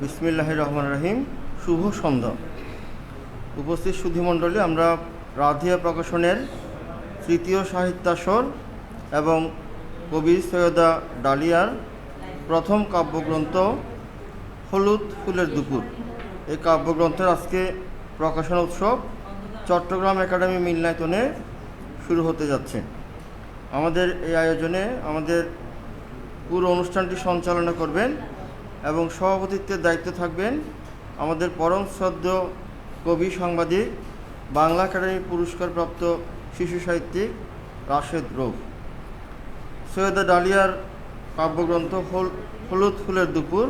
বিসমিল্লাহির রহমানির রহিম। শুভ সন্ধ্যা। উপস্থিত সুধীমণ্ডলী, আমরা রাধিয়া প্রকাশনের তৃতীয় সাহিত্যাসর এবং কবি সৈয়দা ডালিয়ার প্রথম কাব্যগ্রন্থ হলুদ ফুলের দুপুর, এই কাব্যগ্রন্থের আজকে প্রকাশনা উৎসব চট্টগ্রাম একাডেমি মিলনায়তনে শুরু হতে যাচ্ছে। আমাদের এই আয়োজনে আমাদের পুরো অনুষ্ঠানটি সঞ্চালনা করবেন এবং সভাপতিত্বের দায়িত্বে থাকবেন আমাদের পরম শ্রদ্ধেয় কবি, সাংবাদিক, বাংলা একাডেমি পুরস্কারপ্রাপ্ত শিশু সাহিত্যিক রাশেদ রৌফ। সৈয়দা ডালিয়ার কাব্যগ্রন্থ হলুদ ফুলের দুপুর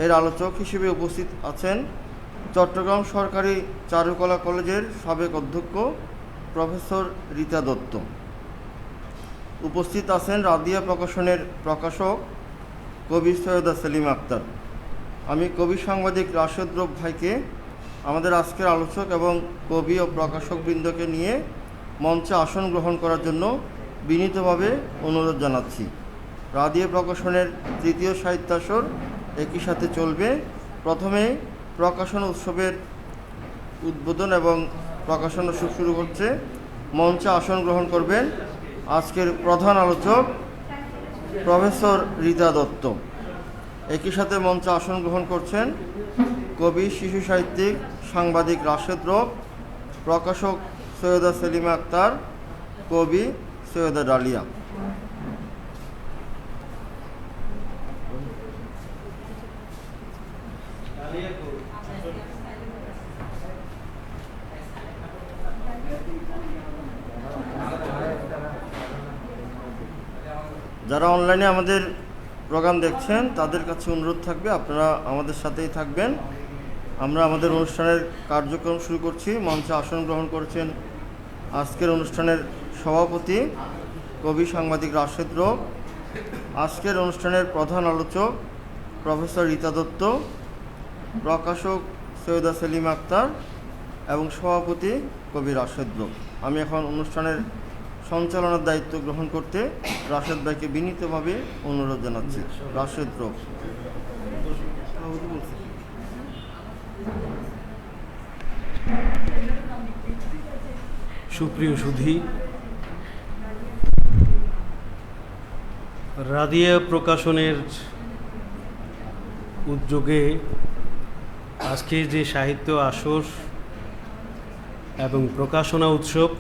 এর আলোচক হিসেবে উপস্থিত আছেন চট্টগ্রাম সরকারি চারুকলা কলেজের সাবেক অধ্যক্ষ প্রফেসর রীতা দত্ত। উপস্থিত আছেন রাদিয়া প্রকাশনের প্রকাশক কবি সৈয়দা সেলিমা আক্তার। আমি কবি সাংবাদিক রাশেদ রৌফ ভাইকে আমাদের আজকের আলোচক এবং কবি ও প্রকাশকবৃন্দকে নিয়ে মঞ্চে আসন গ্রহণ করার জন্য বিনীতভাবে অনুরোধ জানাচ্ছি। রাদিয়া প্রকাশনের তৃতীয় সাহিত্যাসর একই সাথে চলবে। প্রথমে প্রকাশনা উৎসবের উদ্বোধন এবং প্রকাশনা শুরু হচ্ছে। মঞ্চে আসন গ্রহণ করবেন আজকের প্রধান আলোচক প্রফেসর রীতা দত্ত। একই সাথে মঞ্চে আসন গ্রহণ করছেন কবি, শিশু সাহিত্যিক, সাংবাদিক রাশেদ রৌফ, প্রকাশক সৈয়দা সেলিমা আক্তার, কবি সৈয়দা ডালিয়া। যারা অনলাইনে আমাদের প্রোগ্রাম দেখছেন তাদের কাছে অনুরোধ থাকবে আপনারা আমাদের সাথেই থাকবেন। আমরা আমাদের অনুষ্ঠানের কার্যক্রম শুরু করছি। মঞ্চে আসন গ্রহণ করেছেন আজকের অনুষ্ঠানের সভাপতি কবি, সাংবাদিক রাশেদ রৌফ, আজকের অনুষ্ঠানের প্রধান আলোচক প্রফেসর রীতা দত্ত, প্রকাশক সৈয়দা সেলিমা আক্তার এবং সভাপতি কবি রাশেদ রৌফ। আমি এখন অনুষ্ঠানের সঞ্চালনার দায়িত্ব গ্রহণ করতে রাশেদ ভাইকে বিনীতভাবে অনুরোধ জানাচ্ছি। রাশেদ রৌফ। সুপ্রিয় সুধী, রাদিয়া প্রকাশনের উদ্যোগে আজকে যে সাহিত্য আসর এবং প্রকাশনা উৎসব,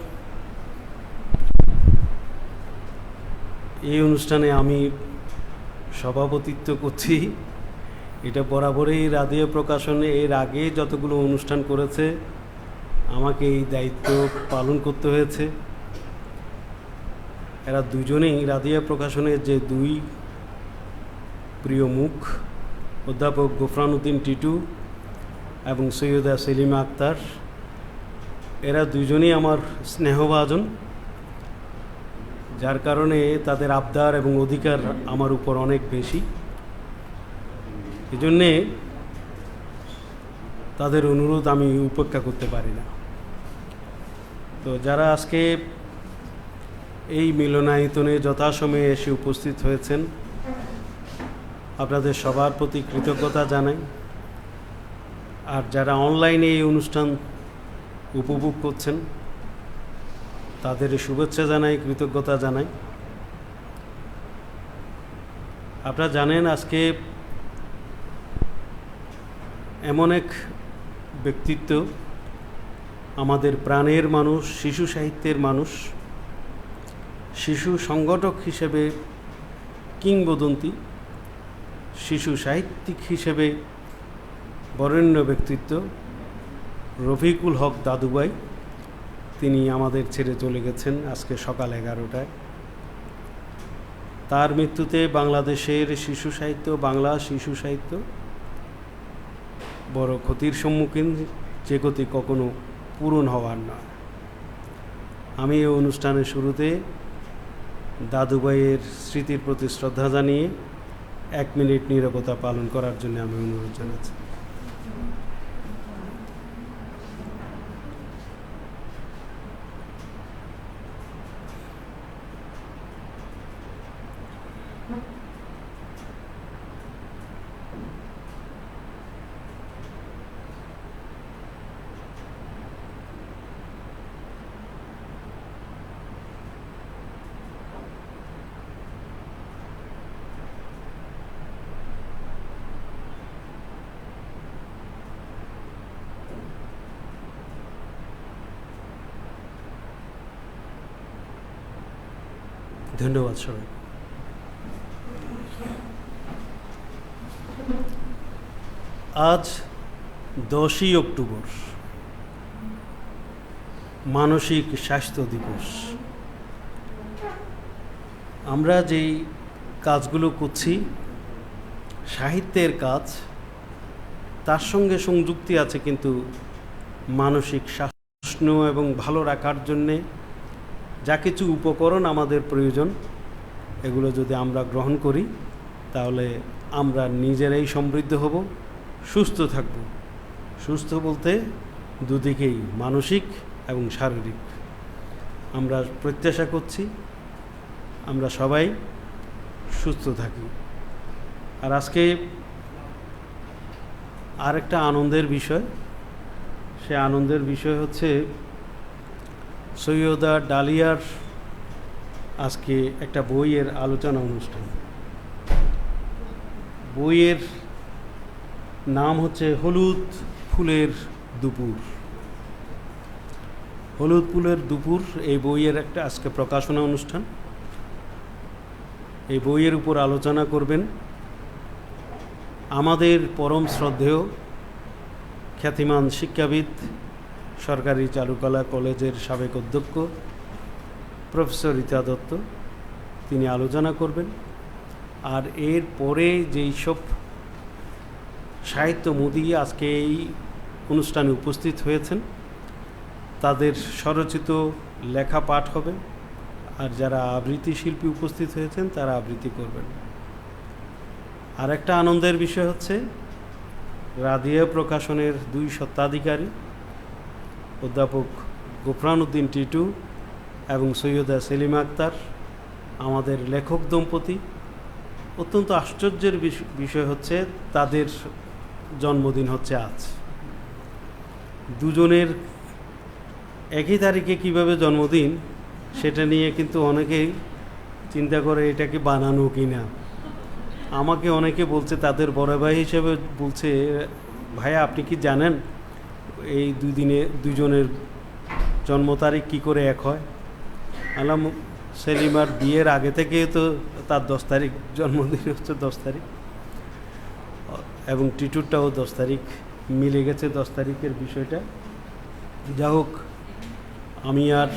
এই অনুষ্ঠানে আমি সভাপতিত্ব করছি। এটা বরাবরই রাদিয়া প্রকাশনে এর আগে যতগুলো অনুষ্ঠান করেছে আমাকে এই দায়িত্ব পালন করতে হয়েছে। এরা দুজনেই রাদিয়া প্রকাশনের যে দুই প্রিয় মুখ, অধ্যাপক গোফরান উদ্দিন টিটু এবং সৈয়দা সেলিমা আক্তার, এরা দুজনেই আমার স্নেহভাজন, যার কারণে তাদের আবদার এবং অধিকার আমার উপর অনেক বেশি। এজন্যে তাদের অনুরোধ আমি উপেক্ষা করতে পারি না। তো যারা আজকে এই মিলনায়তনে যথাসময়ে এসে উপস্থিত হয়েছেন, আপনাদের সবার প্রতি কৃতজ্ঞতা জানাই। আর যারা অনলাইনে এই অনুষ্ঠান উপভোগ করছেন তাদের শুভেচ্ছা জানাই, কৃতজ্ঞতা জানাই। আপনারা জানেন আজকে এমন এক ব্যক্তিত্ব, আমাদের প্রাণের মানুষ, শিশু সাহিত্যের মানুষ, শিশু সংগঠক হিসেবে কিংবদন্তি, শিশু সাহিত্যিক হিসেবে বরেণ্য ব্যক্তিত্ব রফিকুল হক দাদুভাই। তিনি আমাদের ছেড়ে চলে গেছেন আজকে সকাল 11টায়। তার মৃত্যুতে বাংলাদেশের শিশু সাহিত্য, বাংলা শিশু সাহিত্য বড় ক্ষতির সম্মুখীন, যে ক্ষতি কখনো পূরণ হওয়ার নয়। আমি এই অনুষ্ঠানের শুরুতে দাদুভাইয়ের স্মৃতির প্রতি শ্রদ্ধা জানিয়ে 1 মিনিট নীরবতা পালন করার জন্য আমি অনুরোধ জানাচ্ছি। ধন্যবাদ সবাই। আজ 10ই অক্টোবর, মানসিক স্বাস্থ্য দিবস। আমরা যেই কাজগুলো করছি সাহিত্যের কাজ, তার সঙ্গে সংযুক্তি আছে কিন্তু মানসিক স্বাস্থ্য এবং ভালো রাখার জন্যে যা কিছু উপকরণ আমাদের প্রয়োজন, এগুলো যদি আমরা গ্রহণ করি তাহলে আমরা নিজেরাই সমৃদ্ধ হব, সুস্থ থাকব। সুস্থ বলতে দুদিকেই, মানসিক এবং শারীরিক। আমরা প্রত্যাশা করছি আমরা সবাই সুস্থ থাকি। আর আজকে আরেকটা আনন্দের বিষয়, সে আনন্দের বিষয় হচ্ছে সৈয়দা ডালিয়ার আজকে একটা বইয়ের আলোচনা অনুষ্ঠান। বইয়ের নাম হচ্ছে হলুদ ফুলের দুপুর। হলুদ ফুলের দুপুর এই বইয়ের একটা আজকে প্রকাশনা অনুষ্ঠান। এই বইয়ের উপর আলোচনা করবেন আমাদের পরম শ্রদ্ধেয় খ্যাতিমান শিক্ষাবিদ, সরকারি চারুকলা কলেজের সাবেক অধ্যক্ষ প্রফেসর রীতা দত্ত। তিনি আলোচনা করবেন। আর এর পরে যেই সব সাহিত্যমোদী আজকে এই অনুষ্ঠানে উপস্থিত হয়েছেন তাদের স্বরচিত লেখা পাঠ হবে, আর যারা আবৃত্তি শিল্পী উপস্থিত হয়েছেন তারা আবৃত্তি করবেন। আর একটা আনন্দের বিষয় হচ্ছে রাদিয়া প্রকাশনের 2 স্বত্বাধিকারী অধ্যাপক গোফরান উদ্দিন টিটু এবং সৈয়দা সেলিমা আক্তার, আমাদের লেখক দম্পতি। অত্যন্ত আশ্চর্যের বিষয় হচ্ছে তাদের জন্মদিন হচ্ছে আজ। দুজনের একই তারিখে কিভাবে জন্মদিন সেটা নিয়ে কিন্তু অনেকেই চিন্তা করে এটা কি বানানো কি না। আমাকে অনেকে বলছে, তাদের বড় ভাই হিসেবে বলছে, ভাইয়া আপনি কি জানেন এই দুজনের জন্ম তারিখ কী করে এক হয়? আলাম সেলিমার বিয়ের আগে থেকে তো তার 10 তারিখ জন্মদিন হচ্ছে 10 তারিখ, এবং টিটুরটাও 10 তারিখ, মিলে গেছে 10 তারিখের বিষয়টা। যা হোক, আমি আর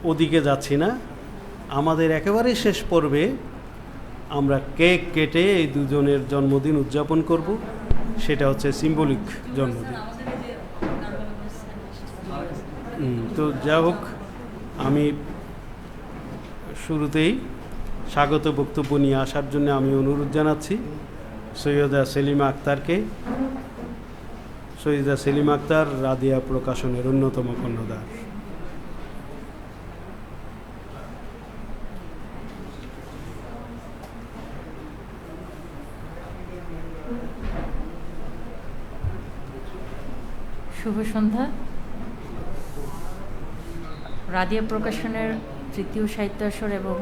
ওদিকে যাচ্ছি না। আমাদের একেবারে শেষ পর্বে আমরা কেক কেটে এই দুজনের জন্মদিন উদযাপন করব। সেটা হচ্ছে সিম্বলিক জন্মদিন। তো যা হোক, আমি শুরুতেই স্বাগত বক্তব্য নিয়ে আসার জন্য আমি অনুরোধ জানাচ্ছি সৈয়দা সেলিমা আক্তারকে। সৈয়দা সেলিমা আক্তার রাদিয়া প্রকাশনের অন্যতম কর্ণধার। শুভ সন্ধ্যা। রাদিয়া প্রকাশনের 3য় সাহিত্য আসর এবং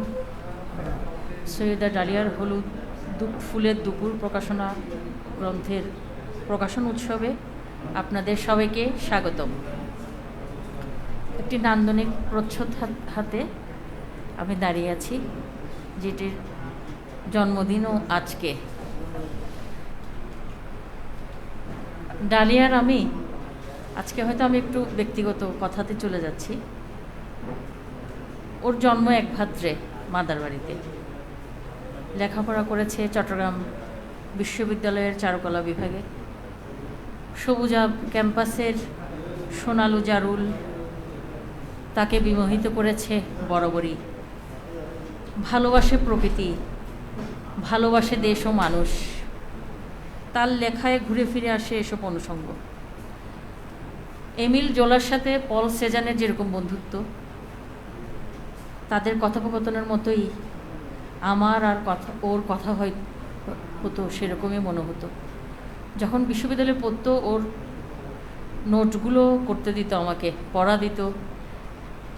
সৈয়দা ডালিয়ার হলুদ ফুলের দুপুর প্রকাশনা গ্রন্থের প্রকাশন উৎসবে আপনাদের সবাইকে স্বাগতম। একটি নান্দনিক প্রচ্ছদ হাতে আমি দাঁড়িয়ে আছি, যেটির জন্মদিনও আজকে। ডালিয়ার আজকে হয়তো আমি একটু ব্যক্তিগত কথাতে চলে যাচ্ছি। ওর জন্ম এক ভাদ্রে মাদারবাড়িতে। লেখাপড়া করেছে চট্টগ্রাম বিশ্ববিদ্যালয়ের চারুকলা বিভাগে। সবুজাব ক্যাম্পাসের সোনালু জারুল তাকে বিমোহিত করেছে বরাবরই। ভালোবাসে প্রকৃতি, ভালোবাসে দেশ ও মানুষ। তার লেখায় ঘুরে ফিরে আসে এসব অনুষঙ্গ। এমিল জোলার সাথে পল সেজানের যেরকম বন্ধুত্ব, তাদের কথোপকথনের মতোই আমার আর ওর কথা হতো, সেরকমই মনে হতো। যখন বিশ্ববিদ্যালয়ে পড়তো, ওর নোটগুলো করতে দিত, আমাকে পড়া দিত।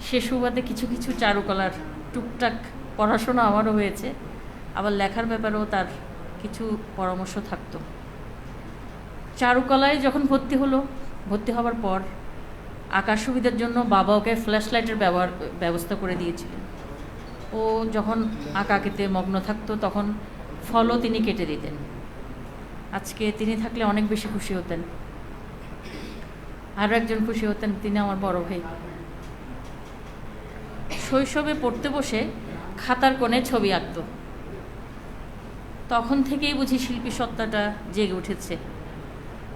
সে সুবাদে কিছু কিছু চারুকলার টুকটাক পড়াশোনা আমারও হয়েছে, আবার লেখার ব্যাপারেও তার কিছু পরামর্শ থাকতো। চারুকলায় যখন ভর্তি হবার পর আঁকার সুবিধার জন্য বাবা ওকে ফ্ল্যাশ লাইটের ব্যবস্থা করে দিয়েছিলেন। ও যখন আঁকাআঁকিতে মগ্ন থাকতো তখন ফলও তিনি কেটে দিতেন। আজকে তিনি থাকলে অনেক বেশি খুশি হতেন। আরও একজন খুশি হতেন, তিনি আমার বড় ভাই। শৈশবে পড়তে বসে খাতার কোণে ছবি আঁকত। তখন থেকেই বুঝি শিল্পী সত্তাটা জেগে উঠেছে।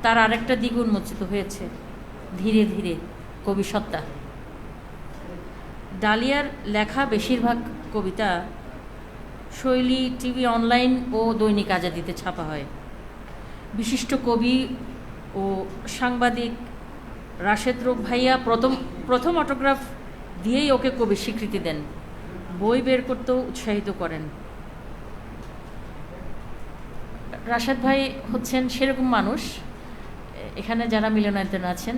তার আরেকটা দিক উন্মোচিত হয়েছে ধীরে ধীরে, কবি সত্তা। ডালিয়ার লেখা বেশিরভাগ কবিতা শৈলী, টিভি, অনলাইন ও দৈনিক আজাদিতে ছাপা হয়। বিশিষ্ট কবি ও সাংবাদিক রাশেদ রূপ ভাইয়া প্রথম অটোগ্রাফ দিয়েই ওকে কবির স্বীকৃতি দেন, বই বের করতেও উৎসাহিত করেন। রাশেদ ভাই হচ্ছেন সেরকম মানুষ, এখানে যারা মিলনায়তনে আছেন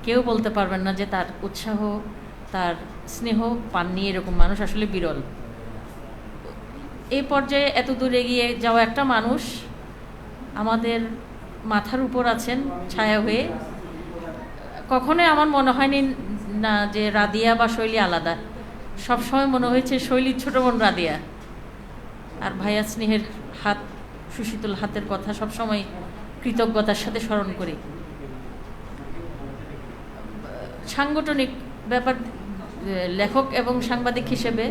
কেউ বলতে পারবেন না যে তার উৎসাহ, তার স্নেহ পাননি। এরকম মানুষ আসলে বিরল। এই পর্যায়ে এত দূর এগিয়ে যাওয়া একটা মানুষ আমাদের মাথার উপর আছেন ছায়া হয়ে। কখনোই আমার মনে হয়নি না যে রাদিয়া বা শৈলী আলাদা। সবসময় মনে হয়েছে শৈলীর ছোট বোন রাদিয়া। আর ভাইয়া স্নেহের হাত, সুশীতল হাতের কথা সবসময় কৃতজ্ঞতার সাথে স্মরণ করি। সাংগঠনিক ব্যাপার, লেখক এবং সাংবাদিক হিসেবে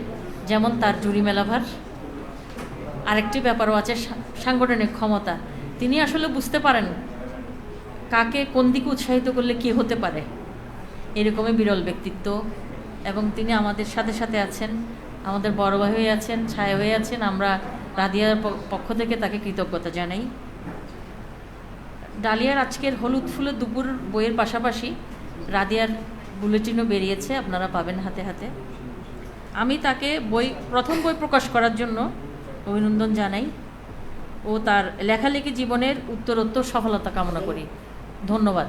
যেমন তার জুরি মেলাভার, আরেকটি ব্যাপারও আছে সাংগঠনিক ক্ষমতা। তিনি আসলে বুঝতে পারেন কাকে কোন দিকে উৎসাহিত করলে কি হতে পারে। এরকমই বিরল ব্যক্তিত্ব, এবং তিনি আমাদের সাথে সাথে আছেন, আমাদের বড় ভাই হয়ে আছেন, ছায়া হয়ে আছেন। আমরা রাদিয়ার পক্ষ থেকে তাকে কৃতজ্ঞতা জানাই। ডালিয়ার আজকের হলুদ ফুলের দুপুর বইয়ের পাশাপাশি রাদিয়ার বুলেটিনও বেরিয়েছে, আপনারা পাবেন হাতে হাতে। আমি তাকে প্রথম বই প্রকাশ করার জন্য অভিনন্দন জানাই ও তার লেখালেখি জীবনের উত্তরোত্তর সফলতা কামনা করি। ধন্যবাদ।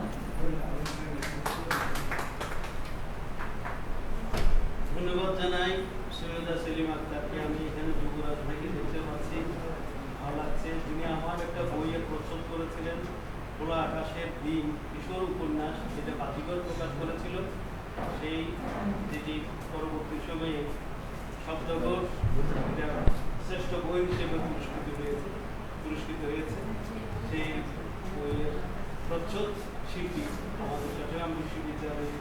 ধন্যবাদ জানাই সৈয়দা সেলিম আক্তারকে। আমি এখানে যুবরাজ ভাইকে দেখতে পাচ্ছি, ভালো লাগছে। তিনি আমার একটা বইয়ে প্রচ্ছদ করেছিলেন, খোলা আকাশের দিন, কিশোর উপন্যাস, যেটা বাতিঘর প্রকাশ করেছিল। সেই যেটি পরবর্তী সময়ে শব্দঘোষ শ্রেষ্ঠ বই হিসেবে পুরস্কৃত হয়েছে। সেই বইয়ের প্রচ্ছদ শিল্পী আমাদের চট্টগ্রাম বিশ্ববিদ্যালয়ে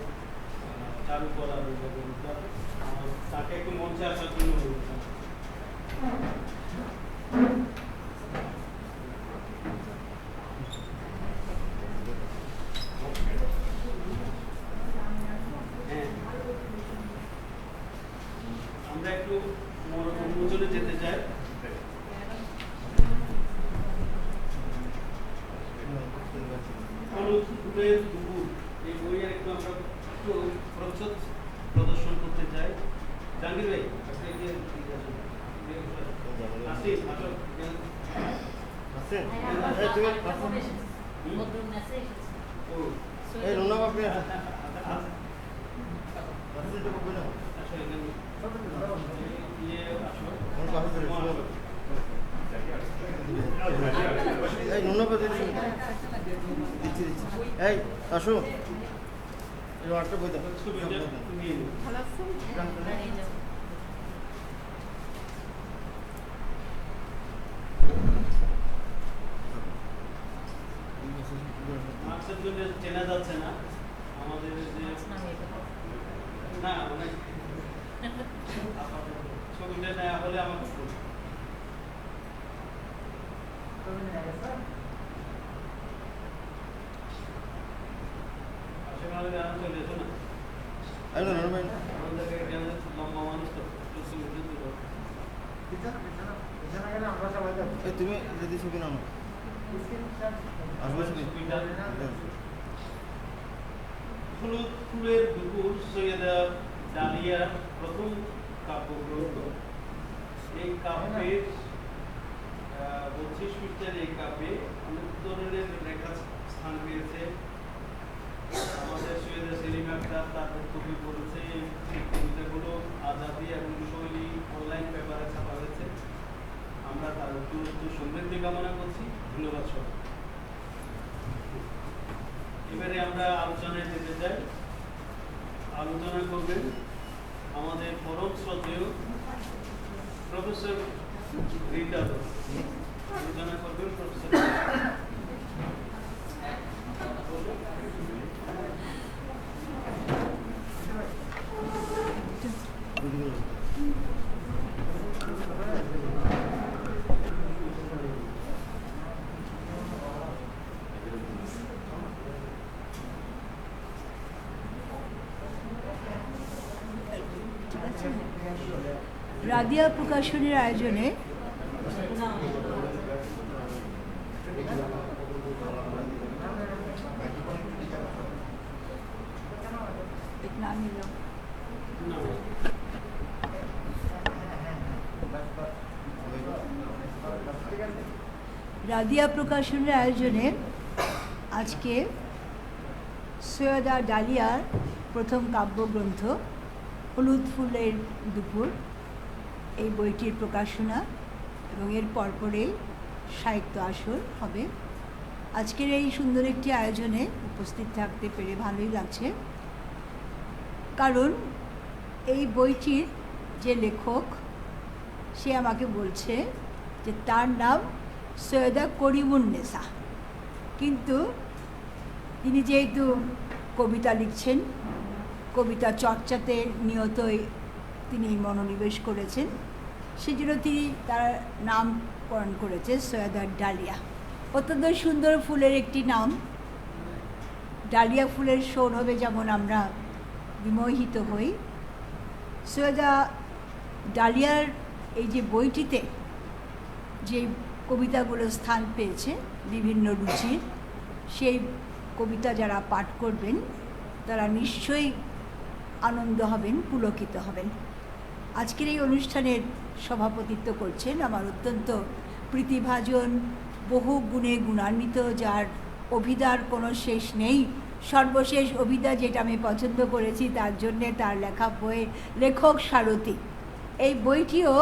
চারুকলা বিভাগের, তাকে একটু মঞ্চে আসার জন্য বলছিলাম। আমরা একটু উন্মোচনে যেতে চাই। হলুদ ফুলের দুপুর, এই বইয়ের একটু আমরা একটু প্রচ্ছদ প্রদর্শন করতে চাই। জাহাঙ্গীর ভাই, এই আসো, একটা বই দাও। মার্কসের জন্য চেনা যাচ্ছে না আমাদের যে না, মানে ছবিটা নেওয়া হলে আমাকে চলে এসো না। লম্বা মানুষ তো তুমি যদি ছবি নাও হলুদ ফুলের দুপুর, সৈয়দা ডালিয়ার প্রথম কাব্যগ্রন্থ। এই কাব্যের 32 পৃষ্ঠার এই কাব্যে অনেক ধরনের লেখা স্থান পেয়েছে। আমাদের সৈয়দা সেলিম আক্তার তার বক্তব্য বলেছে, এই কবিতাগুলো আজাদি এবং শৈলী অনলাইন পেপারে ছাপা হয়েছে। আমরা তার উত্তরোত্তর সমৃদ্ধি কামনা করছি। ধন্যবাদ সবাই। এবারে আমরা আলোচনায় যেতে চাই। আলোচনা করবেন আমাদের পরম শ্রদ্ধেয় প্রফেসর রিটা দাস। আলোচনা করবেন প্রফেসর রাদিয়া প্রকাশনের আয়োজনে রাদিয়া প্রকাশনের আয়োজনে আজকে সৈয়দা ডালিয়ার প্রথম কাব্যগ্রন্থ হলুদ ফুলের দুপুর এই বইটির প্রকাশনা এবং এর পরপরেই সাহিত্য আসর হবে। আজকের এই সুন্দর একটি আয়োজনে উপস্থিত থাকতে পেরে ভালোই লাগছে, কারণ এই বইটির যে লেখক সে আমাকে বলছে যে তার নাম সৈয়দা করিমুন্নেসা, কিন্তু তিনি যেহেতু কবিতা লিখছেন, কবিতা চর্চাতে নিয়তই তিনি মনোনিবেশ করেছেন, সেজন্য তিনি তার নামকরণ করেছে সৈয়দা ডালিয়া। অত্যন্ত সুন্দর ফুলের একটি নাম। ডালিয়া ফুলের সৌরভে যেমন আমরা বিমোহিত হই, সৈয়দা ডালিয়ার এই যে বইটিতে যে কবিতাগুলো স্থান পেয়েছে বিভিন্ন রুচির, সেই কবিতা যারা পাঠ করবেন তারা নিশ্চয়ই আনন্দ হবেন, পুলকিত হবেন। আজকের এই অনুষ্ঠানের সভাপতিত্ব করছেন আমার অত্যন্ত প্রীতিভাজন, বহু গুণে গুণান্বিত, যার অভিধার কোনো শেষ নেই। সর্বশেষ অভিধা যেটা আমি পছন্দ করেছি তার জন্যে তার লেখা বইয়ের লেখক সারথী। এই বইটিও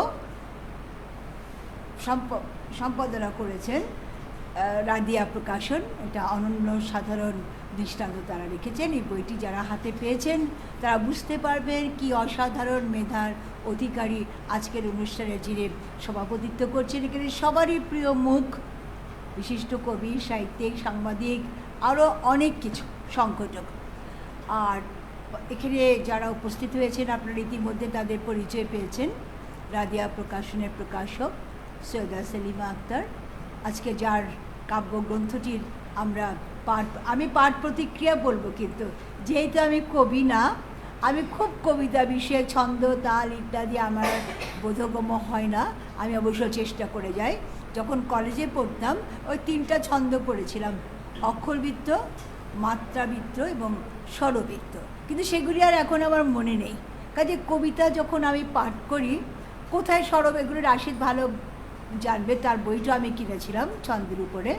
সম্পাদনা করেছেন রাদিয়া প্রকাশন। এটা অনন্য সাধারণ দৃষ্টান্ত তারা রেখেছেন। এই বইটি যারা হাতে পেয়েছেন তারা বুঝতে পারবেন কি অসাধারণ মেধার অধিকারী আজকের অনুষ্ঠানে যিনি সভাপতিত্ব করছেন। এখানে সবারই প্রিয় মুখ, বিশিষ্ট কবি, সাহিত্যিক, সাংবাদিক, আরও অনেক কিছু সংকটক। আর এখানে যারা উপস্থিত হয়েছেন আপনারা ইতিমধ্যে তাদের পরিচয় পেয়েছেন। রাদিয়া প্রকাশনের প্রকাশক সৈয়দা সেলিমা আক্তার, আজকে যার কাব্যগ্রন্থটির আমি পাঠ প্রতিক্রিয়া বলবো, কিন্তু যেহেতু আমি কবি না, আমি খুব কবিতা বিষয়ে ছন্দ, তাল ইত্যাদি আমার বোধগম্য হয় না। আমি অবশ্য চেষ্টা করে যাই। যখন কলেজে পড়তাম ওই 3টা ছন্দ পড়েছিলাম, অক্ষরবৃত্ত, মাত্রাবৃত্ত এবং স্বরবৃত্ত, কিন্তু সেগুলি আর এখন আমার মনে নেই। কাজে কবিতা যখন আমি পাঠ করি, কোথায় স্বরব, এগুলো রাশিদ ভালো জানবে, তার বইটা আমি কিনেছিলাম ছন্দের উপরে।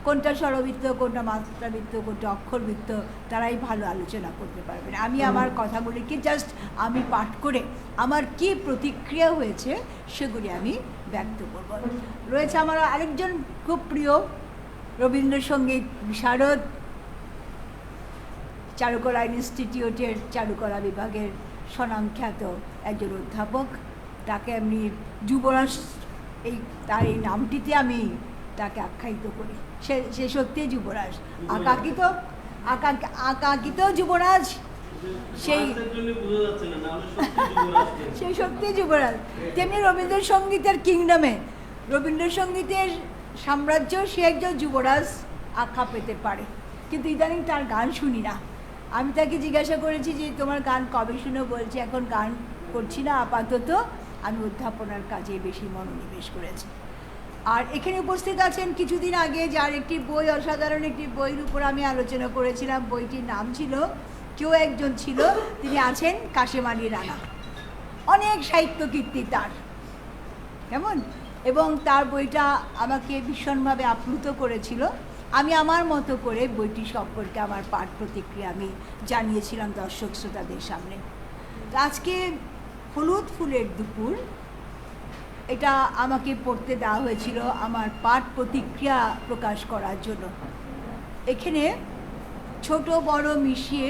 কোনটা স্বরবৃত্ত, কোনটা মাত্রাবৃত্ত, কোনটা অক্ষরবৃত্ত, তারাই ভালো আলোচনা করতে পারবেন। আমি আমার কথাগুলিকে জাস্ট আমি পাঠ করে আমার কি প্রতিক্রিয়া হয়েছে সেগুলি আমি ব্যক্ত করব। রয়েছে আমার আরেকজন খুব প্রিয় রবীন্দ্রসঙ্গীত বিশারদ, চারুকলা ইনস্টিটিউটের চারুকলা বিভাগের স্বনামখ্যাত একজন অধ্যাপক। তাকে আমি যুবরাজ, তার এই নামটিতে আমি তাকে আখ্যায়িত করি। সে সত্যিই যুবরাজ, আকাঙ্ক্ষিত যুবরাজ, সেই সত্যিই যুবরাজ। তেমনি রবীন্দ্রসঙ্গীতের কিংডমে, রবীন্দ্রসঙ্গীতের সাম্রাজ্য, সে একজন যুবরাজ আখ্যা পেতে পারে। কিন্তু ইদানিং তার গান শুনি না। আমি তাকে জিজ্ঞাসা করেছি যে তোমার গান কবে শুনো, বলছে এখন গান করছি না, আপাতত আমি অধ্যাপনার কাজে বেশি মনোনিবেশ করেছি। আর এখানে উপস্থিত আছেন কিছুদিন আগে যার একটি বই, অসাধারণ একটি বইয়ের উপর আমি আলোচনা করেছিলাম। বইটির নাম ছিল কেউ একজন ছিল, তিনি আছেন কাশেম আলী রানা। অনেক সাহিত্য কীর্তি তার, কেমন, এবং তার বইটা আমাকে ভীষণভাবে আপ্লুত করেছিল। আমি আমার মতো করে বইটি সম্পর্কে আমার পাঠ প্রতিক্রিয়া আমি জানিয়েছিলাম দর্শক শ্রোতাদের সামনে। তো আজকে হলুদ ফুলের দুপুর, এটা আমাকে পড়তে দেওয়া হয়েছিল আমার পাঠ প্রতিক্রিয়া প্রকাশ করার জন্য। এখানে ছোট বড় মিশিয়ে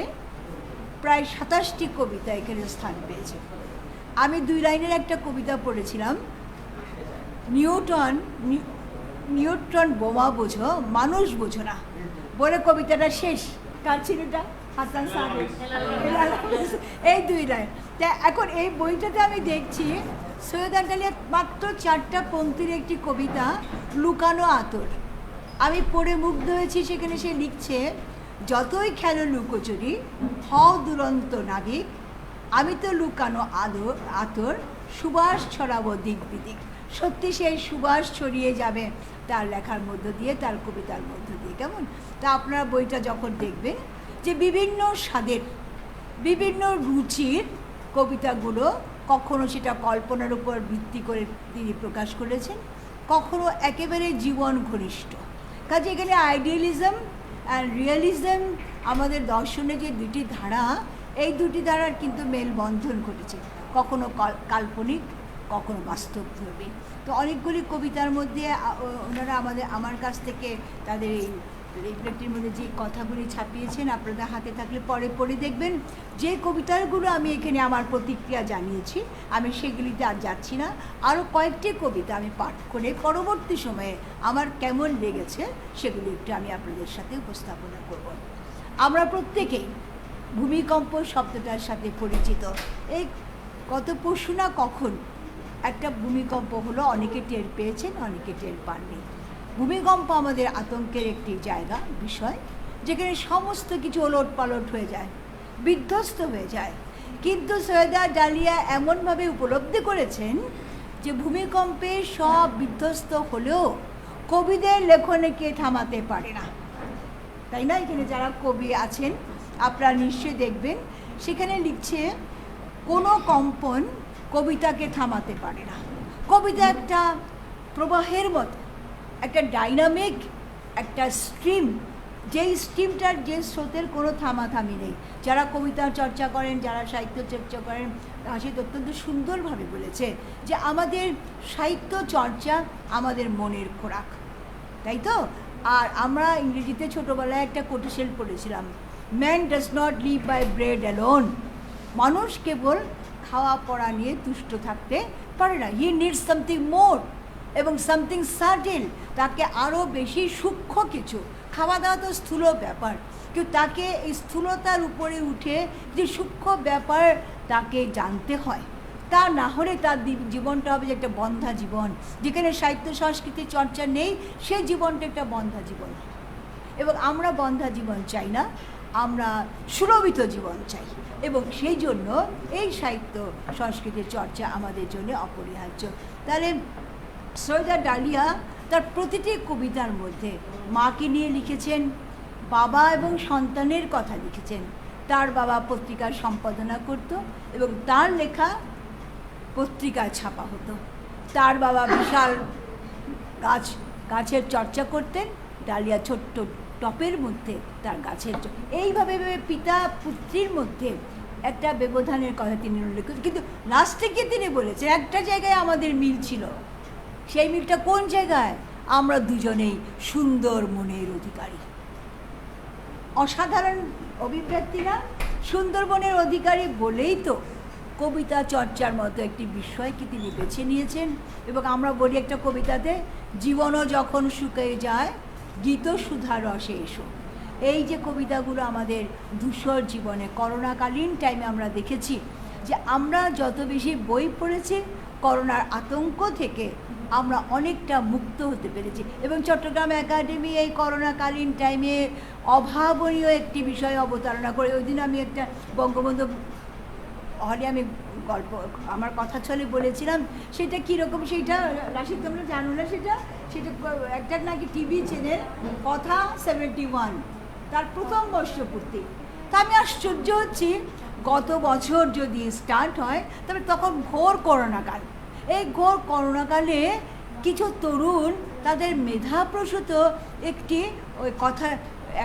প্রায় 27টি কবিতা এখানে স্থান পেয়েছে। আমি 2 লাইনের একটা কবিতা পড়েছিলাম, নিউটন বোমা বোঝো মানুষ বোঝো না, বলে কবিতাটা শেষ। কার ছিল এটা? হাসান সাহেব। এই 2 লাইন। তা এখন এই বইটাতে আমি দেখছি সৈয়দ ডালিয়া মাত্র 4টা পংক্তির একটি কবিতা, লুকানো আতর। আমি পড়ে মুগ্ধ হয়েছি। সেখানে সে লিখছে, যতই খেলো লুকোচুরি হও দুরন্ত নাবিক, আমি তো লুকানো আতর সুবাস ছড়াবো দিক বিদিক। সত্যি সেই সুবাস ছড়িয়ে যাবে তার লেখার মধ্য দিয়ে, তার কবিতার মধ্য দিয়ে। কেমন? তা আপনারা বইটা যখন দেখবেন যে বিভিন্ন স্বাদের, বিভিন্ন রুচির কবিতাগুলো, কখনো সেটা কল্পনার উপর ভিত্তি করে তিনি প্রকাশ করেছেন, কখনো একেবারে জীবন ঘনিষ্ঠ। কাজে এখানে আইডিয়ালিজম আর রিয়েলিজম, আমাদের দর্শনে যে 2টি ধারা, এই 2টি ধারার কিন্তু মেলবন্ধন ঘটেছে, কখনো কাল্পনিক, কখনো বাস্তবধর্মী। তো অনেকগুলি কবিতার মধ্যে ওনারা আমার কাছ থেকে তাদের এই লিফলেটটির মধ্যে যে কথাগুলি ছাপিয়েছেন, আপনাদের হাতে থাকলে পরে পড়ে দেখবেন। যে কবিতাগুলো আমি এখানে আমার প্রতিক্রিয়া জানিয়েছি, আমি সেগুলিতে আর যাচ্ছি না। আরও কয়েকটি কবিতা আমি পাঠ করে পরবর্তী সময়ে আমার কেমন লেগেছে সেগুলি একটু আমি আপনাদের সাথে উপস্থাপনা করব। আমরা প্রত্যেকেই ভূমিকম্প শব্দটার সাথে পরিচিত। এই গত পরশু না কখন একটা ভূমিকম্প হলো, অনেকে টের পেয়েছেন, অনেকে টের পাননি। ভূমিকম্প আমাদের আতঙ্কের একটি জায়গা, বিষয়, যেখানে সমস্ত কিছু ওলটপালট হয়ে যায়, বিধ্বস্ত হয়ে যায়। কিন্তু সৈয়দা ডালিয়া এমনভাবে উপলব্ধি করেছেন যে ভূমিকম্পে সব বিধ্বস্ত হলেও কবিদের লেখনীকে থামাতে পারে না, তাই না? এখানে যারা কবি আছেন আপনারা নিশ্চয়ই দেখবেন, সেখানে লিখছে, কোনো কম্পন কবিতাকে থামাতে পারে না। কবিতা একটা প্রবাহের মতো, একটা ডাইনামিক, একটা স্ট্রিম, যেই স্ট্রিমটার, যে স্রোতের কোনো থামাথামি নেই। যারা কবিতা চর্চা করেন, যারা সাহিত্য চর্চা করেন, রাশিদ অত্যন্ত সুন্দরভাবে বলেছে যে আমাদের সাহিত্য চর্চা আমাদের মনের খোরাক, তাই তো? আর আমরা ইংরেজিতে ছোটোবেলায় একটা কোটেশন পড়েছিলাম, man does not live by bread alone. মানুষ কেবল খাওয়া পড়া নিয়ে তুষ্ট থাকতে পারে না, হি নিডস সামথিং মোর, এবং সামথিং সার্টেন, তাকে আরও বেশি সূক্ষ্ম কিছু। খাওয়া দাওয়া তো স্থূল ব্যাপার, কিন্তু তাকে এই স্থূলতার উপরে উঠে যে সূক্ষ্ম ব্যাপার তাকে জানতে হয়। তা না হলে তার জীবনটা হবে যে একটা বন্ধা জীবন, যেখানে সাহিত্য সংস্কৃতি চর্চা নেই, সেই জীবনটা একটা বন্ধা জীবন। এবং আমরা বন্ধা জীবন চাই না, আমরা সুরভিত জীবন চাই, এবং সেই জন্য এই সাহিত্য সংস্কৃতির চর্চা আমাদের জন্য অপরিহার্য। তাহলে সৈয়দা ডালিয়া তার প্রতিটি কবিতার মধ্যে মাকে নিয়ে লিখেছেন, বাবা এবং সন্তানের কথা লিখেছেন। তার বাবা পত্রিকার সম্পাদনা করত এবং তার লেখা পত্রিকায় ছাপা হতো। তার বাবা বিশাল গাছের চর্চা করতেন, ডালিয়া ছোট্ট টপের মধ্যে তার গাছের, এইভাবে পিতা পুত্রীর মধ্যে একটা ব্যবধানের কথা তিনি উল্লেখ করেছেন। কিন্তু লাস্টে গিয়ে তিনি বলেছেন একটা জায়গায় আমাদের মিল ছিল। সেই মিলটা কোন জায়গায়? আমরা দুজনেই সুন্দর মনের অধিকারী। অসাধারণ অভিব্যক্তিরা সুন্দর মনের অধিকারী বলেই তো কবিতা চর্চার মতো একটি বিষয়কে তিনি বেছে নিয়েছেন। এবং আমরা বলি একটা কবিতাতে, জীবনও যখন শুকিয়ে যায় গীত সুধা রসে এসো। এই যে কবিতাগুলো আমাদের ধূসর জীবনে করোনাকালীন টাইমে আমরা দেখেছি যে আমরা যত বেশি বই পড়েছি, করোনার আতঙ্ক থেকে আমরা অনেকটা মুক্ত হতে পেরেছি। এবং চট্টগ্রাম একাডেমি এই করোনাকালীন টাইমে অভাবনীয় একটি বিষয় অবতারণা করে। ওই দিন আমি একটা বঙ্গবন্ধু হলে আমি গল্প, আমার কথা চলে বলেছিলাম, সেটা কীরকম, সেইটা রাশিদ তোমরা জানো না, সেটা একটা নাকি টিভি চ্যানেল কথা 71, তার প্রথম বর্ষপূর্তি। তা আমি আশ্চর্য হচ্ছি, গত বছর যদি স্টার্ট হয় তবে তখন ঘোর করোনাকাল। এই ঘোর করোনাকালে কিছু তরুণ তাদের মেধাপ্রসূত একটি ওই কথা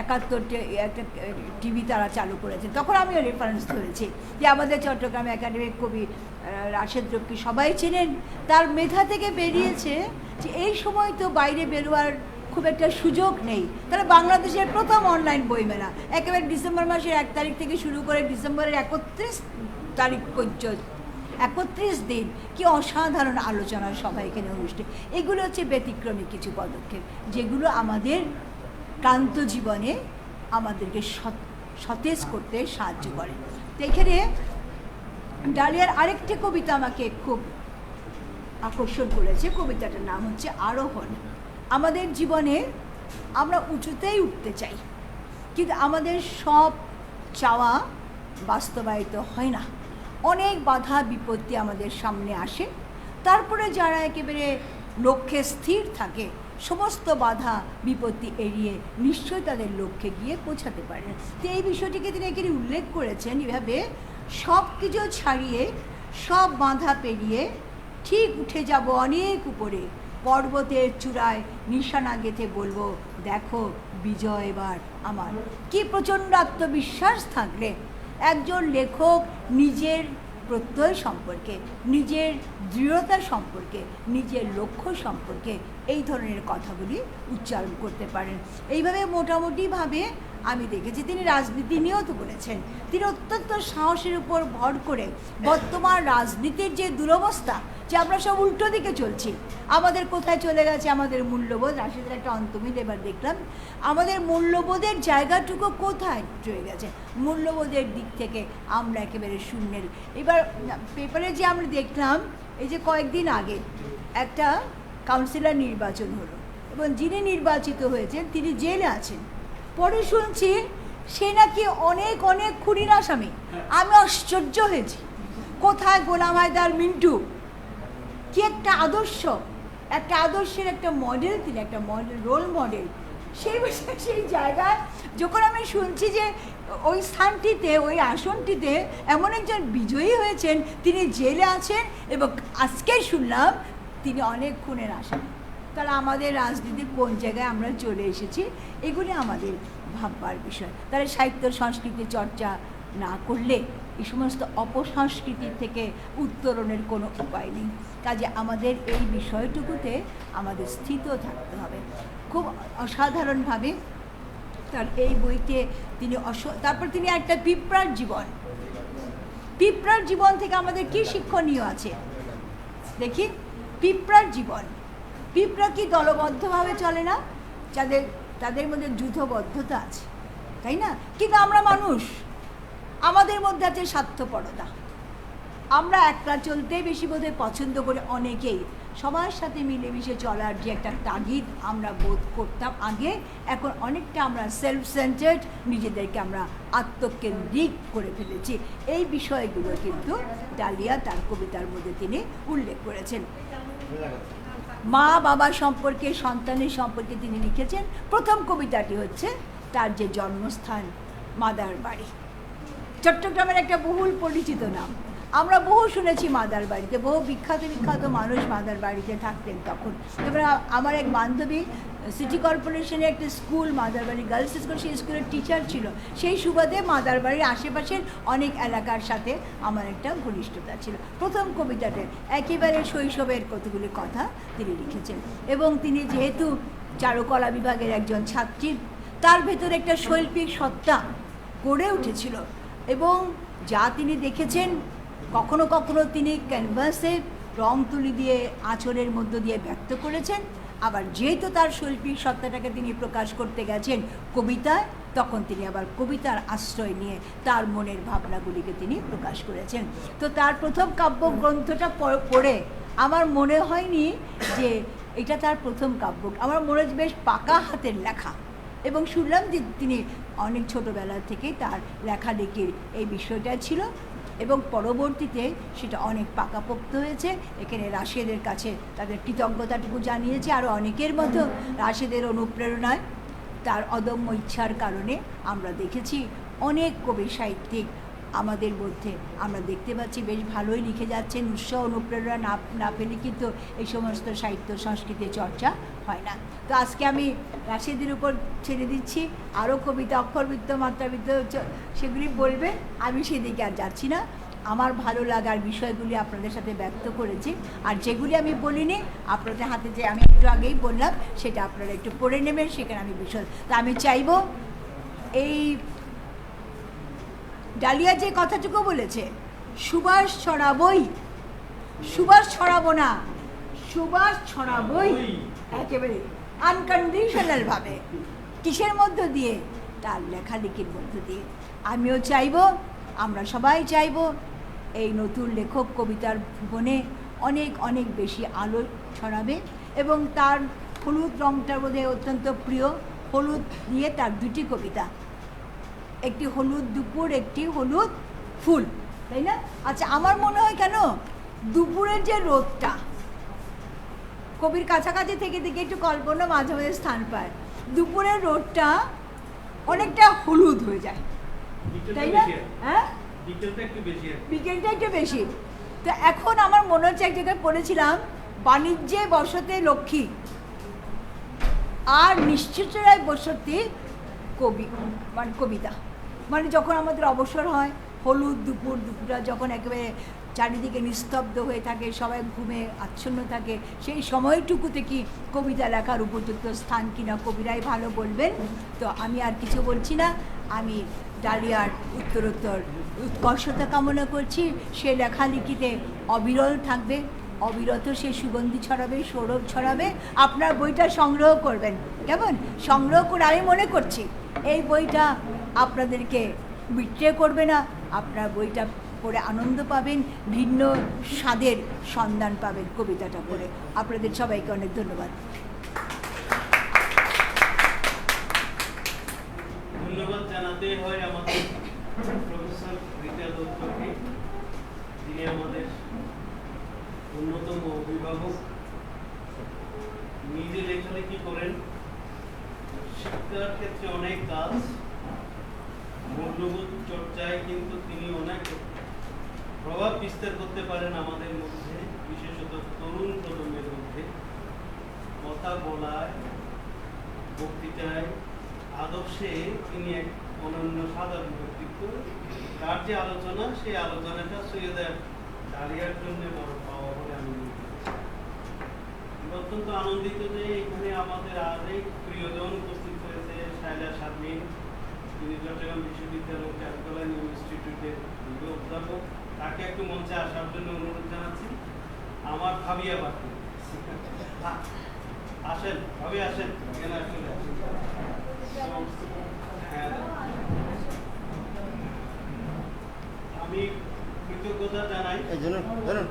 71 একটা টিভি তারা চালু করেছে। তখন আমিও রেফারেন্স ধরেছি যে আমাদের চট্টগ্রাম একাডেমির কবি রাশেদ রফি সবাই চেনেন, তার মেধা থেকে বেরিয়েছে যে এই সময় তো বাইরে বেরোয়ার খুব একটা সুযোগ নেই, তাহলে বাংলাদেশের প্রথম অনলাইন বইমেলা একেবারে ডিসেম্বর মাসের 1 তারিখ থেকে শুরু করে ডিসেম্বরের 31 তারিখ পর্যন্ত 31 দিন, কি অসাধারণ আলোচনা সভা এখানে অনুষ্ঠিত। এগুলো হচ্ছে ব্যতিক্রমী কিছু পদক্ষেপ, যেগুলো আমাদের ক্লান্ত জীবনে আমাদেরকে সতেজ করতে সাহায্য করে। তো এখানে ডালিয়ার আরেকটি কবিতা আমাকে খুব আকর্ষণ করেছে। কবিতাটার নাম হচ্ছে আরোহণ। আমাদের জীবনে আমরা উঁচুতেই উঠতে চাই, কিন্তু আমাদের সব চাওয়া বাস্তবায়িত হয় না। অনেক বাধা বিপত্তি আমাদের সামনে আসে, তারপরে যারা একেবারে লক্ষ্যে স্থির থাকে সমস্ত বাধা বিপত্তি এড়িয়ে নিশ্চয়ই তাদের লক্ষ্যে গিয়ে পৌঁছাতে পারেন। তো এই বিষয়টিকে তিনি এখানে উল্লেখ করেছেন এভাবে, সব কিছু ছাড়িয়ে সব বাধা পেরিয়ে ঠিক উঠে যাব অনেক উপরে, পর্বতের চূড়ায় নিশানা গেঁথে বলবো দেখো বিজয় এবার আমার। কি প্রচণ্ড আত্মবিশ্বাস থাকলে একজন লেখক নিজের প্রত্যয় সম্পর্কে, নিজের দৃঢ়তা সম্পর্কে, নিজের লক্ষ্য সম্পর্কে এই ধরনের কথাগুলি উচ্চারণ করতে পারেন। এইভাবে মোটামুটিভাবে আমি দেখেছি তিনি রাজনীতি নিয়েও তো বলেছেন। তিনি অত্যন্ত সাহসের উপর ভর করে বর্তমান রাজনীতির যে দুরবস্থা, যে আমরা সব উল্টো দিকে চলছি, আমাদের কোথায় চলে গেছে আমাদের মূল্যবোধ। রাশিদের একটা অন্তমিল এবার দেখলাম, আমাদের মূল্যবোধের জায়গাটুকু কোথায় চলে গেছে, মূল্যবোধের দিক থেকে আমরা একেবারে শূন্যের। এবার পেপারে যে আমরা দেখলাম এই যে কয়েকদিন আগে একটা কাউন্সিলর নির্বাচন হলো এবং যিনি নির্বাচিত হয়েছেন তিনি জেলে আছেন। পরে শুনছি সে নাকি অনেক অনেক খুনির আসামি। আমি আশ্চর্য হয়েছি, কোথায় গোলাম হায়দার মিন্টু, কি একটা আদর্শ, একটা আদর্শের একটা মডেল, তিনি একটা মডেল, রোল মডেল। সেই জায়গায় যখন আমি শুনছি যে ওই স্থানটিতে, ওই আসনটিতে এমন একজন বিজয়ী হয়েছেন, তিনি জেলে আছেন এবং আজকেই শুনলাম তিনি অনেক খুনের আসামি, তাহলে আমাদের রাজনীতির কোন জায়গায় আমরা চলে এসেছি, এগুলি আমাদের ভাববার বিষয়। তাহলে সাহিত্য সংস্কৃতি চর্চা না করলে এই সমস্ত অপসংস্কৃতির থেকে উত্তরণের কোনো উপায় নেই। কাজে আমাদের এই বিষয়টুকুতে আমাদের স্থিত থাকতে হবে। খুব অসাধারণভাবে তার এই বইতে তিনি তারপর তিনি একটা পিঁপড়ার জীবন, পিঁপড়ার জীবন থেকে আমাদের কি শিক্ষণীয় আছে দেখি। পিঁপড়ার জীবন, পিঁপড়া কি দলবদ্ধভাবে চলে না, তাদের মধ্যে যুদ্ধবদ্ধতা আছে, তাই না? কিন্তু আমরা মানুষ, আমাদের মধ্যে আছে স্বার্থপরতা, আমরা একলা চলতে বেশি বোধহয় পছন্দ করি অনেকেই। সবার সাথে মিলেমিশে চলার যে একটা তাগিদ আমরা বোধ করতাম আগে, এখন অনেকটা আমরা সেলফ সেন্টার্ড, নিজেদেরকে আমরা আত্মকেন্দ্রিক করে ফেলেছি। এই বিষয়গুলো কিন্তু ডালিয়া তার কবিতার মধ্যে তিনি উল্লেখ করেছেন। মা বাবা সম্পর্কে, সন্তানের সম্পর্কে তিনি লিখেছেন। প্রথম কবিতাটি হচ্ছে তার যে জন্মস্থান মাদার বাড়ি, চট্টগ্রামের একটা বহুল পরিচিত নাম। আমরা বহু শুনেছি মাদার বাড়িতে, বহু বিখ্যাত বিখ্যাত মানুষ মাদার বাড়িতে থাকতেন তখন। এবার আমার এক বান্ধবী সিটি কর্পোরেশনের একটা স্কুল, মাদার বাড়ি গার্লস স্কুল, সেই স্কুলের টিচার ছিল। সেই সুবাদে মাদার বাড়ির আশেপাশের অনেক এলাকার সাথে আমার একটা ঘনিষ্ঠতা ছিল। প্রথম কবিতাতে একেবারে শৈশবের কতগুলি কথা তিনি লিখেছেন এবং তিনি যেহেতু চারুকলা বিভাগের একজন ছাত্রী, তার ভেতরে একটা শৈল্পিক সত্তা গড়ে উঠেছিল এবং যা তিনি দেখেছেন কখনো কখনো তিনি ক্যানভাসে রং তুলি দিয়ে আঁচড়ের মধ্য দিয়ে ব্যক্ত করেছেন, আবার যেহেতু তার শৈল্পিক সত্তাটাকে তিনি প্রকাশ করতে গেছেন কবিতায়, তখন তিনি আবার কবিতার আশ্রয় নিয়ে তার মনের ভাবনাগুলিকে তিনি প্রকাশ করেছেন। তো তার প্রথম কাব্যগ্রন্থটা পড়ে আমার মনে হয়নি যে এটা তার প্রথম কাব্য, আমার মনে হচ্ছে বেশ পাকা হাতের লেখা। এবং শুনলাম যে তিনি অনেক ছোটোবেলা থেকেই তার লেখালেখির এই বিষয়টা ছিল এবং পরবর্তীতে সেটা অনেক পাকাপোক্ত হয়েছে। এখানে রাশেদের কাছে তাদের কৃতজ্ঞতাটুকু জানিয়েছে। আরও অনেকের মতো রাশেদের অনুপ্রেরণায়, তার অদম্য ইচ্ছার কারণে আমরা দেখেছি অনেক কবি সাহিত্যিক আমাদের মধ্যে আমরা দেখতে পাচ্ছি বেশ ভালোই লিখে যাচ্ছেন। উৎসাহ অনুপ্রেরণা না পেলে কিন্তু এই সমস্ত সাহিত্য সংস্কৃতি চর্চা হয় না। তো আজকে আমি রাশেদের উপর ছেড়ে দিচ্ছি, আরও কবিতা অক্ষরবৃত্ত মাত্রাবৃত্ত সেগুলি বলবে, আমি সেদিকে আর যাচ্ছি না। আমার ভালো লাগার বিষয়গুলি আপনাদের সাথে ব্যক্ত করেছি, আর যেগুলি আমি বলিনি আপনাদের হাতে যে আমি একটু আগেই বললাম সেটা আপনারা একটু পড়ে নেবেন, সেখানে আমি বিষয়। তা আমি চাইব এই ডালিয়া যে কথাটুকু বলেছে, সুবাস ছড়াবই, সুবাস ছড়াবো না, সুবাস ছড়াবই একেবারে আনকন্ডিশনালভাবে। কিসের মধ্য দিয়ে? তার লেখালেখির মধ্য দিয়ে। আমিও চাইব, আমরা সবাই চাইব এই নতুন লেখক কবিতার ভুবনে অনেক অনেক বেশি আলো ছড়াবে, এবং তার হলুদ রঙটা বোধহয় অত্যন্ত প্রিয়। হলুদ দিয়ে তার দুটি কবিতা, একটি হলুদ দুপুর, একটি হলুদ ফুল, তাই না? আচ্ছা, আমার মনে হয় কেন দুপুরের যে রোদটা কবির কাছাকাছি থেকে থেকে একটু কল্পনা মাঝে মাঝে স্থান পায়, দুপুরের রোদটা অনেকটা হলুদ হয়ে যায়, তাই না? হ্যাঁ, বিকেলটা একটু বেশি। বিকেলটা একটু বেশি। তো এখন আমার মনে হচ্ছে, এক জায়গায় পড়েছিলাম, বাণিজ্যে বসতে লক্ষ্মী আর নিশ্চিতরায় বসতি কবি, মানে কবিতা। মানে যখন আমাদের অবসর হয়, হলুদ দুপুর, দুপুরটা যখন একেবারে চারিদিকে নিস্তব্ধ হয়ে থাকে, সবাই ঘুমে আচ্ছন্ন থাকে, সেই সময়টুকুতে কি কবিতা লেখার উপযুক্ত স্থান কিনা কবিরাই ভালো বলবেন। তো আমি আর কিছু বলছি না, আমি ডালিয়ার উত্তরোত্তর উৎকর্ষতা কামনা করছি। সে লেখালেখিতে অবিরল থাকবে, অবিরত সে সুগন্ধি ছড়াবে, সৌরভ ছড়াবে। আপনার বইটা সংগ্রহ করবেন, কেমন? সংগ্রহ করে আমি মনে করছি এই বইটা আপনাদেরকে বিট্রে করবে না, আপনার বইটা পড়ে আনন্দ পাবেন, ভিন্ন স্বাদের সন্ধান পাবেন কবিতাটা পড়ে। আপনাদের সবাইকে অনেক ধন্যবাদ। ধন্যবাদ জানাতে হয় আমাদের প্রফেসর রিতা দত্তকে, যিনি আমাদের অন্যতম অভিভাবক। নিজে লেখালেখি করেন, শিক্ষার ক্ষেত্রে অনেক কাজ, মূল্যবোধ চর্চায় কিন্তু তিনি অনেক প্রভাব বিস্তার করতে পারেন আমাদের মধ্যে, বিশেষত তরুণ প্রজন্মের মধ্যে। কথা বলায়, বক্তৃতায়, আদর্শে তিনি এক অনন্য সাধারণ ব্যক্তিত্ব। তার যে আলোচনা, সেই আলোচনাটা সৈয়দা ডালিয়ার জন্য বড় পাওয়া বলে আমি মনে করি। অত্যন্ত আনন্দিত যে এখানে আমাদের আরেক প্রিয়জন উপস্থিত হয়েছে, শায়লা শারমিন। তিনি চট্টগ্রাম বিশ্ববিদ্যালয় ক্যালকুলাস ইনস্টিটিউটের অধ্যাপক। তাকে একটু মঞ্চে আসার জন্য অনুরোধ জানাচ্ছি। আমার ভাবিয়া বাকি আসেন, ভাবি আসেন, এখানে আসলে আমি কৃতজ্ঞতা জানাই। এই জন্য জানুন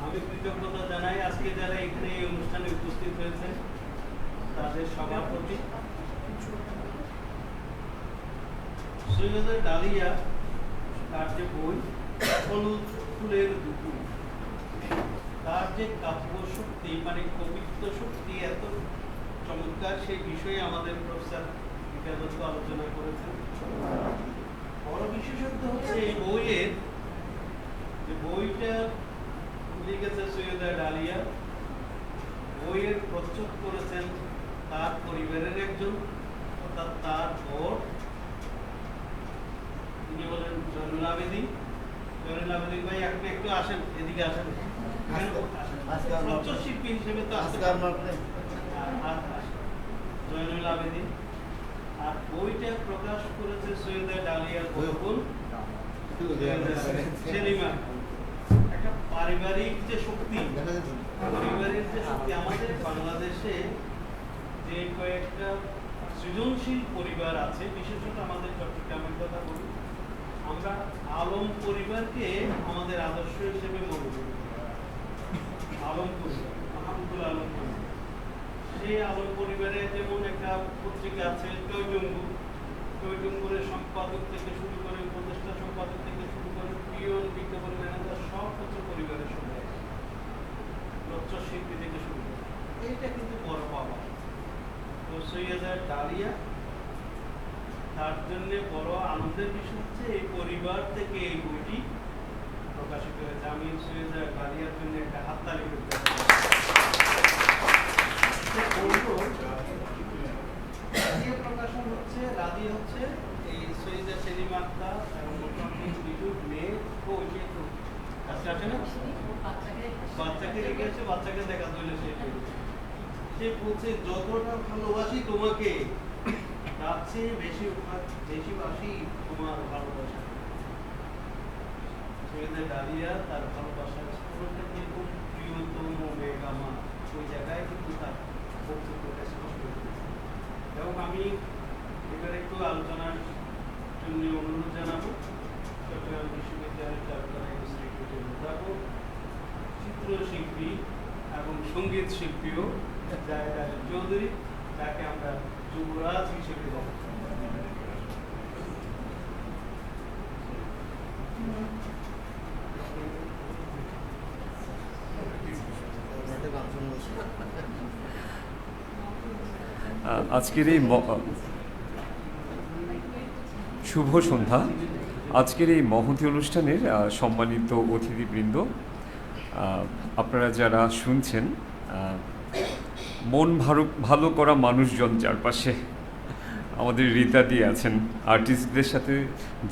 আমি কৃতজ্ঞতা জানাই আজকে যারা এখানে এই অনুষ্ঠানে উপস্থিত হয়েছেন তাদের সবার প্রতি। সৈয়দা ডালিয়া, তার যে বই হলুদ ফুলের দুপুর, তার যে কাব্য শক্তি, মানে কবিত্ব শক্তি এত চমৎকার, সেই বিষয়ে আমাদের প্রফেসর রিতা দত্ত আলোচনা করেছেন। বড় বিশেষত্ব হচ্ছে এই বইয়ের, যে বইটা লিখেছে সৈয়দা ডালিয়া, বইয়ের প্রচ্ছদ করেছেন তার পরিবারের একজন, অর্থাৎ তার বর, তিনি বলেন জয়নুল আবেদিন। জয়নুল আবেদিন ভাই, আপনি একটু আসেন, এদিকে আসেন। প্রচ্ছদ শিল্পী হিসেবে তো আসতে জয়নুল আবেদিন। আর বইটা প্রকাশ করেছে সৈয়দা ডালিয়ার বোন সেলিমা। একটা পারিবারিক যে শক্তি, পরিবারের যে শক্তি, আমাদের বাংলাদেশে যে কয়েকটা সৃজনশীল পরিবার আছে, বিশেষত আমাদের চট্টগ্রামের কথা বলি, আমরা আলম পরিবারকে আমাদের আদর্শ হিসেবে মনে করি। আলম পরিবার, মাহমুদুল আলম পরিবার, সেই আলম পরিবারে যেমন একটা পত্রিকা আছে টৈটুম্বুরের সম্পাদক থেকে শুরু করে, উপদেষ্টা সম্পাদক থেকে শুরু করে, পিয়ন, বিজ্ঞাপন ম্যানেজার, সব হচ্ছে পরিবারের সবাই, লচ্চর শিল্পী থেকে শুরু করে। এইটা কিন্তু বড় পাওয়া। তো সৈয়দা ডালিয়া, তার জন্য বড় আনন্দের বিষয় হচ্ছে এই পরিবার থেকে এই বইটি প্রকাশিত হয়েছে। আমি সৈয়দা ডালিয়ার জন্য একটা হাততালি করতে চাই। প্রকাশন হচ্ছে দাদি হচ্ছে এই সৈয়দা সেলিম আক্তার এবং মোটামুটি দুটো মেয়ে ও ওইকে একটু কাছে আসে না, বাচ্চাকে রেখে আছে, বাচ্চাকে দেখা দিলে সে বলছে যতটা ভালোবাসি তোমাকে তার চেয়ে বেশি বাসি তোমার ভালোবাসা। সৈয়দা ডালিয়া তার ভালোবাসা পুরোটা যেরকম প্রিয়তম মেঘ আমার, ওই জায়গায় কিন্তু তার বক্তব্যটা স্পষ্ট করেছে। এবং আমি এবার একটু আলোচনার জন্য অনুরোধ জানাবো চট্টগ্রাম বিশ্ববিদ্যালয়ের চারুকলা ইনস্টিটিউটের অধ্যাপক, চিত্রশিল্পী এবং সঙ্গীত শিল্পীও জায়েদ আলী চৌধুরী, তাকে আমরা যুবরাজ হিসেবে দেখি। আজকের এই শুভ সন্ধ্যা, আজকের এই মহতী অনুষ্ঠানের সম্মানিত অতিথিবৃন্দ, আপনারা যারা শুনছেন, মন ভালো করা মানুষজন চারপাশে আমাদের রীতাদি আছেন, আর্টিস্টদের সাথে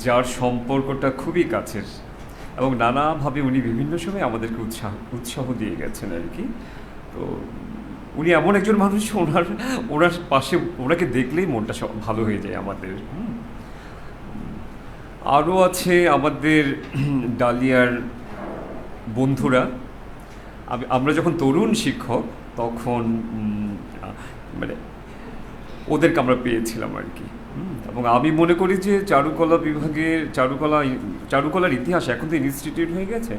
যার সম্পর্কটা খুবই কাছের এবং নানাভাবে উনি বিভিন্ন সময় আমাদেরকে উৎসাহ দিয়ে গেছেন আর কি। তো উনি এমন একজন মানুষ, ওনার পাশে ওনাকে দেখলেই মনটা ভালো হয়ে যায় আমাদের। আরও আছে আমাদের ডালিয়ার বন্ধুরা। আমরা যখন তরুণ শিক্ষক তখন মানে ওদেরকে আমরা পেয়েছিলাম আর কি। এবং আমি মনে করি যে চারুকলা বিভাগের চারুকলার ইতিহাস এখন তো ইনস্টিটিউট হয়ে গেছে,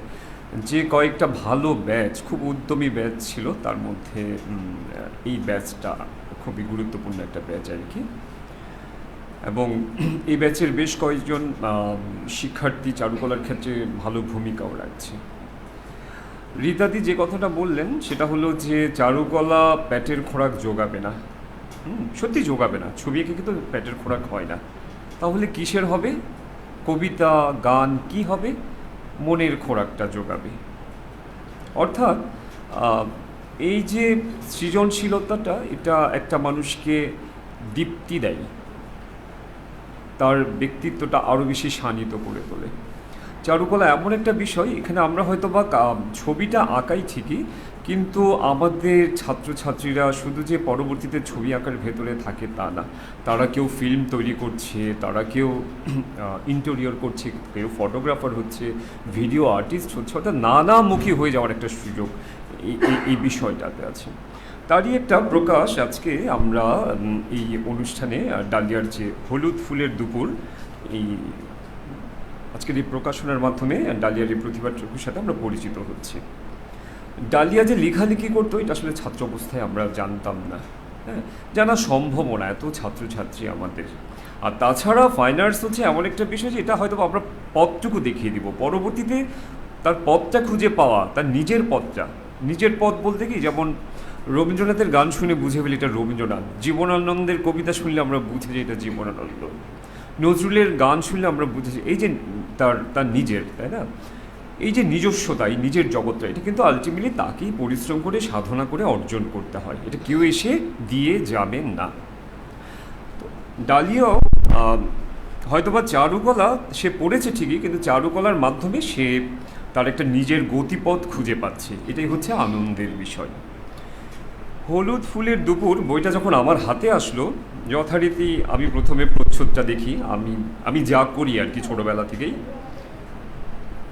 যে কয়েকটা ভালো ব্যাচ, খুব উদ্যমী ব্যাচ ছিল, তার মধ্যে এই ব্যাচটা খুবই গুরুত্বপূর্ণ একটা ব্যাচ আর কি। এবং এই ব্যাচের বেশ কয়েকজন শিক্ষার্থী চারুকলার ক্ষেত্রে ভালো ভূমিকাও রাখছে। রীতাদি যে কথাটা বললেন সেটা হলো যে চারুকলা পেটের খোরাক যোগাবে না, সত্যি যোগাবে না। ছবি এঁকে কিন্তু পেটের খোরাক হয় না, তাহলে কিসের হবে? কবিতা, গান কি হবে? মনের খোরাকটা যোগাবে। অর্থাৎ এই যে সৃজনশীলতাটা, এটা একটা মানুষকে দীপ্তি দেয়, তার ব্যক্তিত্বটা আরও বেশি শানিত করে তোলে। চারুকলা এমন একটা বিষয়, এখানে আমরা হয়তো বা ছবিটা আঁকাই ঠিকই, কিন্তু আমাদের ছাত্রছাত্রীরা শুধু যে পরবর্তীতে ছবি আঁকার ভেতরে থাকে তা না, তারা কেউ ফিল্ম তৈরি করছে, তারা কেউ ইন্টেরিয়র করছে, কেউ ফটোগ্রাফার হচ্ছে, ভিডিও আর্টিস্ট হচ্ছে, অর্থাৎ নানামুখী হয়ে যাওয়ার একটা সুযোগ এই বিষয়টাতে আছে। তারই একটা প্রকাশ আজকে আমরা এই অনুষ্ঠানে ডালিয়ার যে হলুদ ফুলের দুপুর, এই আজকের এই প্রকাশনার মাধ্যমে ডালিয়ার এই প্রতিভার চক্ষুর সাথে আমরা পরিচিত হচ্ছি। ডালিয়া যে লেখালেখি করতো এটা আসলে ছাত্র অবস্থায় আমরা জানতাম না, হ্যাঁ, জানা সম্ভবও না, এত ছাত্রছাত্রী আমাদের। আর তাছাড়া ফাইন আর্টস হচ্ছে এমন একটা বিষয় যে এটা হয়তো আমরা পথটুকু দেখিয়ে দিব, পরবর্তীতে তার পথটা খুঁজে পাওয়া, তার নিজের পথ বলতে কি, যেমন রবীন্দ্রনাথের গান শুনে বুঝে ফেলি এটা রবীন্দ্রনাথ, জীবনানন্দের কবিতা শুনলে আমরা বুঝে যে এটা জীবনানন্দ, নজরুলের গান শুনলে আমরা বুঝেছি এই যে তার নিজের, তাই না, এই যে নিজস্বতা, এই নিজের জগৎটা, এটা কিন্তু আলটিমেটলি তাকেই পরিশ্রম করে সাধনা করে অর্জন করতে হয়, এটা কেউ এসে দিয়ে যাবেন না। তো ডালিয়াও হয়তোবা চারুকলা সে পড়েছে ঠিকই, কিন্তু চারুকলার মাধ্যমে সে তার একটা নিজের গতিপথ খুঁজে পাচ্ছে, এটাই হচ্ছে আনন্দের বিষয়। হলুদ ফুলের দুপুর বইটা যখন আমার হাতে আসলো, যথারীতি আমি প্রথমে প্রচ্ছদটা দেখি, আমি যা করি আর কি ছোটোবেলা থেকেই,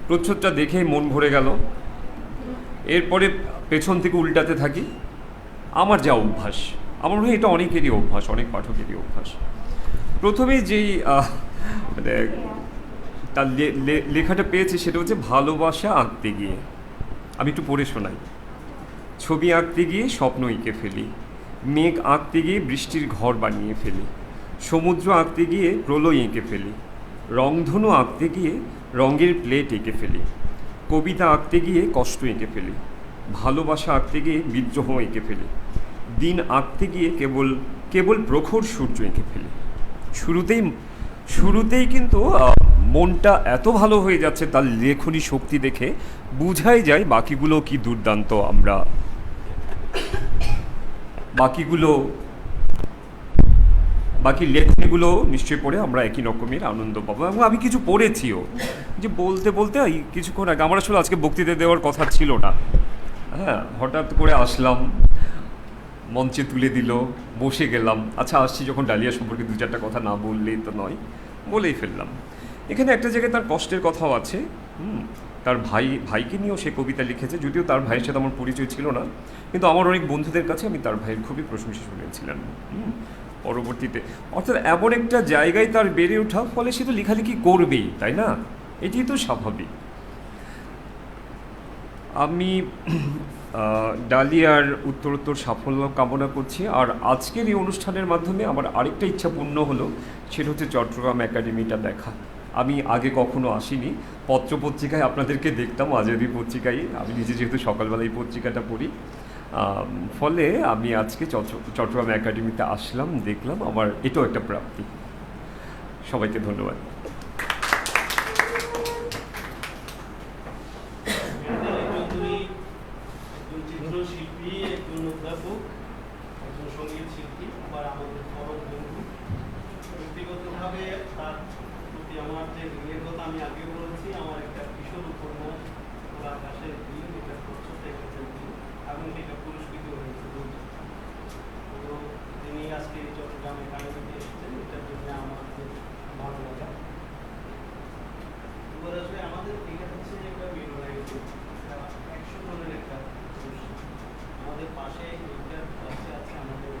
প্রচ্ছদটা দেখে মন ভরে গেল। এরপরে পেছন থেকে উল্টাতে থাকি, আমার যা অভ্যাস, আমার মনে হয় এটা অনেকেরই অভ্যাস, অনেক পাঠকেরই অভ্যাস। প্রথমে যেই মানে তার লেখাটা পেয়েছি সেটা হচ্ছে ভালোবাসা আঁকতে গিয়ে, আমি একটু পড়ে শোনাই। ছবি আঁকতে গিয়ে স্বপ্ন এঁকে ফেলি, মেঘ আঁকতে গিয়ে বৃষ্টির ঘর বানিয়ে ফেলি, সমুদ্র আঁকতে গিয়ে প্রলয় এঁকে ফেলি, রংধনু আঁকতে গিয়ে রঙের প্লেট এঁকে ফেলি, কবিতা আঁকতে গিয়ে কষ্ট এঁকে ফেলি, ভালোবাসা আঁকতে গিয়ে বিদ্রোহ এঁকে ফেলি, দিন আঁকতে গিয়ে কেবল প্রখর সূর্য এঁকে ফেলি। শুরুতেই কিন্তু মনটা এত ভালো হয়ে যাচ্ছে তার লেখনী শক্তি দেখে, বুঝাই যায় বাকিগুলো কি দুর্দান্ত, বাকি লেখনীগুলো নিশ্চয়ই পড়ে আমরা একই রকমের আনন্দ পাবো, এবং আমি কিছু পড়েছিও, যে বলতে বলতে এই কিছুক্ষণ আগে আমার আসলে আজকে বক্তৃতা দেওয়ার কথা ছিল না, হ্যাঁ হঠাৎ করে আসলাম, মঞ্চে তুলে দিল, বসে গেলাম, আচ্ছা আসছি যখন ডালিয়া সম্পর্কে 2-4টা কথা না বললেই তো নয়, বলেই ফেললাম। এখানে একটা জায়গায় তার কষ্টের কথাও আছে, তার ভাইকে নিয়েও সে কবিতা লিখেছে, যদিও তার ভাইয়ের সাথে আমার পরিচয় ছিল না, কিন্তু আমার অনেক বন্ধুদের কাছে আমি তার ভাইয়ের খুবই প্রশংসা শুনেছিলাম পরবর্তীতে। অর্থাৎ এমন একটা জায়গায় তার বেড়ে ওঠা, ফলে সে তো লেখালেখি করবেই, তাই না? এটি তো স্বাভাবিক। আমি ডালিয়ার উত্তরোত্তর সাফল্য কামনা করছি। আর আজকের এই অনুষ্ঠানের মাধ্যমে আমার আরেকটা ইচ্ছা পূর্ণ হলো, সেটা হচ্ছে চট্টগ্রাম একাডেমিটা দেখা। আমি আগে কখনো আসিনি, পত্রপত্রিকায় আপনাদেরকে দেখতাম, আজাদি পত্রিকায়, আমি নিজে যেহেতু সকালবেলা এই পত্রিকাটা পড়ি, ফলে আমি আজকে চট্টগ্রাম একাডেমিতে আসলাম, দেখলাম, আমার এটাও একটা প্রাপ্তি। সবাইকে ধন্যবাদ। চিত্রশিল্পী, একজন অধ্যাপক, একজন সঙ্গীত শিল্পী, আবার আমাদের পরম বন্ধু। ব্যক্তিগতভাবে তার প্রতি আমার যে ঋণের কথা আমি আগে বলেছি, আমার একটা কিশোর উপন্যাস খোলা আকাশের দিন, এটা প্রচ্ছদ দেখেছেন তিনি, এবং এটা পুরস্কৃত হয়েছে। তো তিনি আজকে চট্টগ্রামে একাডেমিতে এসেছেন, এটার জন্য আমার খুব ভালো লাগা। আসলে আমাদের এটা হচ্ছে যে একটা বিরোধী 100 জনের একটা আমাদের পাশে এইটার পাশে আছে আমাদের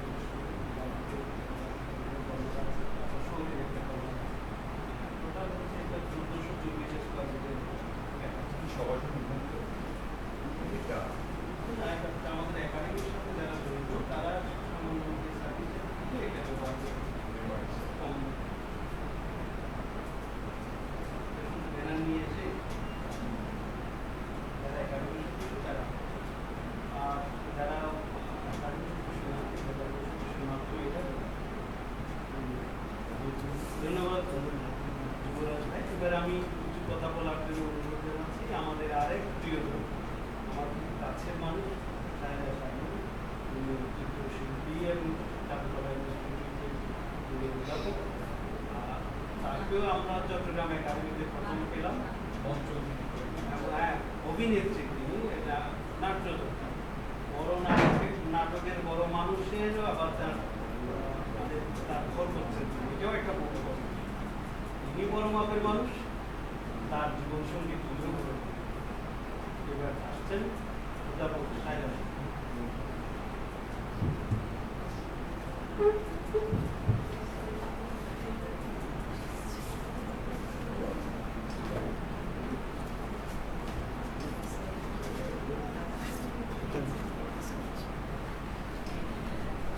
টোটাল হচ্ছে একটা 1440 স্কোয়ার মিটার আমাদের একাডেমির সাথে যারা জড়িত তারা সামান্য সার্ভিসের থেকে এটা ব্যবহার করে কম ব্যানার নিয়ে এসে যারা একাডেমির সাথে তারা আর যারা ধন্যবাদ যুবরাজ ভাই। এবার আমি কিছু কথা বলার জন্য অনুরোধ জানাচ্ছি আমাদের আরেক প্রিয়জন, আমার খুব কাছের মানুষ, চিত্রশিল্পী এবং চারুকলা ইনস্টিটিউটের অধ্যাপক। তাকেও আমরা চট্টগ্রাম একাডেমিতে প্রথম পেলাম, অভিনেত্রী তিনি, এটা নাট্যযোদ্ধা, বড় নাটকের বড় মানুষের আবার তার ফল করছেন, এটাও একটা বড় কথা। তিনি বড় মাপের মানুষ, তার জীবন সঙ্গী তুলেও এবার আসছেন অধ্যাপক সাইরা।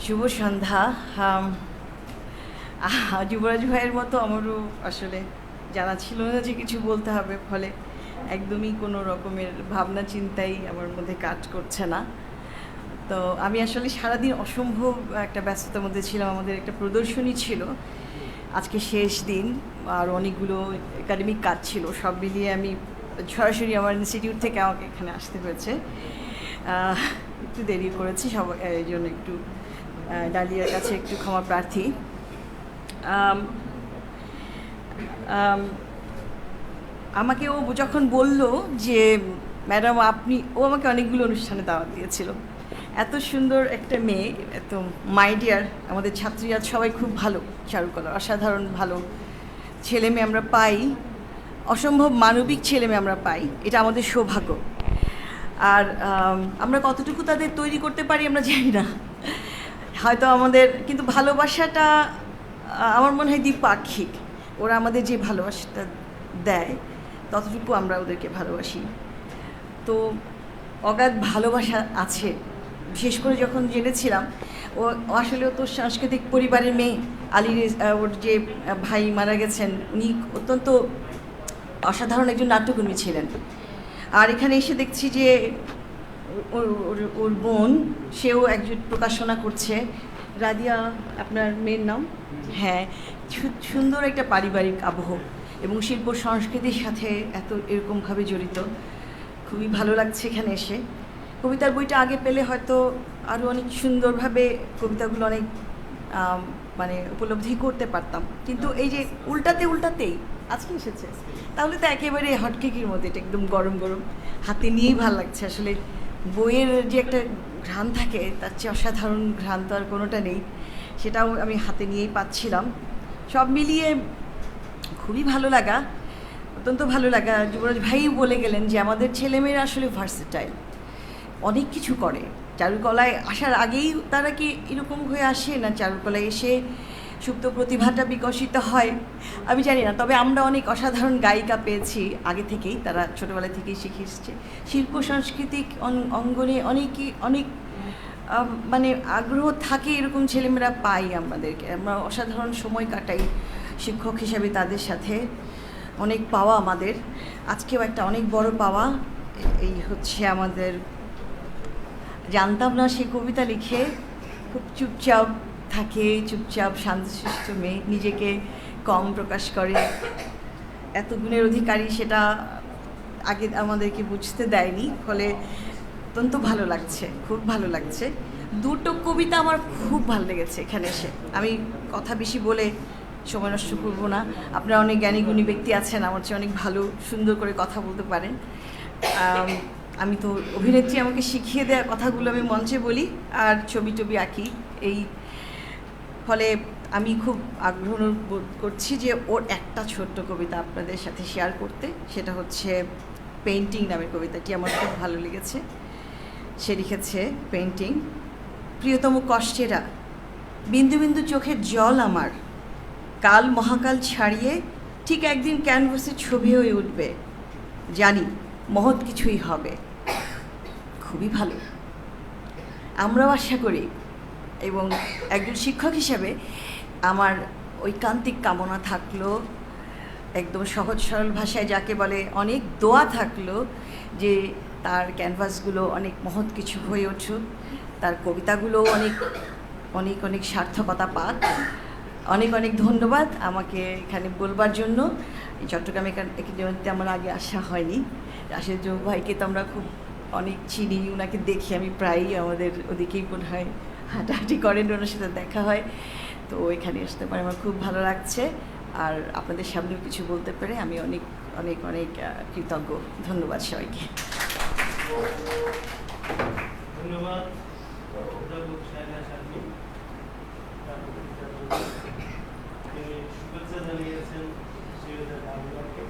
শুভ সন্ধ্যা। যুবরাজ ভাইয়ের মতো আমারও আসলে জানা ছিল না যে কিছু বলতে হবে, ফলে একদমই কোনো রকমের ভাবনা চিন্তাই আমার মধ্যে কাজ করছে না। তো আমি আসলে সারাদিন অসম্ভব একটা ব্যস্ততার মধ্যে ছিলাম, আমাদের একটা প্রদর্শনী ছিল, আজকে শেষ দিন, আর অনেকগুলো একাডেমিক কাজ ছিল, সব মিলিয়ে আমি সরাসরি আমার ইনস্টিটিউট থেকে আমাকে এখানে আসতে হয়েছে, একটু দেরি করেছি, সবাই এই জন্য একটু ডালিয়ার কাছে একটু ক্ষমা প্রার্থী। আমাকে ও যখন বলল যে ম্যাডাম আপনি, ও আমাকে অনেকগুলো অনুষ্ঠানে দাওয়াত দিয়েছিল, এত সুন্দর একটা মেয়ে, এত মাই ডিয়ার, আমাদের ছাত্রীরা সবাই খুব ভালো, চারুকলা অসাধারণ ভালো ছেলে মেয়ে আমরা পাই, অসম্ভব মানবিক ছেলে মেয়ে আমরা পাই, এটা আমাদের সৌভাগ্য। আর আমরা কতটুকু তাদের তৈরি করতে পারি আমরা জানি না, হয়তো আমাদের, কিন্তু ভালোবাসাটা আমার মনে হয় দ্বিপাক্ষিক, ওরা আমাদের যে ভালোবাসাটা দেয় ততটুকু আমরা ওদেরকে ভালোবাসি। তো অগাধ ভালোবাসা আছে, বিশেষ করে যখন জেনেছিলাম ও আসলে তো সাংস্কৃতিক পরিবারের মেয়ে, ওর যে ভাই মারা গেছেন উনি অত্যন্ত অসাধারণ একজন নাট্যকর্মী ছিলেন, আর এখানে এসে দেখছি যে ওর বোন, সেও একজন প্রকাশনা করছে। রাদিয়া আপনার মেয়ের নাম? হ্যাঁ, সুন্দর একটা পারিবারিক আবহ এবং শিল্প সংস্কৃতির সাথে এত এরকমভাবে জড়িত, খুবই ভালো লাগছে এখানে এসে। কবিতার বইটা আগে পেলে হয়তো আরও অনেক সুন্দরভাবে কবিতাগুলো অনেক মানে উপলব্ধি করতে পারতাম, কিন্তু এই যে উল্টাতেই আজকে এসেছে, তাহলে তো একেবারে হটকেকির মধ্যে, এটা একদম গরম গরম হাতে নিয়েই ভালো লাগছে। আসলে বইয়ের যে একটা ঘ্রাণ থাকে তার চেয়ে অসাধারণ ঘ্রাণ তো আর কোনোটা নেই, সেটাও আমি হাতে নিয়েই পাচ্ছিলাম। সব মিলিয়ে খুবই ভালো লাগা, অত্যন্ত ভালো লাগা। যুবরাজ ভাই বলে গেলেন যে আমাদের ছেলেমেয়েরা আসলে ভার্সেটাইল, অনেক কিছু করে। চারুকলায় আসার আগেই তারা কি এরকম হয়ে আসে, না চারুকলায় এসে সুপ্ত প্রতিভাটা বিকশিত হয় আমি জানি না, তবে আমরা অনেক অসাধারণ গায়িকা পেয়েছি আগে থেকেই, তারা ছোটোবেলা থেকেই শিখে এসছে। শিল্প সাংস্কৃতিক অঙ্গনে অনেক মানে আগ্রহ থাকে, এরকম ছেলেমেয়েরা পাই আমাদেরকে, আমরা অসাধারণ সময় কাটাই শিক্ষক হিসেবে তাদের সাথে। অনেক পাওয়া আমাদের, আজকেও একটা অনেক বড় পাওয়া। এই হচ্ছে আমাদের, জানতাম না সে কবিতা লিখে খুব চুপচাপ থাকে, চুপচাপ শান্তশিষ্ট মেয়ে, নিজেকে কম প্রকাশ করে, এত গুণের অধিকারী সেটা আগে আমাদেরকে বুঝতে দেয়নি। ফলে অত্যন্ত ভালো লাগছে, খুব ভালো লাগছে। দুটো কবিতা আমার খুব ভালো লেগেছে এখানে এসে। আমি কথা বেশি বলে সময় নষ্ট করবো না, আপনারা অনেক জ্ঞানী গুণী ব্যক্তি আছেন, আমার চেয়ে অনেক ভালো সুন্দর করে কথা বলতে পারেন। আমি তো অভিনেত্রী, আমাকে শিখিয়ে দেওয়া কথাগুলো আমি মঞ্চে বলি আর ছবি টবি আঁকি, এই ফলে আমি খুব আগ্রহ বোধ করছি যে ওর একটা ছোট্ট কবিতা আপনাদের সাথে শেয়ার করতে। সেটা হচ্ছে পেইন্টিং নামের কবিতাটি আমার খুব ভালো লেগেছে। সে লিখেছে পেইন্টিং, প্রিয়তম কষ্টেরা, বিন্দু বিন্দু চোখের জল আমার, কাল মহাকাল ছাড়িয়ে ঠিক একদিন ক্যানভাসে ছবি হয়ে উঠবে, জানি মহৎ কিছুই হবে। খুবই ভালো, আমরাও আশা করি। এবং একজন শিক্ষক হিসেবে আমার ঐকান্তিক কামনা থাকলো, একদম সহজ সরল ভাষায় যাকে বলে অনেক দোয়া থাকলো, যে তার ক্যানভাসগুলো অনেক মহৎ কিছু হয়ে উঠুক, তার কবিতাগুলো অনেক অনেক অনেক সার্থকতা পাক। অনেক অনেক ধন্যবাদ আমাকে এখানে বলবার জন্য। এই চট্টগ্রামে একাডেমিতে আমার আগে আসা হয়নি। রাশেদ ভাইকে তো আমরা খুব অনেক চিনি, ওনাকে দেখি আমি প্রায়ই, আমাদের ওদিকেই মনে হয় হাঁটাহাঁটি করেন, ওনার সাথে দেখা হয়। তো এখানে আসতে পারে আমার খুব ভালো লাগছে, আর আপনাদের সামনেও কিছু বলতে পেরে আমি অনেক অনেক অনেক কৃতজ্ঞ। ধন্যবাদ সবাইকে। ধন্যবাদ অধ্যাপক শায়লা শারমিন। তিনি শুভেচ্ছা জানিয়েছেন সৈয়দা ডালিয়াকে,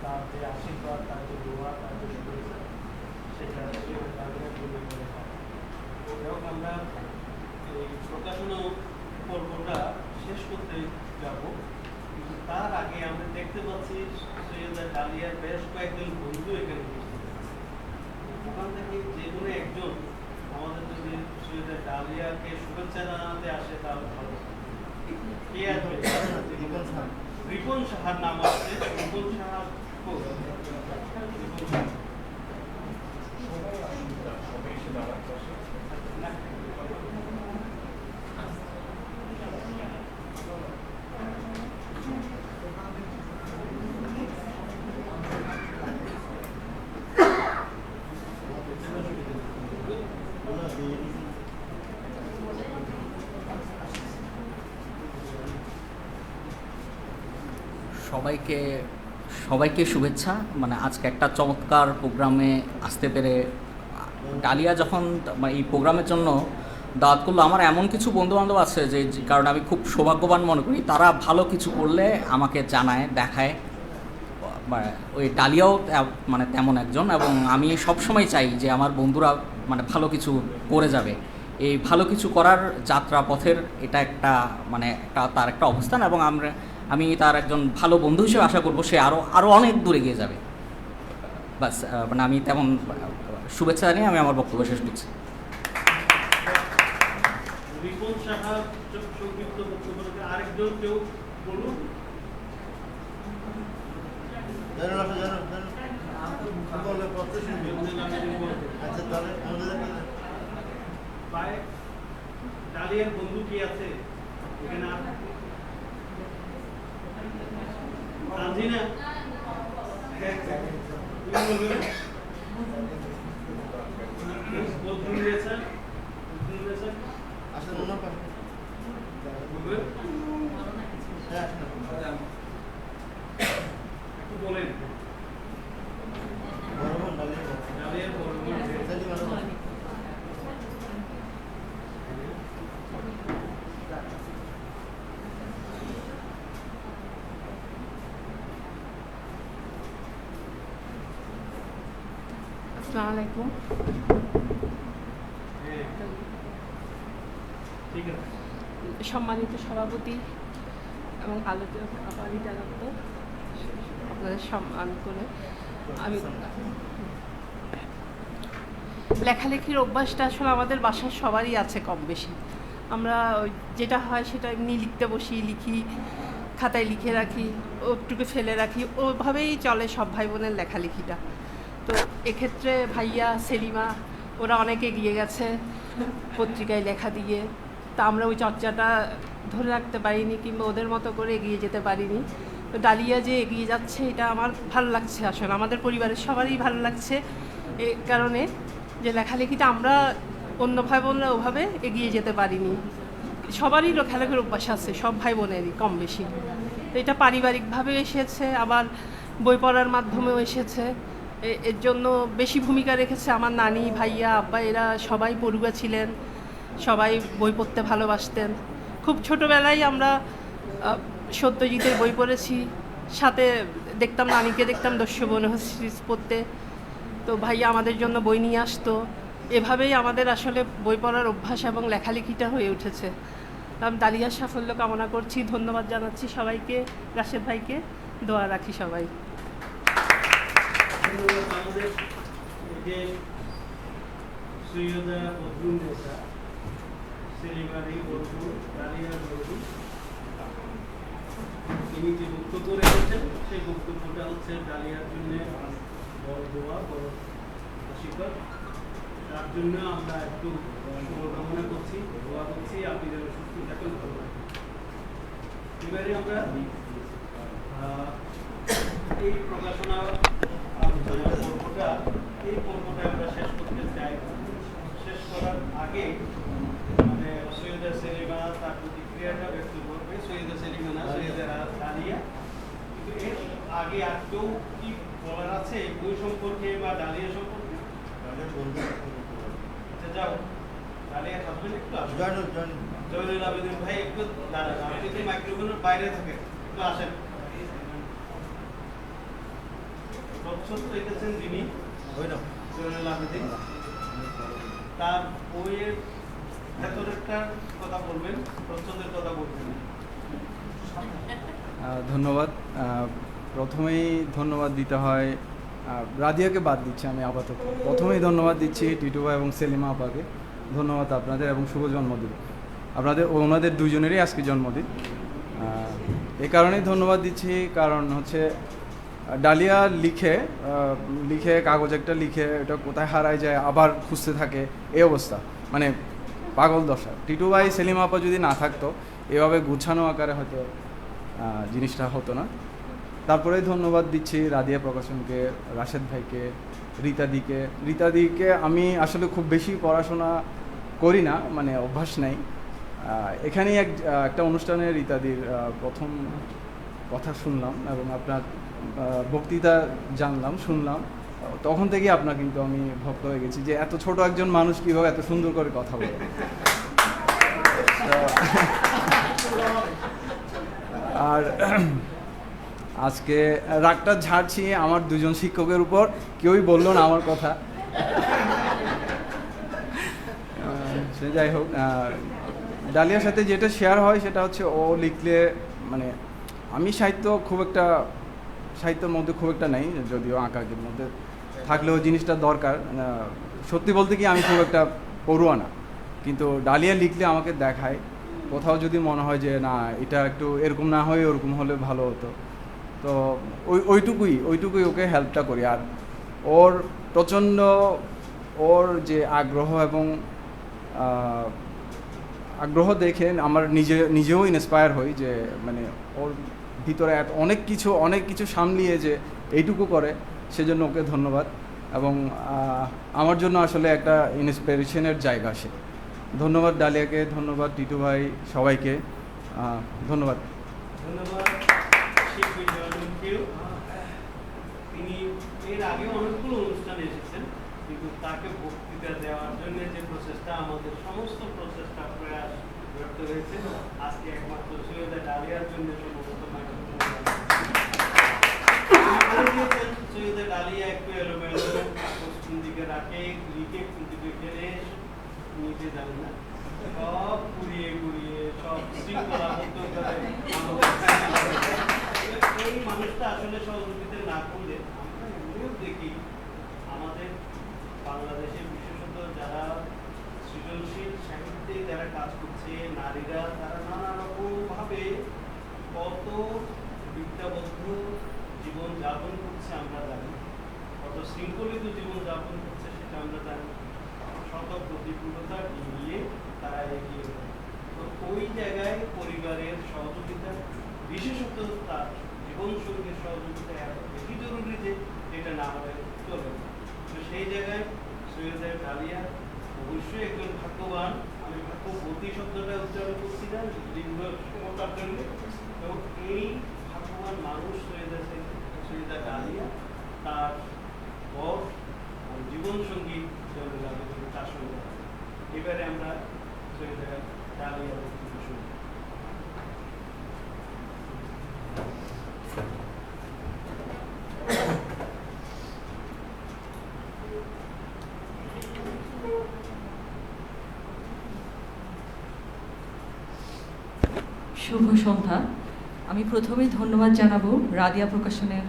তার যে আশীর্বাদ, তার যে দোয়া, তার যে শুভেচ্ছা, সেটা সৈয়দা ডালিয়া গ্রহণ করে থাকে। এবং আমরা এই প্রকাশনা পর্বটা শেষ করতে যাব, কিন্তু তার আগে আমরা দেখতে পাচ্ছি সৈয়দা ডালিয়ার বেশ কয়েকজন বন্ধু এখানে উপস্থিত আছে। ওখান থেকে যে কোনো একজন আমাদের যদি সৈয়দা ডালিয়াকে শুভেচ্ছা জানাতে আসে তাহলে ভালো। কে আসবে? রিপন সাহার নাম আছে। রিপন সাহা সবাইকে শুভেচ্ছা। মানে আজকে একটা চমৎকার প্রোগ্রামে আসতে পেরে, ডালিয়া যখন এই প্রোগ্রামের জন্য দাওয়াত করলো, আমার এমন কিছু বন্ধুবান্ধব আছে যে কারণে আমি খুব সৌভাগ্যবান মনে করি, তারা ভালো কিছু করলে আমাকে জানায়, দেখায়। ওই ডালিয়াও মানে তেমন একজন, এবং আমি সবসময় চাই যে আমার বন্ধুরা মানে ভালো কিছু করে যাবে। এই ভালো কিছু করার যাত্রা পথের এটা একটা মানে তার একটা অবস্থান, এবং আমি তার একজন ভালো বন্ধু হিসেবে আশা করবো সে আরও অনেক দূরে গিয়ে যাবে। বাস, মানে আমি তেমন শুভেচ্ছা জানিয়ে আমি আমার বক্তব্য শেষ করছি। রিপন সাহা সংক্ষিপ্ত বক্তব্য, আরেকজন কেউ বলুন। ডালিয়ার বন্ধু কি আছে এখানে? আসসালামু আলাইকুম। হ্যাঁ, ঠিক আছে। সম্মানিত সভাপতি এবং আলোচক আপারিতা দত্ত, আপনাদের সম্মান করে আমি লেখালেখির অভ্যাসটা আসলে আমাদের বাসার সবারই আছে কম বেশি। আমরা যেটা হয় সেটা এমনি লিখতে বসি, লিখি, খাতায় লিখে রাখি, ওটুকু ফেলে রাখি, ওভাবেই চলে সব ভাই বোনের লেখালেখিটা। তো এক্ষেত্রে ভাইয়া, সেলিমা ওরা অনেক এগিয়ে গেছে পত্রিকায় লেখা দিয়ে। তা আমরা ওই চর্চাটা ধরে রাখতে পারিনি কিংবা ওদের মতো করে এগিয়ে যেতে পারিনি। তো ডালিয়া যে এগিয়ে যাচ্ছে এটা আমার ভালো লাগছে, আসলে আমাদের পরিবারের সবারই ভালো লাগছে এ কারণে যে লেখালেখিটা আমরা অন্য ভাই বোনরা ওভাবে এগিয়ে যেতে পারিনি। সবারই লেখালেখির অভ্যাস আছে, সব ভাই বোনেরই কম বেশি। তো এটা পারিবারিকভাবে এসেছে, আবার বই পড়ার মাধ্যমেও এসেছে। এর জন্য বেশি ভূমিকা রেখেছে আমার নানি, ভাইয়া, আব্বা, এরা সবাই পড়ুয়া ছিলেন, সবাই বই পড়তে ভালোবাসতেন। খুব ছোটোবেলায় আমরা সত্যজিতের বই পড়েছি, সাথে দেখতাম নানিকে দেখতাম দস্যুবনহ সিরিজ পড়তে। তো ভাইয়া আমাদের জন্য বই নিয়ে আসতো। এভাবেই আমাদের আসলে বই পড়ার অভ্যাস এবং লেখালেখিটা হয়ে উঠেছে। আমি ডালিয়ার সাফল্য কামনা করছি, ধন্যবাদ জানাচ্ছি সবাইকে, রাশেদ ভাইকে দোয়া রাখি সবাই। আমাদের যে সৈয়দা বদরুন নেতা, সেলিমারি বন্ধু, ডালিয়ার বন্ধু, তিনি যে বক্তব্য রেখেছেন সেই বক্তব্যটা হচ্ছে ডালিয়ার জন্য বড় দোয়া, বড় আশীর্বাদ। তার জন্য আমরা একটু শুভকামনা করছি, দোয়া করছি আপনি যেন সুস্থ থাকেন, ভালো থাকেন। এবারে আমরা এই প্রকাশনা পর্বটা আমরা শেষ করতে চাই। শেষ করার আগে মানে সৈয়দা সেলিমা তার প্রতিক্রিয়াটা ব্যক্ত করবে। সৈয়দা সেলিমা না, সৈয়দা ডালিয়া। কিন্তু এর আগে আর কেউ কি বলার আছে বই সম্পর্কে বা ডালিয়া সম্পর্কে? আচ্ছা যাও, ডালিয়া থাকবেন একটু আসবেন। জয়নুল আবেদিন ভাই একটু দাঁড়ান, আপনি তো মাইক্রোফোনের বাইরে থাকেন, একটু আসেন। প্রচ্ছদ লিখেছেন যিনি, জয়নুল আবেদিন, তার বইয়ের ভেতরেরটার কথা বলবেন, প্রচ্ছদের কথা বলবেন। ধন্যবাদ। প্রথমেই ধন্যবাদ দিতে হয়, রাদিয়াকে বাদ দিচ্ছি আমি আপাতত। প্রথমেই ধন্যবাদ দিচ্ছি টিটু ভাই এবং সেলিমা আপাকে। ধন্যবাদ আপনাদের এবং শুভ জন্মদিন। ওনাদের দুজনেরই আজকে জন্মদিন। এই কারণেই ধন্যবাদ দিচ্ছি, কারণ হচ্ছে ডালিয়া লিখে কাগজ একটা লিখে এটা কোথায় হারায় যায় আবার খুঁজতে থাকে, এই অবস্থা, মানে পাগল দশা। টিটু ভাই, সেলিমা আপা যদি না থাকতো এভাবে গুছানো আকারে হয়তো জিনিসটা হতো না। তারপরে ধন্যবাদ দিচ্ছি রাদিয়া প্রকাশনকে, রাশেদ ভাইকে, রীতাদিকে। আমি আসলে খুব বেশি পড়াশোনা করি না, মানে অভ্যাস নাই। এখানেই একটা অনুষ্ঠানে রীতাদির প্রথম কথা শুনলাম এবং আপনার বক্তৃতা শুনলাম। তখন থেকেই আপনার কিন্তু আমি ভক্ত হয়ে গেছি যে এত ছোট একজন মানুষ কীভাবে এত সুন্দর করে কথা বলে। আর আজকে রাগটা ঝাড়ছি আমার দুজন শিক্ষকের উপর, কেউই বললো না আমার কথা। সে যাই হোক, ডালিয়ার সাথে যেটা শেয়ার হয় সেটা হচ্ছে ও লিখলে, মানে আমি সাহিত্যের মধ্যে খুব একটা নেই, যদিও আঁকাকের মধ্যে থাকলেও জিনিসটা দরকার। সত্যি বলতে কি আমি খুব একটা পড়ুয়া না, কিন্তু ডালিয়া লিখলে আমাকে দেখায় কোথাও যদি মনে হয় যে না এটা একটু এরকম না হয়ে ওরকম হলে ভালো হতো, তো ওইটুকুই ওকে হেল্পটা করি। আর ওর প্রচণ্ড যে আগ্রহ দেখে আমার নিজেও ইন্সপায়ার হই যে মানে ওর ভিতরে অনেক কিছু সামলিয়ে যে এইটুকু করে, সেজন্য ওকে ধন্যবাদ। এবং আমার জন্য আসলে একটা ইন্সপিরেশনের জায়গা সে। ধন্যবাদ ডালিয়াকে, ধন্যবাদ টিটু ভাই, সবাইকে ধন্যবাদ। তিনি এর আগে অনেকগুলো অনুষ্ঠানে এসেছেন, কিন্তু তাকে বক্তৃতা দেওয়ার জন্য যে প্রচেষ্টা, আমাদের সমস্ত প্রচেষ্টা প্রয়াস ব্যর্থ হয়েছে। আজকে একমাত্র সৈয়দা ডালিয়ার জন্য সৈয়দা ডালিয়া একটু এলোমেলো, শুধু এখানে নিতে যান না, সব ঘুরিয়ে সব শৃঙ্খলাবদ্ধ করে এই মানুষটা আসলে সহযোগিতা না করলে আমরা এমনিও দেখি আমাদের বাংলাদেশে বিশেষত যারা সৃজনশীল সাহিত্যে যারা কাজ করছে, নারীরা, তারা নানা রকম ভাবে কত বিদ্যাবদ্ধ জীবন যাপন করছে আমরা জানি, কত শৃঙ্খলিত জীবন যাপন করছে সেটা আমরা জানি, শত প্রতিকূলতা নিয়ে তারা এগিয়ে যায়। তো ওই জায়গায় পরিবারের সহযোগিতা, বিশেষত তার জীবনসঙ্গীর সহযোগিতা এত বেশি জরুরি যে এটা না হলে চলবে না। তো সেই জায়গায় সৈয়দা ডালিয়া অবশ্যই একজন ভাগ্যবান। আমি ভাগ্যবতী শব্দটা উচ্চারণ করছি না লিঙ্গ সমতার জন্য। তো এই ভাগ্যবান মানুষ সৈয়দা ডালিয়া, তার বর জীবনসঙ্গী তার সঙ্গে। এবারে আমরা সৈয়দা ডালিয়া বক্তব্য শুনি। শুভ সন্ধ্যা। আমি প্রথমেই ধন্যবাদ জানাবো রাদিয়া প্রকাশনের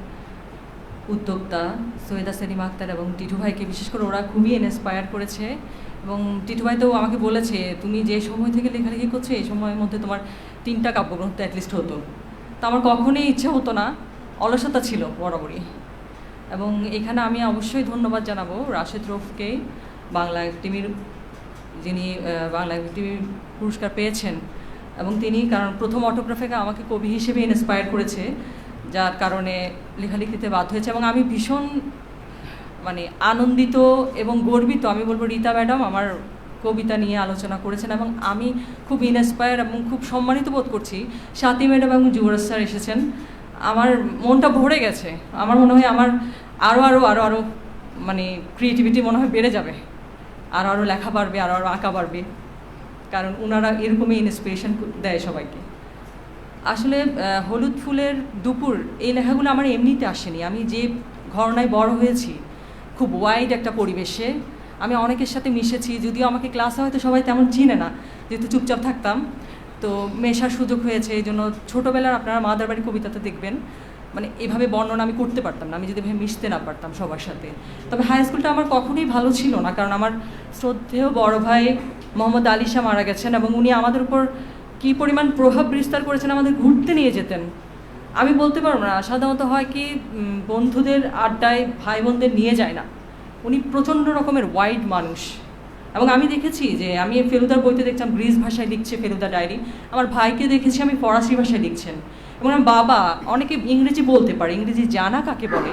উদ্যোক্তা সৈয়দা সেলিমা আক্তার এবং টিটু ভাইকে। বিশেষ করে ওরা খুবই ইন্সপায়ার করেছে এবং টিটু ভাই তো আমাকে বলেছে, তুমি যে সময় থেকে লেখালেখি করছো এই সময়ের মধ্যে তোমার 3টা কাব্যগ্রন্থ অ্যাটলিস্ট হতো। তো আমার কখনোই ইচ্ছে হতো না, অলসতা ছিল বরাবরই। এবং এখানে আমি অবশ্যই ধন্যবাদ জানাবো রাশেদ রৌফকে, বাংলা একাডেমির, যিনি বাংলা একাডেমির পুরস্কার পেয়েছেন। এবং তিনি কারণ প্রথম অটোগ্রাফে আমাকে কবি হিসেবে ইন্সপায়ার করেছে, যার কারণে লেখালেখিতে বাধ্য হয়েছে। এবং আমি ভীষণ আনন্দিত এবং গর্বিত। আমি বলবো রীতা ম্যাডাম আমার কবিতা নিয়ে আলোচনা করেছেন এবং আমি খুব ইন্সপায়ার এবং খুব সম্মানিত বোধ করছি। স্বাতী ম্যাডাম এবং যুবরাজ স্যার এসেছেন, আমার মনটা ভরে গেছে। আমার মনে হয় আমার আরও ক্রিয়েটিভিটি মনে হয় বেড়ে যাবে, আরও লেখা বাড়বে, আরও আঁকা বাড়বে, কারণ ওনারা এরকমই ইন্সপিরেশন দেয় সবাইকে। আসলে হলুদ ফুলের দুপুর এই লেখাগুলো আমার এমনিতে আসেনি। আমি যে ঘরনায় বড় হয়েছি, খুব ওয়াইড একটা পরিবেশে, আমি অনেকের সাথে মিশেছি, যদিও আমাকে ক্লাসে হয়তো সবাই তেমন চিনে না, যেহেতু চুপচাপ থাকতাম, তো মেশার সুযোগ হয়েছে। এই জন্য ছোটোবেলার আপনারা মাদার বাড়ি কবিতাতে দেখবেন এভাবে বর্ণনা আমি করতে পারতাম না, আমি যদি এভাবে মিশতে না পারতাম সবার সাথে। তবে হাই স্কুলটা আমার কখনোই ভালো ছিল না, কারণ আমার শ্রদ্ধেয় বড় ভাই মোহাম্মদ আলী শাহ মারা গেছেন এবং উনি আমাদের উপর কী পরিমাণ প্রভাব বিস্তার করেছেন, আমাদের ঘুরতে নিয়ে যেতেন। আমি বলতে পারবো না, সাধারণত হয় কি বন্ধুদের আড্ডায় ভাই বোনদের নিয়ে যায় না, উনি প্রচণ্ড রকমের ওয়াইড মানুষ। এবং আমি দেখেছি যে আমি ফেলুদার বইতে দেখছিলাম গ্রিস ভাষায় লিখছে ফেলুদা ডায়েরি, আমার ভাইকে দেখেছি আমি ফরাসি ভাষায় লিখছেন। এবং আমার বাবা অনেকে ইংরেজি বলতে পারে, ইংরেজি জানা কাকে বলে,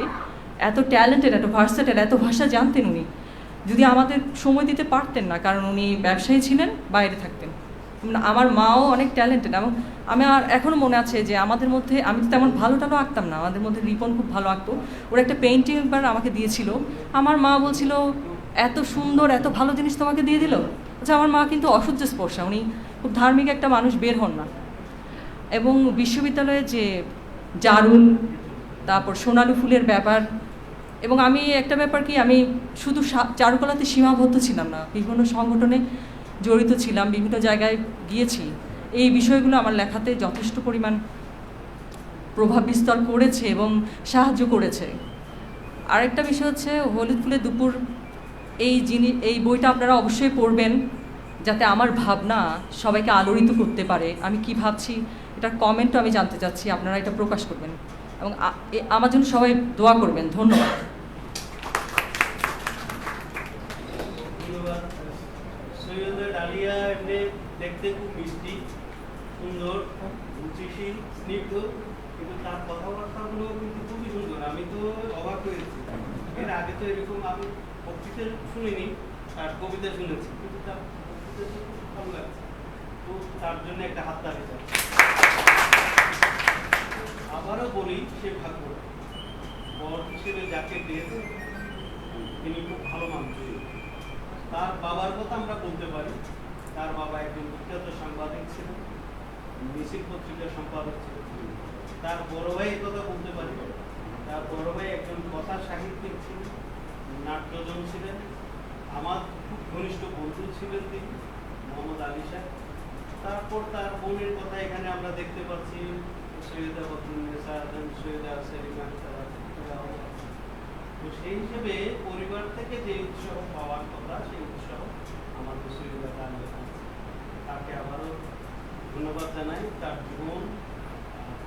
এত ট্যালেন্টেড, এত ভার্সেটাইল, এত ভাষা জানতেন উনি। যদি আমাদের সময় দিতে পারতেন না, কারণ উনি ব্যবসায়ী ছিলেন, বাইরে থাকতেন। আমার মাও অনেক ট্যালেন্টেড এবং আমি এখনও মনে আছে যে আমাদের মধ্যে, আমি তো তেমন ভালো আঁকতাম না, আমাদের মধ্যে রিপন খুব ভালো আঁকতো। ওরা একটা পেইন্টিং একবার আমাকে দিয়েছিল, আমার মা বলছিল এত সুন্দর এত ভালো জিনিস তোমাকে দিয়ে দিল। আচ্ছা, আমার মা কিন্তু অসহ্য স্পর্শা, উনি খুব ধার্মিক একটা মানুষ, বের হন না। এবং বিশ্ববিদ্যালয়ে যে জারুল, তারপর সোনালু ফুলের ব্যাপার, এবং আমি একটা ব্যাপার কি, আমি শুধু চারুকলাতে সীমাবদ্ধ ছিলাম না, বিভিন্ন সংগঠনে জড়িত ছিলাম, বিভিন্ন জায়গায় গিয়েছি। এই বিষয়গুলো আমার লেখাতে যথেষ্ট পরিমাণ প্রভাব বিস্তার করেছে এবং সাহায্য করেছে। আরেকটা বিষয় হচ্ছে হলুদ ফুলের দুপুর, এই বইটা আপনারা অবশ্যই পড়বেন, যাতে আমার ভাবনা সবাইকে আলোড়িত করতে পারে। আমি কি ভাবছি এটার কমেন্টও আমি জানতে চাচ্ছি, আপনারা এটা প্রকাশ করবেন এবং আমার জন্য সবাই দোয়া করবেন। ধন্যবাদ। ধন্যবাদ। সৈয়দা ডালিয়া এমনি দেখতে খুব মিষ্টি, সুন্দর, রুচিশীল, স্নিগ্ধ, কিন্তু তার কথাবার্তাগুলো কিন্তু খুবই সুন্দর। আমি তো অবাক হয়েছি, এর আগে তো এরকম আমি বক্তৃতা শুনিনি, তার কবিতা শুনেছি, কিন্তু তার বক্তৃতা খুব ভালো লাগছে। তো তার জন্য একটা হাততালি চাই। আবারও বলি, সে ভাগ্য বর হিসেবে যাকে পেয়েছে তিনি খুব ভালো মানুষ। তার বাবার কথা আমরা বলতে পারি, তার বাবা একজন বিখ্যাত সাংবাদিক ছিলেন, মিছিল পত্রিকার সম্পাদক ছিলেন। তার বড় ভাই কথা বলতে পারি, তার বড় ভাই একজন কথা সাহিত্যিক ছিলেন, নাট্যজন ছিলেন, আমার খুব ঘনিষ্ঠ বন্ধু ছিলেন তিনি, মোহাম্মদ আলী শাহ। তারপর তার বোনের কথা এখানে আমরা দেখতে পাচ্ছি, সৈয়দা বদরুন্নেসা, সৈয়দা সেলিমা আক্তার। তো সেই হিসেবে পরিবার থেকে যে উৎসাহ পাওয়ার কথা, সেই উৎসাহ আমাদের সৈয়দা তাকে আবারও ধন্যবাদ জানাই। তার জীবন,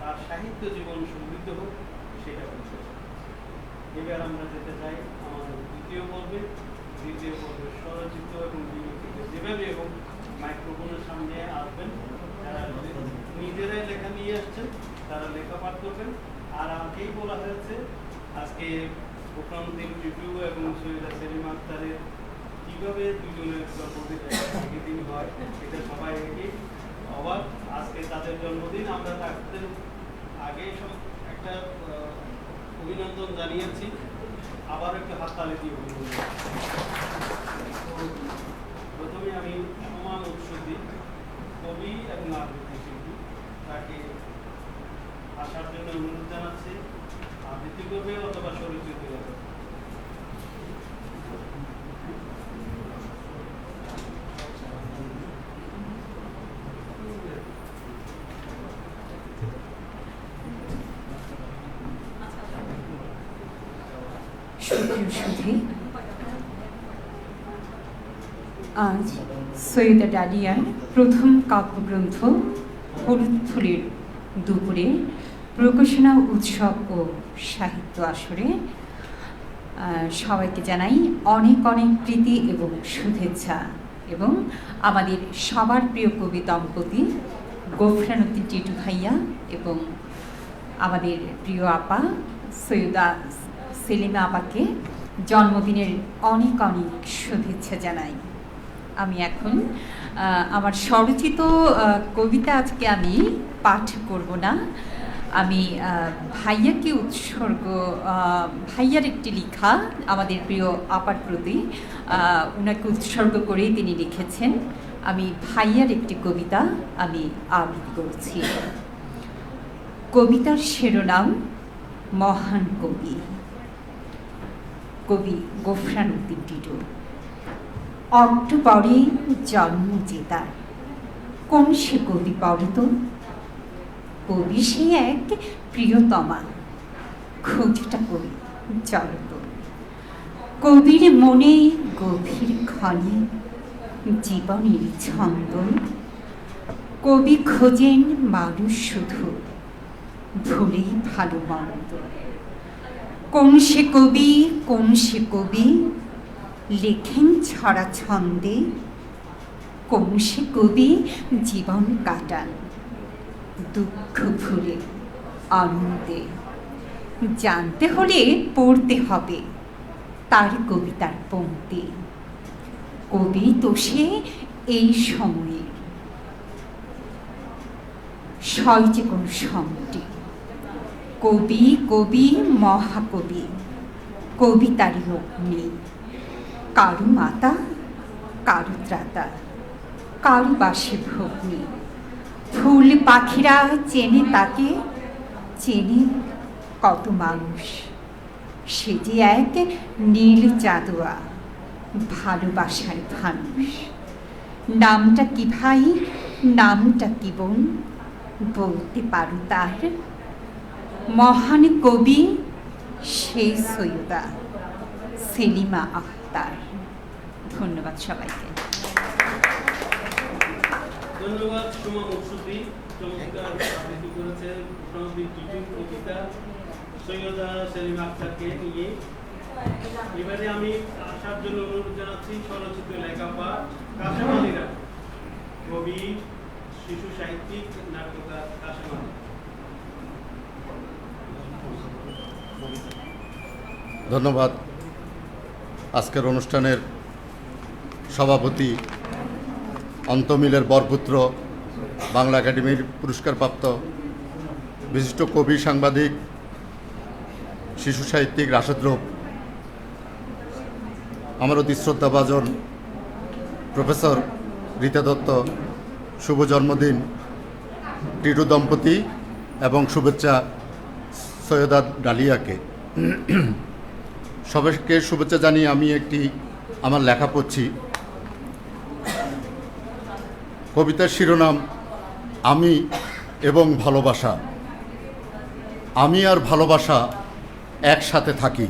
তার সাহিত্য জীবন সমৃদ্ধ হোক, সেটা বলতে চাই। এবার আমরা যেতে চাই আমাদের দ্বিতীয় পর্বে স্বরচিত এবং বিলিখিত যেভাবে এবং মাইক্রোফোনের সামনে আসবেন, যারা নিজেরাই লেখা নিয়ে আসছেন তারা লেখা পাঠ করবেন। আর আগেই বলা হয়েছে আজকে গোফরানুদ্দিন টিটু এবং সৈয়দা সেলিমা আক্তারের কীভাবে দুজনের জন্মদিন একদিন হয়, এটা সবাই একই অবাক। আজকে তাদের জন্মদিন, আমরা তাদের আগে সব একটা অভিনন্দন জানিয়েছি, আবার একটা হাততালি দিয়ে অভিনন্দন। প্রথমে আমি সমান উৎসর্গী কবি এবং আবৃত্তি শিল্পী তাকে আসার জন্য অনুরোধ জানাচ্ছি। আবৃত্তি করবে অথবা স্বরচিত হবে। সুধী, আজ সৈয়দা ডালিয়ার প্রথম কাব্যগ্রন্থ হলুদ ফুলের দুপুরে প্রকাশনা উৎসব ও সাহিত্য আসরে সবাইকে জানাই অনেক অনেক প্রীতি এবং শুভেচ্ছা। এবং আমাদের সবার প্রিয় কবি দম্পতি গোফরানুদ্দিন টিটু ভাইয়া এবং আমাদের প্রিয় আপা সৈয়দা সেলিমা আপাকে জন্মদিনের অনেক অনেক শুভেচ্ছা জানাই। আমি এখন আমার স্বরচিত কবিতা আজকে আমি পাঠ করব না, আমি ভাইয়াকে ভাইয়ার একটি লেখা আমাদের প্রিয় আপার প্রতি ওনাকে উৎসর্গ করেই তিনি লিখেছেন। আমি ভাইয়ার একটি কবিতা আমি আবৃত্তি করছি। কবিতার শিরোনাম মহান কবি, কবি গোফরানুদ্দিন টিটু। অক্টোবরে জন্ম যে তার, কোন সে কবি পড়ত? কবি সে এক প্রিয়তমা, খোঁজটা করি চলত। কবির মনে গভীর ক্ষণে জীবনের ছন্দ। কবি খোঁজেন মানুষ শুধু, ভুলেই ভালো মন্দ। কোন সে কবি, কোন সে কবি লেখেন ছড়া ছন্দে। কোন সে কবি জীবন কাটান দুঃখ ভুলে আনন্দে। জানতে হলে পড়তে হবে তার কবিতার পংক্তি। কবি তো সে এই সময়ে সয় যে কোন সংটি। কবি কবি মহাকবি, কবিতারই অগ্নি। কারু মাতা, কারু ত্রাতা, কারু বাসে ভগ্নি। ফুল পাখিরা চেনে তাকে, চেনে কত মানুষ। সে যে এক নীল চাঁদোয়া, ভালোবাসার ফানুষ। নামটা কি ভাই, নামটা কি বোন, বলতে পারো তার? মহান কবি সেই সৈয়দা সেলিমা আক্তার। ধন্যবাদ সবাইকে। ধন্যবাদ সুমা মুকসুদি, চমৎকার আবৃত্তি করেছেন গোফরানুদ্দিন টিটুর কবিতা সৈয়দা সেলিমা আক্তারকে নিয়ে। এবারে আমি আসার জন্য অনুরোধ জানাচ্ছি স্বরচিত লেখাপাঠ কাশেম আলীরা, কবি, শিশু সাহিত্যিক, নাট্যকার কাশেম আলী। ধন্যবাদ। আজকের অনুষ্ঠানের সভাপতি, অন্তমিলের বরপুত্র, বাংলা একাডেমির পুরস্কারপ্রাপ্ত বিশিষ্ট কবি, সাংবাদিক, শিশু সাহিত্যিক রাশেদ রূপ, আমার অতি শ্রদ্ধাভাজন প্রফেসর রীতা দত্ত, শুভ জন্মদিন টিটু দম্পতি এবং শুভেচ্ছা সৈয়দা ডালিয়াকে। সবাইকে শুভেচ্ছা জানিয়ে আমি একটি আমার লেখা পড়ছি। কবিতার শিরোনাম আমি এবং ভালোবাসা। আমি আর ভালোবাসা একসাথে থাকি,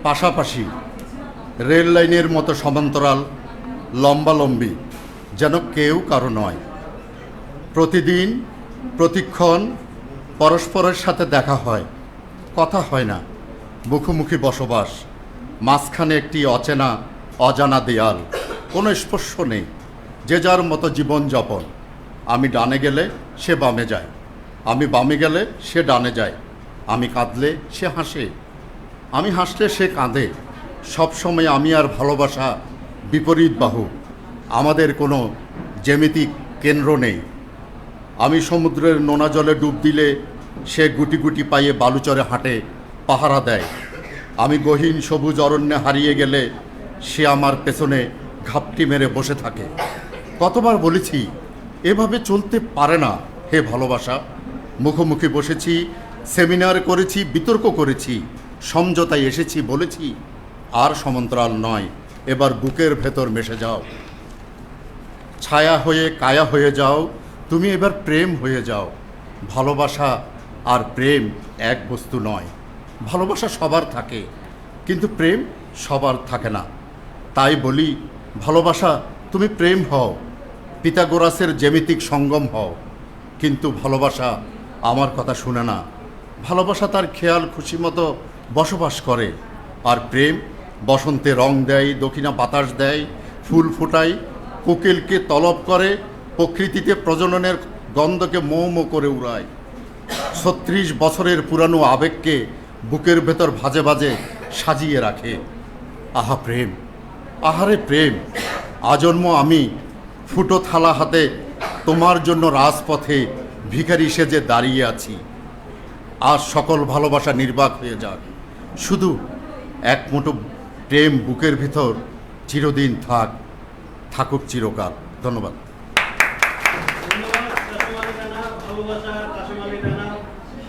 পাশাপাশি, রেল লাইনের মতো সমান্তরাল, লম্বালম্বি, যেন কেউ কারো নয়। প্রতিদিন প্রতিক্ষণ পরস্পরের সাথে দেখা হয়, কথা হয় না, মুখোমুখি বসবাস, মাঝখানে একটি অচেনা অজানা দেয়াল, কোনো স্পর্শ নেই, যে যার মতো জীবনযাপন। আমি ডানে গেলে সে বামে যায়, আমি বামে গেলে সে ডানে যায়। আমি কাঁদলে সে হাসে, আমি হাসলে সে কাঁদে। সবসময় আমি আর ভালোবাসা বিপরীত বাহু, আমাদের কোনো জ্যামিতিক কেন্দ্র নেই। আমি সমুদ্রের নোনা জলে ডুব দিলে সে গুটি গুটি পায়ে বালুচরে হাঁটে, পাহারা দেয়। আমি গহীন সবুজ অরণ্যে হারিয়ে গেলে সে আমার পেছনে ঘাপটি মেরে বসে থাকে। কতবার বলেছি এভাবে চলতে পারে না হে ভালোবাসা। মুখোমুখি বসেছি, সেমিনার করেছি, বিতর্ক করেছি, সমঝোতায় এসেছি, বলেছি আর সমান্তরাল নয়, এবার বুকের ভেতর মিশে যাও। ছায়া হয়ে কায়া হয়ে যাও, তুমি এবার প্রেম হয়ে যাও। ভালোবাসা আর প্রেম এক বস্তু নয়। ভালোবাসা সবার থাকে, কিন্তু প্রেম সবার থাকে না। তাই বলি, ভালোবাসা তুমি প্রেম হও, পিথাগোরাসের জ্যামিতিক সঙ্গম হও। কিন্তু ভালোবাসা আমার কথা শুনে না। ভালোবাসা তার খেয়াল খুশি মতো বসবাস করে, আর প্রেম বসন্তে রং দেয়, দক্ষিণা বাতাস দেয়, ফুল ফোটায়, কোকিলকে তলব করে, প্রকৃতিতে প্রজননের গন্ধকে মো মো করে উড়ায়। 36 বছরের পুরানো আবেগকে বুকের ভেতর ভাজে ভাজে সাজিয়ে রাখে। আহা প্রেম, আহারে প্রেম। আজন্ম আমি ফুটো থালা হাতে তোমার জন্য রাজপথে ভিখারি সেজে দাঁড়িয়ে আছি। আজ সকল ভালোবাসা নির্বাক হয়ে যাক, শুধু এক মুঠো প্রেম বুকের ভিতর চিরদিন থাকুক চিরকাল। ধন্যবাদ। ভালোবাসার কাশিম আলী রানা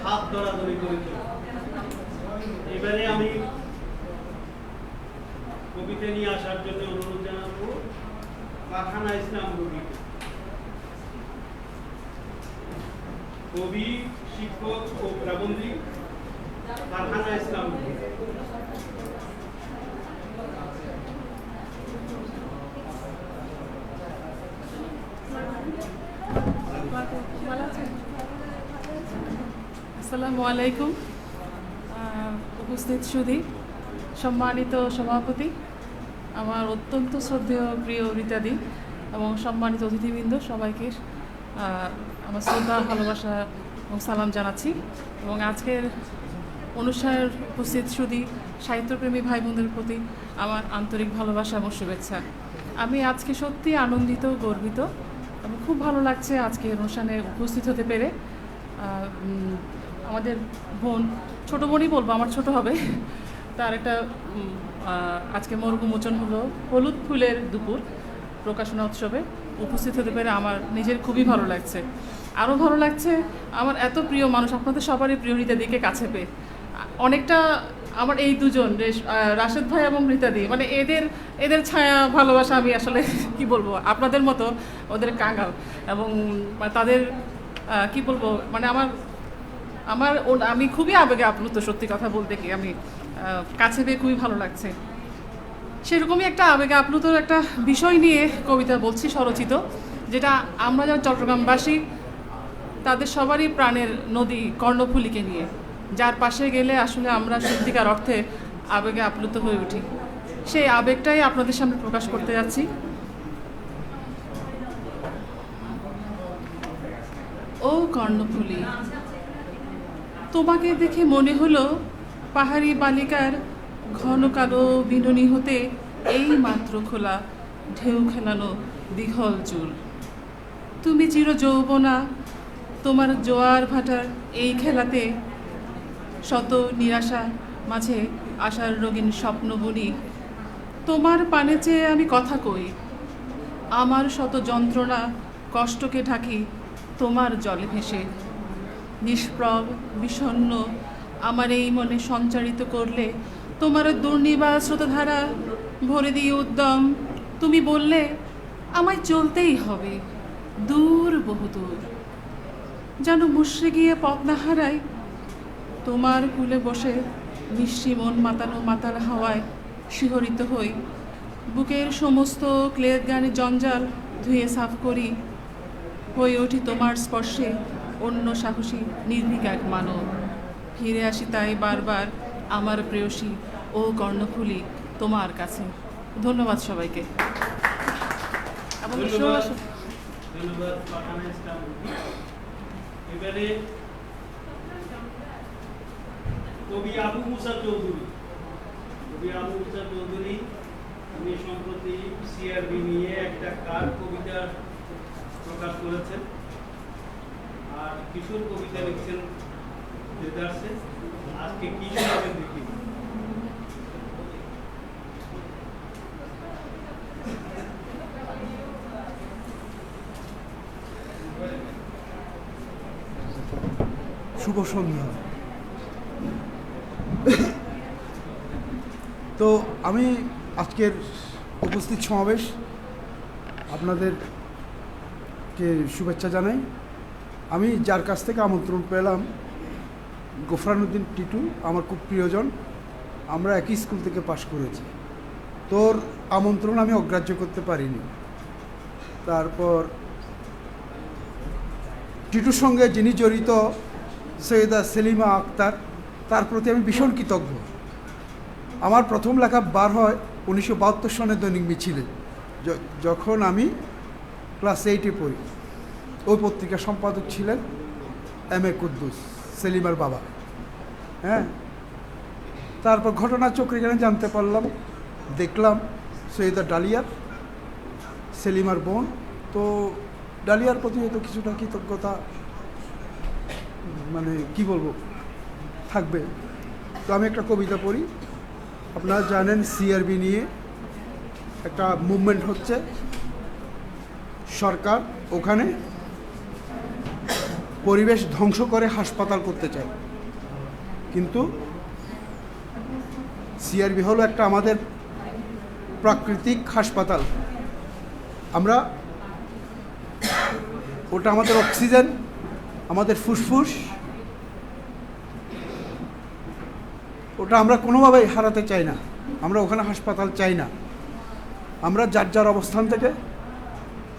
হাত ধরাধরি করেছিল। এবারে আমি কবিতা নিয়ে আসার জন্য অনুরোধ জানাবো ফারহানা ইসলাম রুবিকে। কবি, শিক্ষক ও প্রাবন্ধিক ফারহানা ইসলাম রুবি। আসসালামু আলাইকুম। উপস্থিত সুধী, সম্মানিত সভাপতি, আমার অত্যন্ত শ্রদ্ধেয় প্রিয় রীতাদি এবং সম্মানিত অতিথিবৃন্দ, সবাইকে আমার শ্রদ্ধা, ভালোবাসা এবং সালাম জানাচ্ছি। এবং আজকের অনুষ্ঠানের উপস্থিত সুধী সাহিত্যপ্রেমী ভাই বোনদের প্রতি আমার আন্তরিক ভালোবাসা এবং শুভেচ্ছা। আমি আজকে সত্যি আনন্দিত, গর্বিত এবং খুব ভালো লাগছে আজকে অনুষ্ঠানে উপস্থিত হতে পেরে। আমাদের বোন, ছোটো বোনই বলবো, আমার ছোট হবে, তার একটা আজকে মরুমোচন হলো হলুদ ফুলের দুপুর প্রকাশনা উৎসবে উপস্থিত হতে পেরে আমার নিজের খুবই ভালো লাগছে। আরও ভালো লাগছে আমার এত প্রিয় মানুষ, আপনাদের সবারই প্রিয় রীতাদিকে কাছে পেয়ে। অনেকটা আমার এই দুজন রাশেদ ভাই এবং রীতাদি, মানে এদের ছায়া ভালোবাসা আমি আসলে কি বলবো, আপনাদের মতো ওদের কাঙ্গাল এবং তাদের কি বলবো, মানে আমি খুবই আবেগে আপ্লুত, সত্যি কথা বলতে কি আমি কাছে পেয়ে খুবই ভালো লাগছে। সেরকমই একটা আবেগে আপ্লুত একটা বিষয় নিয়ে কবিতা বলছি, স্বরচিত, যেটা আমরা যারা চট্টগ্রামবাসী তাদের সবারই প্রাণের নদী কর্ণফুলীকে নিয়ে, যার পাশে গেলে আসলে আমরা সত্যিকার অর্থে আবেগে আপ্লুত হয়ে উঠি। সেই আবেগটাই আপনাদের সামনে প্রকাশ করতে যাচ্ছি। ও কর্ণফুলী, তোমাকে দেখে মনে হলো পাহাড়ি বালিকার ঘন কালো বিনুনি হতে এই মাত্র খোলা ঢেউ খেলানো দীঘল চুল। তুমি চির যৌবনা, তোমার জোয়ার ভাটার এই খেলাতে শত নিরাশা মাঝে আশার রঙিন স্বপ্ন বুনি। তোমার পানে চেয়ে আমি কথা কই, আমার শত যন্ত্রণা কষ্টকে ঢাকি তোমার জলে ভেসে। নিষ্প্রভ বিষণ্ণ আমার এই মনে সঞ্চারিত করলে তোমার দুর্নিবার স্রোতধারা ভরে দিয়ে উদ্যম তুমি বললে আমায় চলতেই হবে দূর বহুদূর, যেন মুষড়ে গিয়ে পথ না হারাই তোমার কুলে বসে মিষ্টি মন মাতানো মাতাল হাওয়ায় শিহরিত হই, বুকের সমস্ত ক্লেদ গানের জঞ্জাল ধুয়ে সাফ করি, হয়ে উঠি তোমার স্পর্শে অন্য সাহসী নির্ভীক এক মানব। ফিরে আসি তাই বারবার আমার প্রেয়সী ও কর্ণফুলি তোমার কাছে। ধন্যবাদ সবাইকে। এবং ধন্যবাদ পাঠান ইসলাম। এবারে কবি আবু মুসা চৌধুরী। কবি আবু মুসা চৌধুরী উনি সম্প্রতি সিআরবি নিয়ে একটা কার কবিতা প্রকাশ করেছেন, আর কিশোর কবিতা লিখছেন দেদারসে। আজকে কি শোনাবেন দেখি। শুভ সন্ধ্যা। তো আমি আজকের উপস্থিত সমাবেশ আপনাদেরকে শুভেচ্ছা জানাই। আমি যার কাছ থেকে আমন্ত্রণ পেলাম, গোফরানুদ্দিন টিটু, আমার খুব প্রিয়জন, আমরা একই স্কুল থেকে পাশ করেছি। তোর আমন্ত্রণ আমি অগ্রাহ্য করতে পারিনি। তারপর টিটুর সঙ্গে যিনি জড়িত সৈয়দা সেলিমা আক্তার, তার প্রতি আমি ভীষণ কৃতজ্ঞ। আমার প্রথম লেখা বার হয় 1972 সনের দৈনিক মিছিলে, যখন আমি ক্লাস 8-এ পড়ি। ওই পত্রিকার সম্পাদক ছিলেন M.A. কুদ্দুস, সেলিমার বাবা। হ্যাঁ, তারপর ঘটনাচক্রে এখানে জানতে পারলাম, দেখলাম সৈয়দা ডালিয়ার, সেলিমার বোন। তো ডালিয়ার প্রতি হয়তো কিছুটা কৃতজ্ঞতা, মানে কি বলবো, থাকবে। তো আমি একটা কবিতা পড়ি। আপনারা জানেন সিআরবি নিয়ে একটা মুভমেন্ট হচ্ছে, সরকার ওখানে পরিবেশ ধ্বংস করে হাসপাতাল করতে চায়, কিন্তু সিআরবি হলো একটা আমাদের প্রাকৃতিক হাসপাতাল। আমরা ওটা আমাদের অক্সিজেন, আমাদের ফুসফুস, ওটা আমরা কোনোভাবেই হারাতে চাই না। আমরা ওখানে হাসপাতাল চাই না। আমরা যার যার অবস্থান থেকে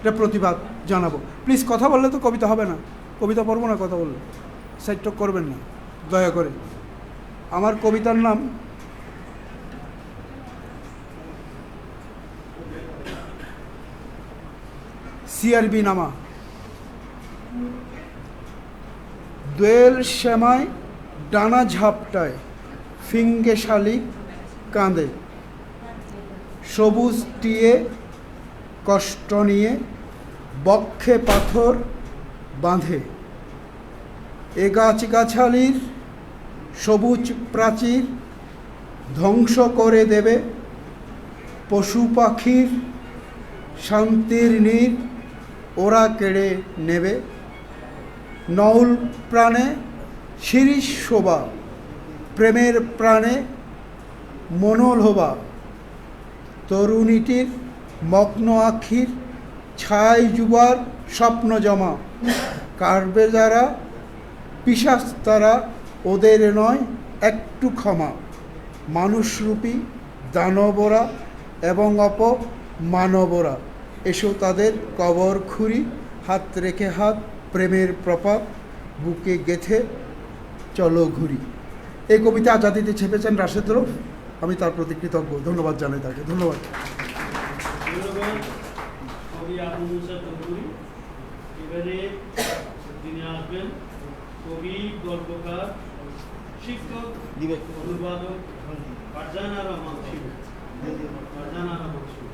এটা প্রতিবাদ জানাবো। প্লিজ, কথা বললে তো কবিতা হবে না, কবিতা পড়বো না কথা বললে, সাইড টক করবেন না দয়া করে। আমার কবিতার নাম সিআরবি নামা। দোয়েল শ্যামায় ডানা ঝাপটায়, ফিঙ্গে শালিক কাঁদে, সবুজ টিয়ে কষ্ট নিয়ে বক্ষে পাথর বাঁধে। এ গাছগাছালির সবুজ প্রাচীর ধ্বংস করে দেবে, পশু পাখির শান্তির নীড় ওরা কেড়ে নেবে। নৌল প্রাণে শিরিষ শোভা, প্রেমের প্রাণে মনোলোভা। তরুণীটির মগ্ন আখির ছাই যুবার স্বপ্ন জমা। কারবে যারা পিশাচ তারা, ওদের নয় একটু ক্ষমা। মানুষরূপী দানবরা এবং অপমানবরা, এসো তাদের কবর খুঁড়ি। হাত রেখে হাত, প্রেমের প্রপাত বুকে গেথে চলো ঘুরি। এই কবিতা আজাদিতে ছেপেছেন রাশেদ রফ, আমি তার প্রতি কৃতজ্ঞ। ধন্যবাদ জানাই তাকে। ধন্যবাদ। কবি আবু মুসা চৌধুরী। এবারে তিনি আসবেন কবি, গল্পকার, শিক্ষক, অনুবাদক ফারজানা রহমান শিবু। ফারজানা রহমান শিবু।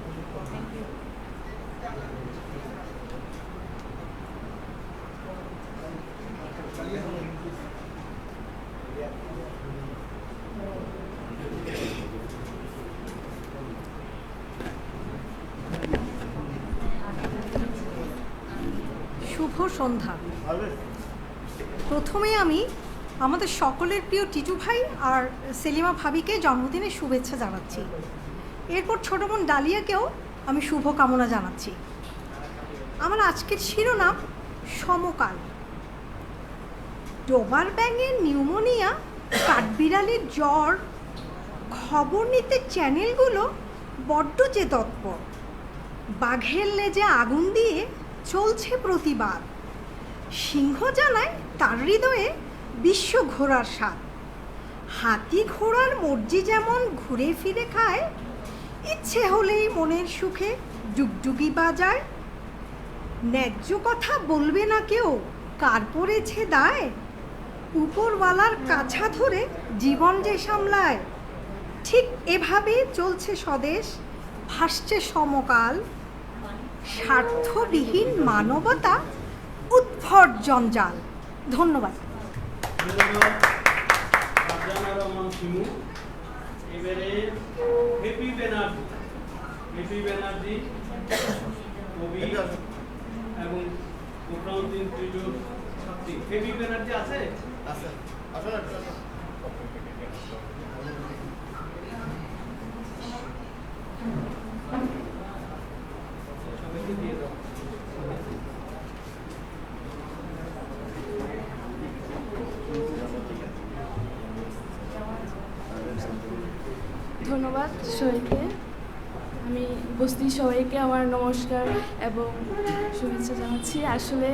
শুভ সন্ধ্যা। প্রথমে আমি আমাদের সকলের প্রিয় টিটু ভাই আর সেলিমা ভাবিকে জন্মদিনের শুভেচ্ছা জানাচ্ছি। এরপর ছোট বোন ডালিয়াকেও আমি শুভ কামনা জানাচ্ছি। আমার আজকের শিরোনাম সমকাল। ডোবার ব্যাঙের নিউমোনিয়া, কাঠবিড়ালির জ্বর, খবর নিতে চ্যানেলগুলো বড্ড যে তৎপর। বাঘের লেজে আগুন দিয়ে চলছে প্রতিবাদ। সিংহ জানায় তার হৃদয়ে বিশ্ব ঘোরার স্বাদ। হাতি ঘোড়ার মর্জি যেমন ঘুরে ফিরে খায়, ইচ্ছে হলেই মনের সুখে ডুগডুগি বাজায়। ন্যায্য কথা বলবে না কেউ, কার পড়েছে দায়? উপরওয়ালার কাছা ধরে জীবন যে সামলায়। ঠিক এভাবে চলছে স্বদেশ, ভাসছে সমকাল। স্বার্থবিহীন মানবতা, উদ্ভট জঞ্জাল। ধন্যবাদ। এবারে হেপি ব্যানার্জি কবি এবং গোফরানুদ্দিন টিটুর ছাত্রী। হেপি ব্যানার্জি আছে? ধন্যবাদ সবাইকে। আমি উপস্থিত সবাইকে আমার নমস্কার এবং শুভেচ্ছা জানাচ্ছি। আসলে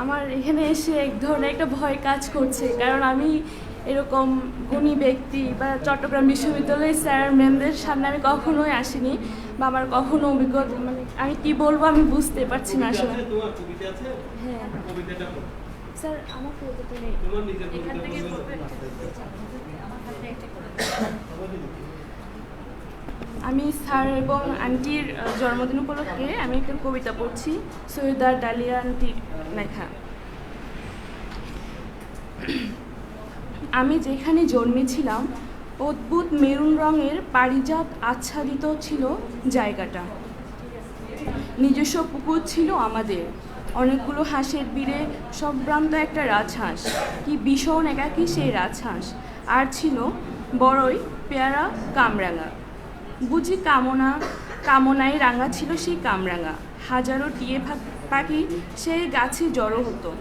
আমার এখানে এসে এক ধরনের একটা ভয় কাজ করছে, কারণ আমি এরকম গুণী ব্যক্তি বা চট্টগ্রাম বিশ্ববিদ্যালয়ের স্যার ম্যামদের সামনে আমি কখনোই আসিনি, বা আমার কখনো অভিজ্ঞতা, মানে আমি কি বলবো আমি বুঝতে পারছি না আসলে। হ্যাঁ স্যার, আমার কবিতাটা নেই। আমি স্যার এবং আন্টির জন্মদিন উপলক্ষে আমি একটা কবিতা পড়ছি, সৈয়দা ডালিয়া আন্টির লেখা। আমি যেখানে জন্মেছিলাম অদ্ভুত মেরুন রঙের পারিজাত আচ্ছাদিত ছিল জায়গাটা। নিজস্ব পুকুর ছিল আমাদের, অনেকগুলো হাঁসের ভিড়ে সম্ভ্রান্ত একটা রাজহাঁস, কি ভীষণ একাকী সেই রাজহাঁস। আর ছিল বড়ই পেয়ারা কামরাঙা, বুঝি কামনায় রাঙা ছিল সেই কামরাঙা। হাজারো টিয়ে পাখি সেই গাছে জড়ো হতো,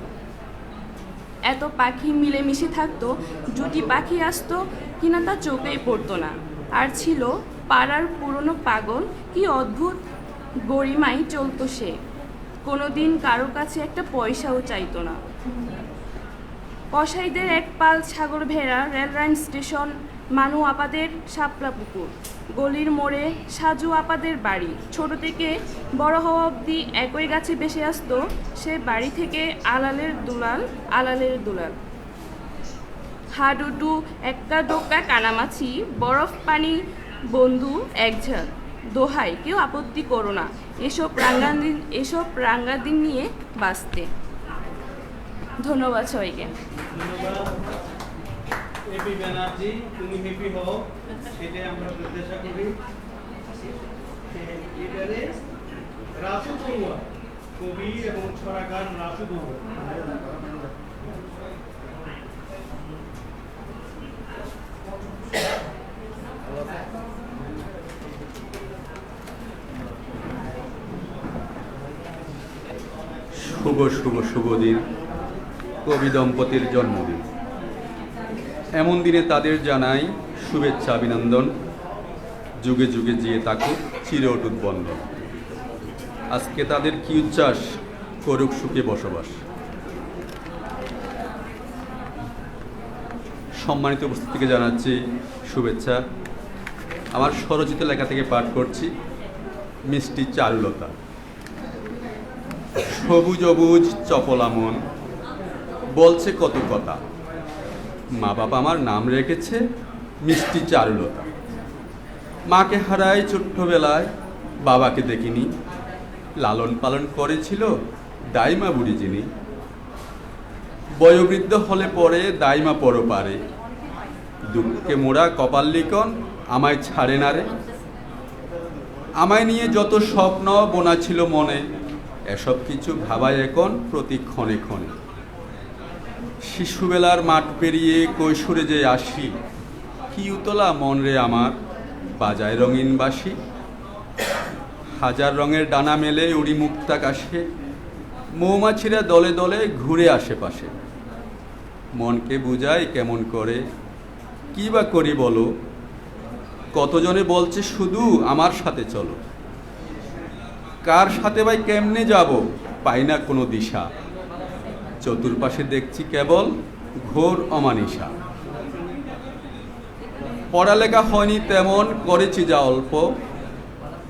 এত পাখি মিলেমিশে থাকতো, জুটি পাখি আসতো কিনা তা চোখেই পড়তো না। আর ছিল পাড়ার পুরনো পাগল, কি অদ্ভুত গরিমাই চলতো সে, কোনোদিন কারো কাছে একটা পয়সাও চাইতো না। কসাইদের এক পাল সাগর ভেড়া, রেললাইন স্টেশন, মানু আপাদের শাপলা পুকুর, গলির মোড়ে সাজু আপাদের বাড়ি। ছোট থেকে বড় হওয়া অবধি একই গাছে বেসে আসতো সে বাড়ি থেকে আলালের দুলাল। হাডুডু এক্কা ডোকা কানামাছি, বরফ পানি বন্ধু একঝাল। দোহাই কেউ আপত্তি করো না এসব রাঙ্গাদিন নিয়ে বাঁচতে। ধন্যবাদ সবাইকে। হেপি ব্যানার্জি, তুমি হেপি হও, সেটাই আমরা প্রত্যাশা করি। এবারে রাসু বড়ুয়া, কবি এবং ছড়াকার রাসু বড়ুয়া। শুভ শুভ শুভ দিন, কবি দম্পতির জন্মদিন। এমন দিনে তাদের জানাই শুভেচ্ছা অভিনন্দন, যুগে যুগে জিয়ে থাকুক চির অটুট বন্ধন। আজকে তাদের কি উচ্ছ্বাস, করুক সুখে বসবাস। সম্মানিত উপস্থিতিকে জানাচ্ছি শুভেচ্ছা। আমার স্বরচিত লেখা থেকে পাঠ করছি মিষ্টি চারুলতা। সবুজ অবুজ চপলা মন বলছে কত কথা, মা বাবা আমার নাম রেখেছে মিষ্টি চারুলতা। মাকে হারাই ছোট্টবেলায়, বাবাকে দেখিনি, লালন পালন করেছিল দাইমা বুড়ি যিনি। বয়োবৃদ্ধ হলে পরে দাইমা পরপারে, দুঃখে মোড়া কপাল লিখন আমায় ছাড়ে না রে। আমায় নিয়ে যত স্বপ্ন বোনা ছিল মনে, এসব কিছু ভাবায় এখন প্রতি ক্ষণে ক্ষণে। শিশুবেলার মাঠ পেরিয়ে কৈশোরে যে আসি, কি উতলা মন রে আমার, বাজায় রঙিন বাঁশি, হাজার রঙের ডানা মেলে উড়ি মুক্তাকাশে, মৌমাছিরা দলে দলে ঘুরে আশেপাশে। মনকে বুঝাই কেমন করে, কি বা করি বলো, কতজনে বলছে শুধু আমার সাথে চলো। কার সাথে ভাই কেমনে যাব, পাই না কোনো দিশা, চতুর্পাশে দেখছি কেবল ঘোর অমানিসা। পড়ালেখা হয়নি তেমন, করেছি যা অল্প,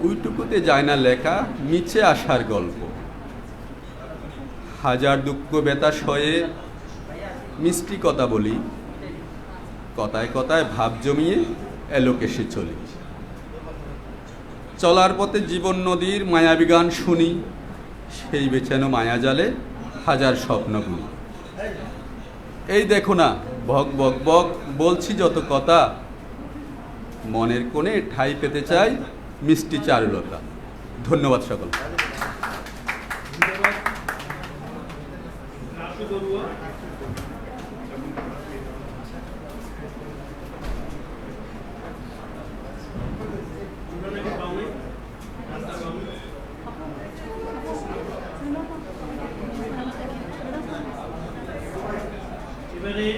ওইটুকুতে যায় না লেখা মিছে আসার গল্প। হাজার দুঃখ বেতা সয়ে মিষ্টি কথা বলি, কথায় কথায় ভাব জমিয়ে এলোকেশে চলি। চলার পথে জীবন নদীর মায়াবী গান শুনি, সেই বেছানো মায়াজালে হাজার স্বপ্ন বুনি। এই দেখো না বক বক বক বলছি যত কথা, মনের কোণে ঠাঁই পেতে চাই মিষ্টি চারুলতা। ধন্যবাদ সকল। এবারে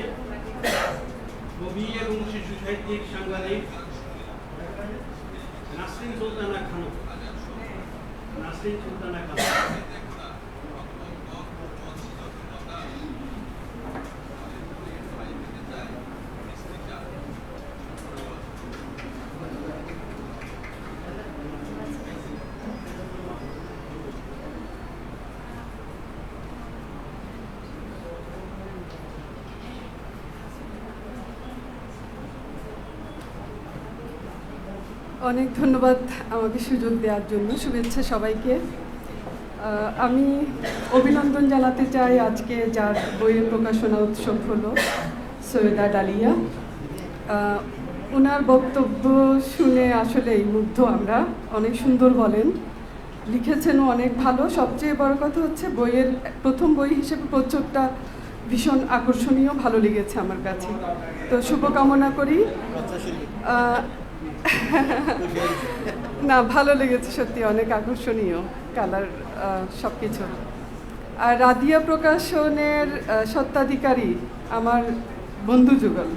কবি এবং শিশু সাহিত্যিক সাংবাদিক নাসরিন সুলতানা খানম। নাসরিন সুলতানা খানম। অনেক ধন্যবাদ আমাকে সুযোগ দেওয়ার জন্য। শুভেচ্ছা সবাইকে। আমি অভিনন্দন জানাতে চাই আজকে যার বইয়ের প্রকাশনা উৎসব হলো, সৈয়দা ডালিয়া। ওনার বক্তব্য শুনে আসলেই মুগ্ধ আমরা। অনেক সুন্দর বলেন, লিখেছেনও অনেক ভালো। সবচেয়ে বড় কথা হচ্ছে বইয়ের প্রথম বই হিসেবে প্রচুরটা ভীষণ আকর্ষণীয়, ভালো লেগেছে আমার কাছে। তো শুভকামনা করি। না, ভালো লেগেছে সত্যি, অনেক আকর্ষণীয় কালার সব কিছু। আর রাদিয়া প্রকাশনের স্বত্বাধিকারী আমার বন্ধু যুগল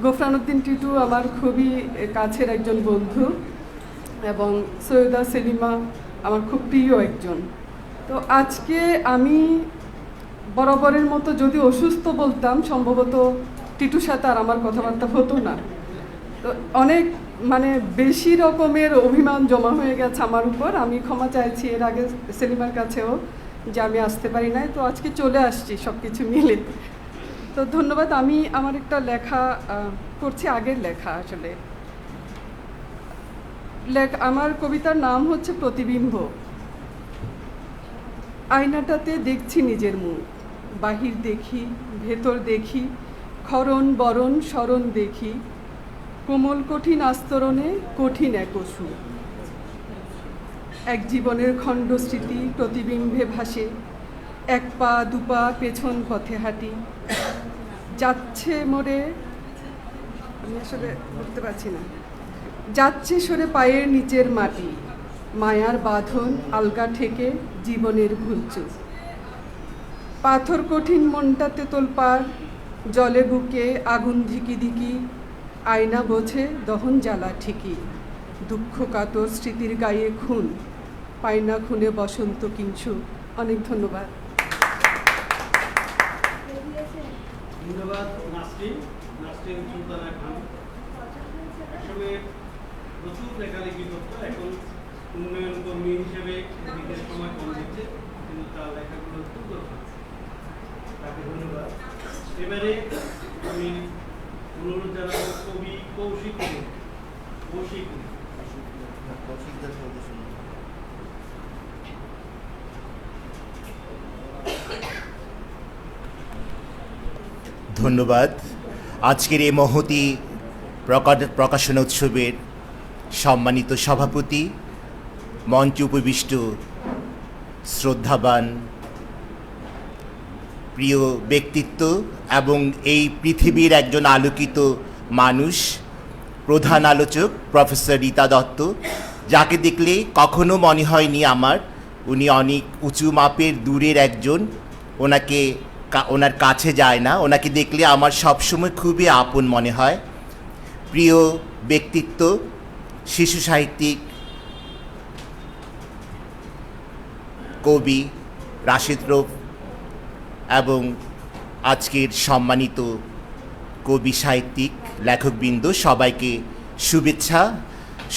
গোফরানুদ্দিন টিটু আমার খুবই কাছের একজন বন্ধু, এবং সৈয়দা সেলিমা আমার খুব প্রিয় একজন। তো আজকে আমি বরাবরের মতো যদি অসুস্থ বলতাম, সম্ভবত টিটুর সাথে আর আমার কথাবার্তা হতো না। তো অনেক বেশি রকমের অভিমান জমা হয়ে গেছে আমার উপর। আমি ক্ষমা চাইছি এর আগে সেলিমার কাছেও যে আমি আসতে পারি নাই। তো আজকে চলে আসছি সব কিছু মিলে। তো ধন্যবাদ। আমি আমার একটা লেখা করছি, আগের লেখা আসলে। আমার কবিতার নাম হচ্ছে প্রতিবিম্ব। আয়নাটাতে দেখছি নিজের মুখ, বাহির দেখি, ভেতর দেখি, ক্ষরণ বরণ স্মরণ দেখি, কোমল কঠিন আস্তরণে কঠিন এক অসু। এক জীবনের খণ্ড স্মৃতি প্রতিবিম্বে ভাসে, এক পা দুপা পেছন পথে হাঁটি, যাচ্ছে মোড়ে, আমি আসলে বুঝতে পারছি না, যাচ্ছে সরে পায়ের নিচের মাটি, মায়ার বাঁধন আলগা ঠেকে জীবনের ভুলচুক। পাথর কঠিন মনটাতে তোলপাড়, জলে বুকে আগুন ধিকি ধিকি, আয়না বোঝে দহন জ্বালা ঠিকই, দুঃখ কাতর স্মৃতির গায়ে খুন, পায়না খুনে বসন্ত কিঞ্চু। অনেক ধন্যবাদ। ধন্যবাদ নাসরিন সুলতানা খান। একসময় প্রচুর লেখালেখি করতো, এখন উন্নয়ন কর্মী হিসেবে নিজের সময় কম দিচ্ছে, কিন্তু তার লেখাগুলো খুব দরকার। তাকে ধন্যবাদ। এবারে আমি অনুরোধ জানাবো কবি কৌশিক। ধন্যবাদ। আজকের এই মহতী প্রকাশনা উৎসবের সম্মানিত সভাপতি, মঞ্চে উপবিষ্ট শ্রদ্ধাবান প্রিয় ব্যক্তিত্ব এবং এই পৃথিবীর একজন আলোকিত মানুষ প্রধান আলোচক প্রফেসর রীতা দত্ত, যাকে দেখলে কখনো মনে হয়নি আমার উনি অনেক উঁচু মাপের দূরের একজন, ওনার কাছে যায় না, ওনাকে দেখলে আমার সবসময় খুবই আপন মনে হয়। প্রিয় ব্যক্তিত্ব, শিশু সাহিত্যিক, কবি রাশেদ রৌফ এবং আজকের সম্মানিত কবি সাহিত্যিক লেখকবৃন্দ, সবাইকে শুভেচ্ছা,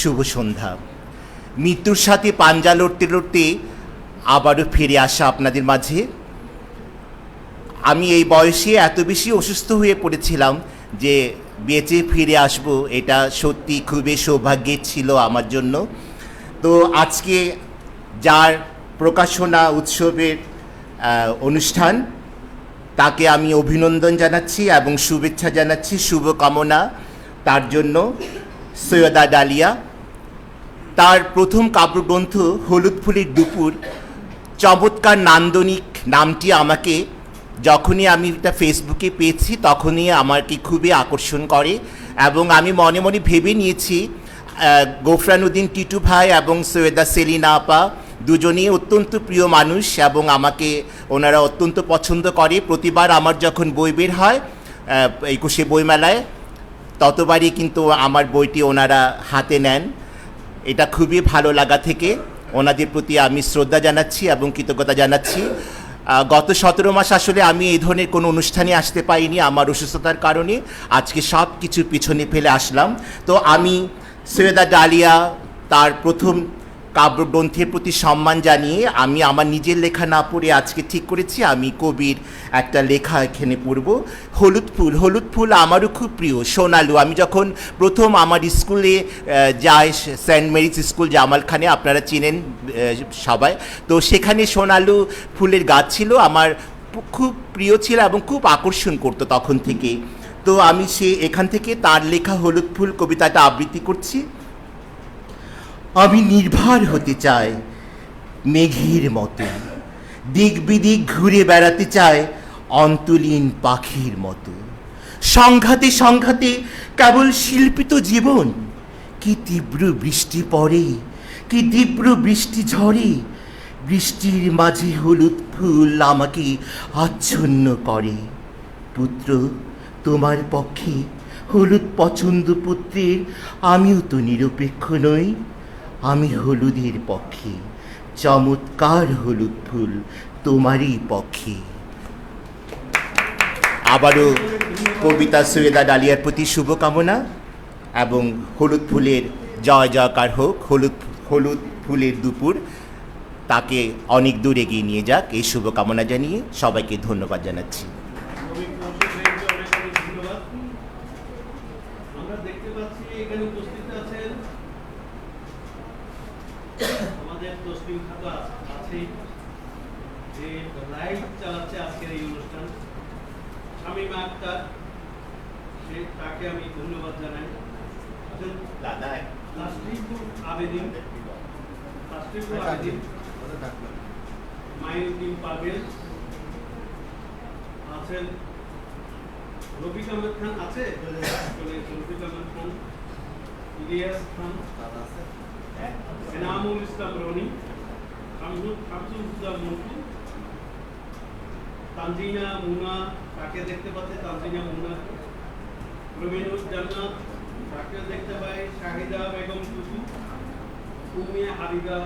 শুভ সন্ধ্যা। মৃত্যুর সাথে পাঞ্জা লড়তে লড়তে আবারও ফিরে আসা আপনাদের মাঝে। আমি এই বয়সে এত বেশি অসুস্থ হয়ে পড়েছিলাম যে বেঁচে ফিরে আসব, এটা সত্যি খুবই সৌভাগ্যের ছিল আমার জন্য। তো আজকে যার প্রকাশনা উৎসবের অনুষ্ঠান, তাকে আমি অভিনন্দন জানাচ্ছি এবং শুভেচ্ছা জানাচ্ছি, শুভকামনা তার জন্য। সৈয়দা ডালিয়া, তার প্রথম কাব্যগ্রন্থ হলুদ ফুলের দুপুর, চমৎকার নান্দনিক নামটি আমাকে যখনই আমি এটা ফেসবুকে পেয়েছি তখনই আমাকে খুবই আকর্ষণ করে এবং আমি মনে মনে ভেবে নিয়েছি গোফরানুদ্দিন টিটু ভাই এবং সৈয়দা সেলিনা আপা দুজনেই অত্যন্ত প্রিয় মানুষ এবং আমাকে ওনারা অত্যন্ত পছন্দ করে। প্রতিবার আমার যখন বই বের হয় 21শে বইমেলায়, ততবারই কিন্তু আমার বইটি ওনারা হাতে নেন। এটা খুবই ভালো লাগা থেকে ওনাদের প্রতি আমি শ্রদ্ধা জানাচ্ছি এবং কৃতজ্ঞতা জানাচ্ছি। গত 17 মাস আসলে আমি এই ধরনের কোনো অনুষ্ঠানে আসতে পারিনি আমার অসুস্থতার কারণে। আজকে সব কিছু পিছনে ফেলে আসলাম। তো আমি সৈয়দা ডালিয়া তার প্রথম কাব্যগ্রন্থের প্রতি সম্মান জানিয়ে আমি আমার নিজের লেখা না পড়ে আজকে ঠিক করেছি আমি কবির একটা লেখা এখানে পড়ব। হলুদ ফুল। হলুদ ফুল আমারও খুব প্রিয়, সোনালু। আমি যখন প্রথম আমার স্কুলে যাই, সেন্ট মেরিজ স্কুল জামালখানে, আপনারা চেনেন সবাই, তো সেখানে সোনালু ফুলের গাছ ছিল, আমার খুব প্রিয় ছিল এবং খুব আকর্ষণ করতো তখন থেকে। তো আমি এখান থেকে তার লেখা হলুদ ফুল কবিতাটা আবৃত্তি করছি। আমি নির্ভর হতে চাই মেঘের মতো, দিক বিদিক ঘুরে বেড়াতে চাই অন্তলীন পাখির মতো। সংঘাতে সংঘাতে কেবল শিল্পিত জীবন, কি তীব্র বৃষ্টি পড়ে, কি তীব্র বৃষ্টি ঝরে, বৃষ্টির মাঝে হলুদ ফুল আমাকে আচ্ছন্ন করে। পুত্র, তোমার পক্ষে হলুদ পছন্দ পুত্রের, আমিও তো নিরপেক্ষ নই, আমি হলুদের পক্ষে, চমৎকার হলুদ ফুল তোমারই পক্ষে। আবারও কবিতা সৈয়দা ডালিয়ার প্রতি শুভকামনা এবং হলুদ ফুলের জয় জয়কার হোক। হলুদ ফুলের দুপুর তাকে অনেক দূর এগিয়ে নিয়ে যাক, এই শুভকামনা জানিয়ে সবাইকে ধন্যবাদ জানাচ্ছি। আমরা দেখতে পাচ্ছি এখানে উপস্থিত আছেন আমাদের তসলিম খাতা আছেই, যে লাইভ চালাচ্ছে আজকের এই অনুষ্ঠান, শামীমা আক্তার, তাকে আমি ধন্যবাদ জানাই। তাসরিফুল আবেদিন, মাইনুদ্দিন পাবেল আছেন, রফিক আহমেদ খান আছে, রফিক আহমেদ খান, ইলিয়াস খান, এনামুল ইসলাম রনি, শামসুল হুদা মন্টু, তানজিনা মুনা, তাকে দেখতে পাচ্ছে তানজিনা মুনা, রবিনুর জান্নাত, তাকে দেখতে পাই, শাহিদা বেগম টুকু, উমিয়া হাবিবা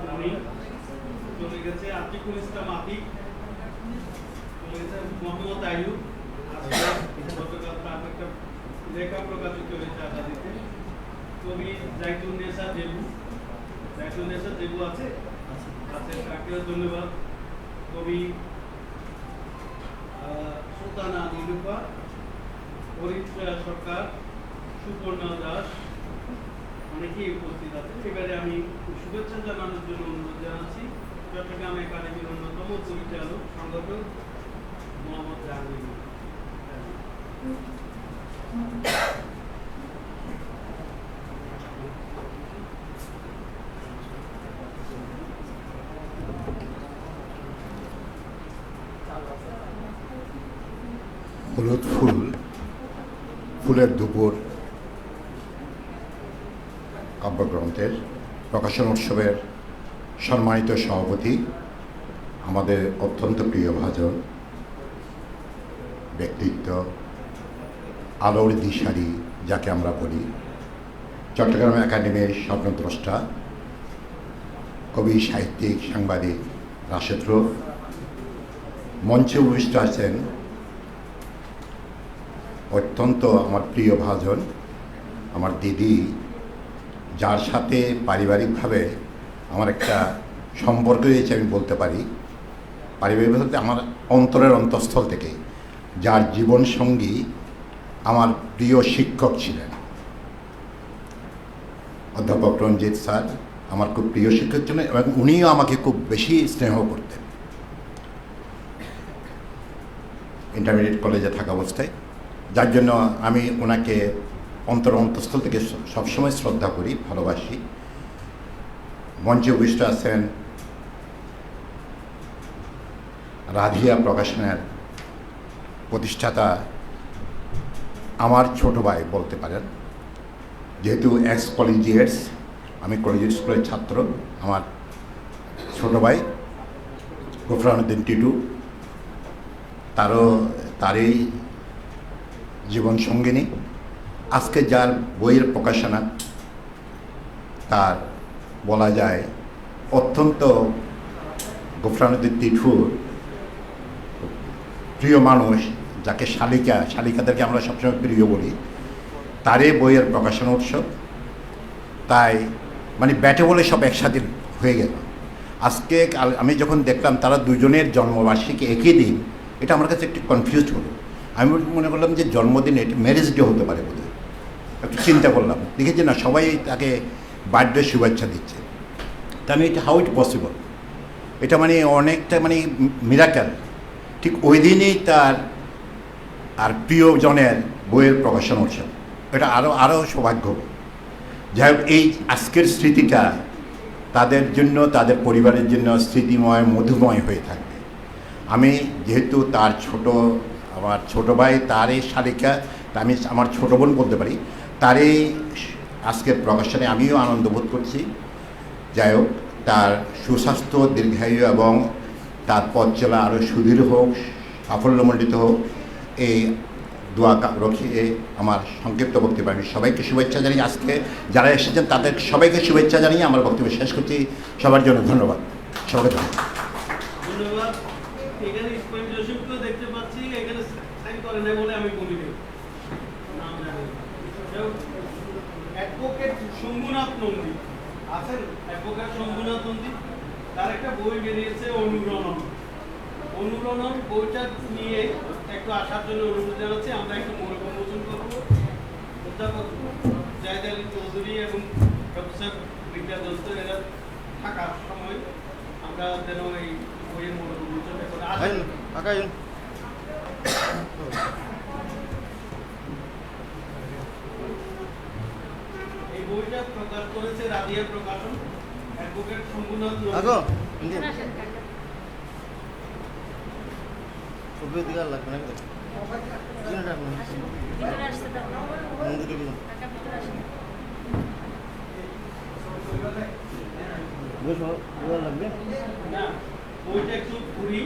মনি চলে গেছে, আতিকুল ইসলাম আতিক চলে গেছে, মোহাম্মদ আইয়ুব গতকাল তার একটা লেখা প্রকাশিত হয়েছে আজাদিতে, কবি জাইতুন্নেসা জেবু, জাইতুন্নেসা জেবু আছে, তাকেও ধন্যবাদ। কবি সুলতানা নীলুফা, পরিত্রা সরকার, সুপর্ণা দাস, অনেকেই উপস্থিত আছে। এবারে আমি শুভেচ্ছা জানানোর জন্য অনুরোধ জানাচ্ছি চট্টগ্রাম একাডেমির অন্যতম পরিচালক সংগঠক মোহাম্মদ জাহাঙ্গীর। হলুদ ফুল, ফুলের দুপুর, কাব্যগ্রন্থের প্রকাশন উৎসবের সম্মানিত সভাপতি, আমাদের অত্যন্ত প্রিয়ভাজন ব্যক্তিত্ব, আলোর দিশারি যাকে আমরা বলি, চট্টগ্রাম একাডেমির স্বপ্নদ্রষ্টা, কবি, সাহিত্যিক, সাংবাদিক রাশেদ রুফ, মঞ্চে উপবিষ্ট আছেন অত্যন্ত আমার প্রিয় ভাজন, আমার দিদি, যার সাথে পারিবারিকভাবে আমার একটা সম্পর্ক রয়েছে, আমি বলতে পারি পারিবারিকভাবে আমার অন্তরের অন্তঃস্থল থেকে, যার জীবন সঙ্গী আমার প্রিয় শিক্ষক ছিলেন অধ্যাপক রঞ্জিত স্যার। আমার খুব প্রিয় শিক্ষক ছিলেন এবং উনিও আমাকে খুব বেশি স্নেহ করতেন ইন্টারমিডিয়েট কলেজে থাকা অবস্থায়, যার জন্য আমি ওনাকে অন্তঃস্থল থেকে সবসময় শ্রদ্ধা করি, ভালোবাসি। মঞ্চে উপবিষ্ট আছেন রাধিয়া প্রকাশনের প্রতিষ্ঠাতা, আমার ছোট ভাই বলতে পারেন, যেহেতু এক্স কলেজিয়েটস, আমি কলেজিয়েট স্কুলের ছাত্র। আমার ছোট ভাই গোফরানুদ্দিন টিটু, তারই জীবন সঙ্গিনী। আজকে যার বইয়ের প্রকাশনা, তার বলা যায় অত্যন্ত গোফরানুদ্দিন টিটুর প্রিয় মানুষ, যাকে শালিকাদেরকে আমরা সবসময় প্রিয় বলি, তারই বইয়ের প্রকাশনা উৎসব। তাই মানে ব্যাটে বলে সব একসাথে হয়ে গেল। আজকে আমি যখন দেখলাম তারা দুজনের জন্মবার্ষিকী একই দিন, এটা আমার কাছে একটু কনফিউজড হলো। আমি মনে করলাম যে জন্মদিন এটি ম্যারেজ ডে হতে পারে বোধ হয়, একটু চিন্তা করলাম, দেখেছি না সবাই তাকে বার্থডে শুভেচ্ছা দিচ্ছে। তা আমি এটা হাউ ইট পসিবল, এটা মানে অনেকটা মানে মিরাকেল। ঠিক ওই দিনই তার আর প্রিয়জনের বইয়ের প্রকাশন উৎসব, এটা আরও সৌভাগ্য। যাই হোক, এই আজকের স্মৃতিটা তাদের জন্য, তাদের পরিবারের জন্য স্মৃতিময়, মধুময় হয়ে থাকবে। আমি যেহেতু আমার ছোট ভাই, তারই শালিকা, আমি আমার ছোট বোন বলতে পারি, তারই আজকের প্রকাশনে আমিও আনন্দ বোধ করছি। যাই হোক, তার সুস্বাস্থ্য, দীর্ঘায়ু এবং তার পথ চলা আরও সুদৃঢ় হোক, সাফল্যমণ্ডিত হোক, এই দোয়া রখিয়ে আমার সংক্ষিপ্ত বক্তব্য আমি সবাইকে শুভেচ্ছা জানিয়ে, আজকে যারা এসেছেন তাদের সবাইকে শুভেচ্ছা জানিয়ে আমার বক্তব্য শেষ করছি। সবার জন্য ধন্যবাদ, সবাইকে ধন্যবাদ। এখানে ইসমাইল জসিমকেও দেখতে পাচ্ছি, এখানে সাইন করে নাই বলে আমি বলি নাম জানি। অ্যাডভোকেট শম্ভুনাথ নন্দী আছেন, অ্যাডভোকেট শম্ভুনাথ নন্দী, তার একটা বই বেরিয়েছে অনুরণন। বইটা নিয়ে একটু আসার জন্য অনুরোধ জানাচ্ছি। আমরা একটু মনোরঞ্জন করবো। অধ্যাপক জাহিদ আলী চৌধুরী এবং প্রফেসর বিদ্যা দত্ত এরা থাকার সময় আমরা যেন এই বইয়ের মনোরঞ্জনটা করে আসেন। এই বইটা প্রকাশ করেছে রাদিয়া প্রকাশন, অ্যাডভোকেট শম্ভুনাথ বইটা একটু ঘুরি।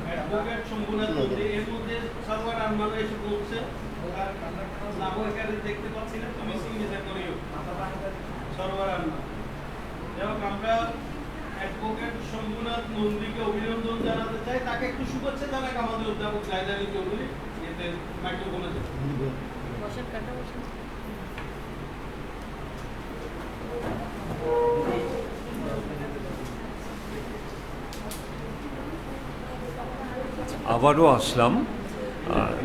অ্যাডভোকেট শম্ভুনাথ নন্দী, এর মধ্যে সরওয়ার আরমান এসে বলছে, দেখতে পাচ্ছি না, তুমি সিগনেচার করিও সরওয়ার আরমান। এবং আমরা অ্যাডভোকেট শম্ভুনাথ নন্দীকে অভিনন্দন জানাতে চাই, তাকে একটু শুভেচ্ছা জানাক আমাদের অধ্যাপক জাহিদ আলী চৌধুরী। এতে মাইক্রোফোনে আবারও আসলাম।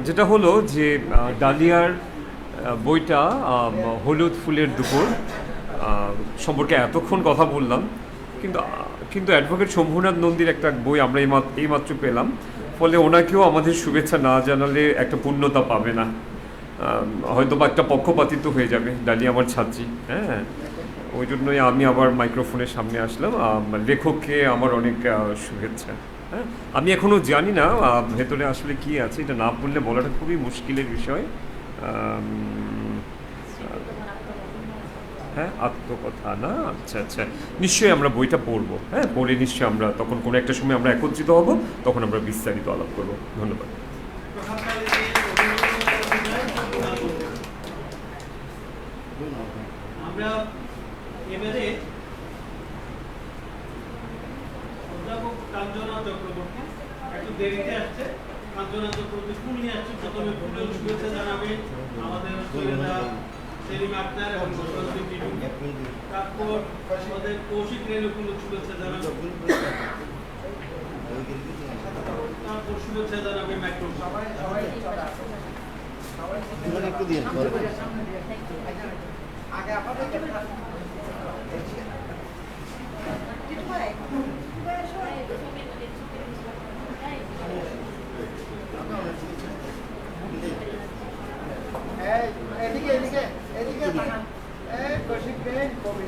যেটা হলো যে ডালিয়ার বইটা হলুদ ফুলের দুপুর সম্পর্কে এতক্ষণ কথা বললাম, কিন্তু অ্যাডভোকেট শম্ভুনাথ নন্দীর একটা বই আমরা এইমাত্র পেলাম, ফলে ওনাকেও আমাদের শুভেচ্ছা না জানালে একটা পূর্ণতা পাবে না, হয়তো বা একটা পক্ষপাতিত্ব হয়ে যাবে। ডালিয়া আমার ছাত্রী, হ্যাঁ, ওই জন্যই আমি আবার মাইক্রোফোনের সামনে আসলাম। লেখককে আমার অনেক শুভেচ্ছা। হ্যাঁ, আমি এখনও জানি না ভেতরে আসলে কি আছে, এটা না বললে বলাটা খুবই মুশকিলের বিষয়। হ্যাঁ, আত্মকথা না? আচ্ছা আচ্ছা, নিশ্চয়ই আমরা বইটা পড়বো। হ্যাঁ, পড়ে নিশ্চয়ই আমরা তখন কোনো একটা সময় আমরা একত্রিত হব, তখন আমরা বিস্তারিত আলাপ করবো। ধন্যবাদ। আমরা এবারে অধ্যাপক কাঞ্চনা চক্রবর্তী একটু দেরিতে আসছে। কাঞ্চনা চক্রবর্তী ফুল নিয়ে আসছে। প্রথমে ফুলের শুভেচ্ছা জানাবে আমাদের সৈয়দা সেলিমা আক্তার এবং গোফরানুদ্দিন টিটুকে। তারপর আমাদের কৌশিক রেণুকুল শুভেচ্ছা জানাবে। তারপর শুভেচ্ছা জানাবে ম্যাক্রো। একটু দিন আগে আপনাদের এদিকে এদিকে এদিকে কৌশিক ভাই কবি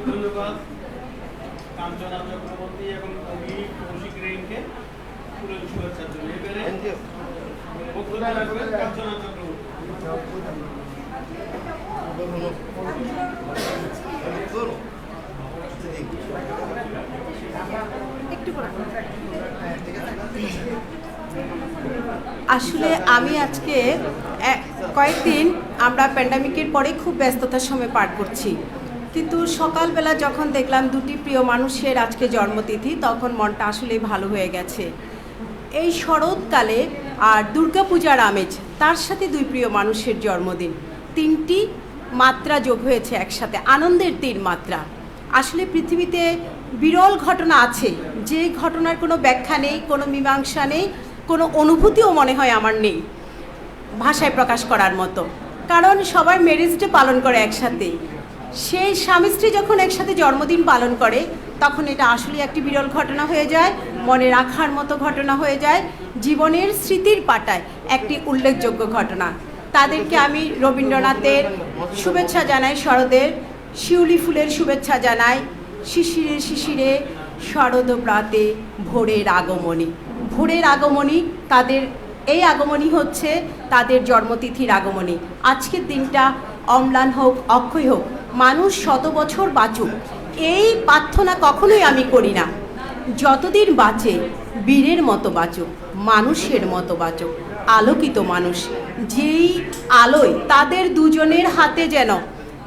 ধন্যবাদ কাঞ্চনা চক্রবর্তী এবং কবি কৌশিক রেণকে ফুলের শুভেচ্ছার জন্য। এবারে বক্তব্য রাখবেন কাঞ্চনা চক্রবর্তী। আসলে আমি আজকে কয়েকদিন আমরা প্যান্ডামিকের পরে খুব ব্যস্ততার সময় পার করছি, কিন্তু সকালবেলা যখন দেখলাম দুটি প্রিয় মানুষের আজকে জন্মতিথি, তখন মনটা আসলেই ভালো হয়ে গেছে। এই শরৎকালে আর দুর্গাপূজার আমেজ, তার সাথে দুই প্রিয় মানুষের জন্মদিন, তিনটি মাত্রা যোগ হয়েছে একসাথে, আনন্দের 3 মাত্রা। আসলে পৃথিবীতে বিরল ঘটনা আছে যে ঘটনার কোনো ব্যাখ্যা নেই, কোনো মীমাংসা নেই, কোনো অনুভূতিও মনে হয় আমার নেই ভাষায় প্রকাশ করার মতো। কারণ সবাই ম্যারেজ ডে পালন করে একসাথে, সেই স্বামী স্ত্রী যখন একসাথে জন্মদিন পালন করে তখন এটা আসলে একটি বিরল ঘটনা হয়ে যায়, মনে রাখার মতো ঘটনা হয়ে যায়, জীবনের স্মৃতির পাতায় একটি উল্লেখযোগ্য ঘটনা। তাদেরকে আমি রবীন্দ্রনাথের শুভেচ্ছা জানাই, শরদের শিউলি ফুলের শুভেচ্ছা জানাই। শিশিরে শিশিরে শরদ প্রাতে ভোরের আগমনী, ভোরের আগমনী, তাদের এই আগমনী হচ্ছে তাদের জন্মতিথির আগমনী। আজকের দিনটা অম্লান হোক অক্ষয় হোক, মানুষ 100 বছর বাঁচুক, এই প্রার্থনা কখনোই আমি করি না। যতদিন বাঁচে বীরের মতো বাঁচুক, মানুষের মতো বাঁচুক, আলোকিত মানুষ, যেই আলোয় তাদের দুজনের হাতে যেন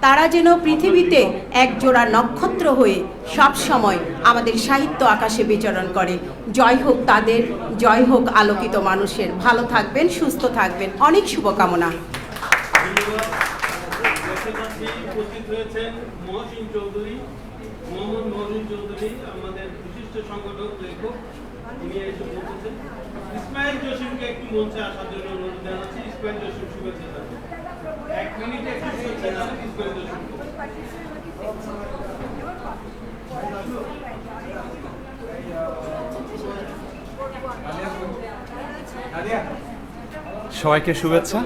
তারা যেন পৃথিবীতে একজোড়া নক্ষত্র হয়ে সব সময় আমাদের সাহিত্য আকাশে বিচরণ করে। জয় হোক তাদের, জয় হোক আলোকিত মানুষের। ভালো থাকবেন, সুস্থ থাকবেন, অনেক শুভকামনা। উপস্থিত হয়েছেন মহসিন চৌধুরী, মোহাম্মদ মহসিন চৌধুরী, আমাদের বিশিষ্ট সংগঠক লেখক, তিনি এসে বলতেছেন। ইসমাইল জসিমকে একটু মঞ্চে আসার জন্য অনুরোধ জানাচ্ছি। ইসমাইল জসিম শুভেচ্ছা জানাচ্ছি। 1 মিনিটে একটু শুভেচ্ছা জানাচ্ছি ইসমাইল জসিম। সবাইকে শুভেচ্ছা।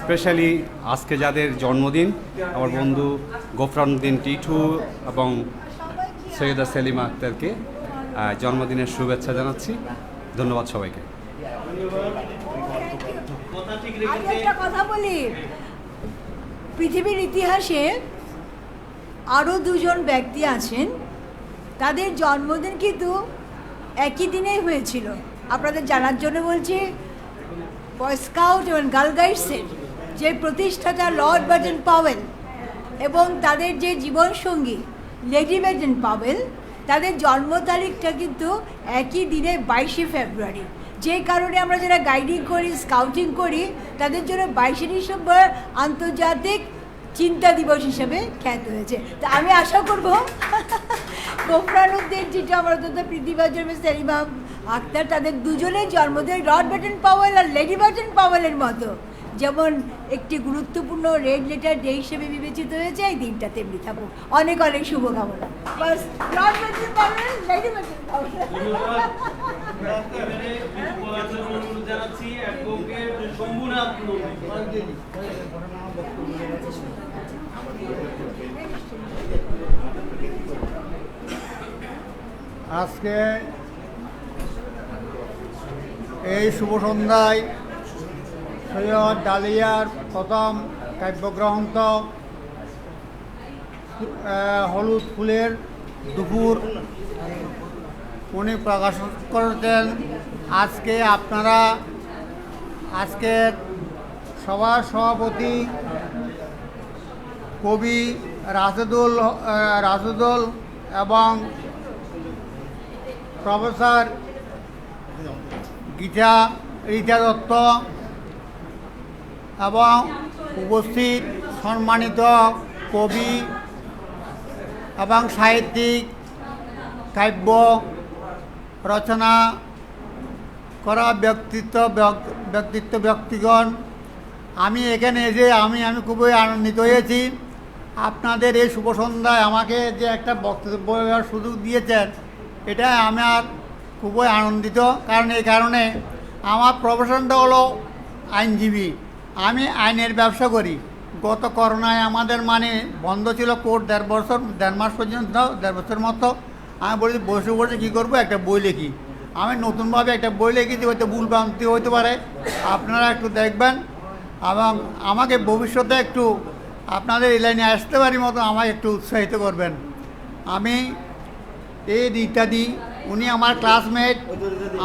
স্পেশালি আজকে যাদের জন্মদিন, আমার বন্ধু গোফরানুদ্দিন টিটু এবং সৈয়দা সেলিমা আক্তারকে জন্মদিনের শুভেচ্ছা জানাচ্ছি। ধন্যবাদ সবাইকে। আমি একটা কথা বলি, পৃথিবীর ইতিহাসে আরও 2জন ব্যক্তি আছেন, তাদের জন্মদিন কিন্তু একই দিনেই হয়েছিল। আপনাদের জানার জন্য বলছি, বয় স্কাউট এবং গার্ল গাইডসের যে প্রতিষ্ঠাতা লর্ড বার্টন পাওয়েল এবং তাদের যে জীবনসঙ্গী লেডি বার্টন পাওয়েল, তাদের জন্ম তারিখটা কিন্তু একই দিনে 22শে ফেব্রুয়ারি। যে কারণে আমরা যারা গাইডিং করি, স্কাউটিং করি, তাদের জন্য 22শে ডিসেম্বর আন্তর্জাতিক চিন্তা দিবস হিসেবে খ্যাত হয়েছে। তা আমি আশা করব গোফরানুদ্দিন টিটু, আমার অত্যন্ত প্রীতিভাজন সেলিমা আক্তার তাদের দুজনের জন্মদিন রড বাটন পাওয়েল আর লেডি বাটন পাওয়েলের মতো যেমন একটি গুরুত্বপূর্ণ রেড লেটার ডে হিসেবে বিবেচিত হয়েছে এই দিনটা, তেমনি থাকুক। অনেক অনেক শুভকামনা। বাস রড Baden Powell, lady Baden Powell. জানাচ্ছি অ্যাডভোকেট শম্ভুনাথ নন্দী। আজকে এই শুভ সন্ধ্যায় সৈয়দ ডালিয়ার প্রথম কাব্যগ্রন্থ হলুদ ফুলের দুপুর উনি প্রকাশ করেছেন। আজকে আপনারা আজকের সভার সভাপতি কবি রাশেদুল এবং প্রফেসর রিতা দত্ত এবং উপস্থিত সম্মানিত কবি এবং সাহিত্যিক, কাব্য রচনা করা ব্যক্তিগণ, আমি এখানে এসে আমি খুবই আনন্দিত হয়েছি। আপনাদের এই শুভ সন্ধ্যায় আমাকে যে একটা বক্তব্য দেওয়ার সুযোগ দিয়েছেন, এটা আমার খুবই আনন্দিত। কারণ এই কারণে আমার প্রফেশনটা হলো আইনজীবী, আমি আইনের ব্যবসা করি। গত করোনায় আমাদের বন্ধ ছিল কোর্ট দেড় মাস পর্যন্ত, 1.5 বছর মতো। আমি বলি বসে কী করবো, একটা বই লিখি। আমি নতুনভাবে একটা বই লিখেছি, হয়তো ভুল ভ্রান্তি হতে পারে, আপনারা একটু দেখবেন এবং আমাকে ভবিষ্যতে একটু আপনাদের এই লাইনে আসতে পারি মতো আমাকে একটু উৎসাহিত করবেন। আমি এই ইত্যাদি উনি আমার ক্লাসমেট,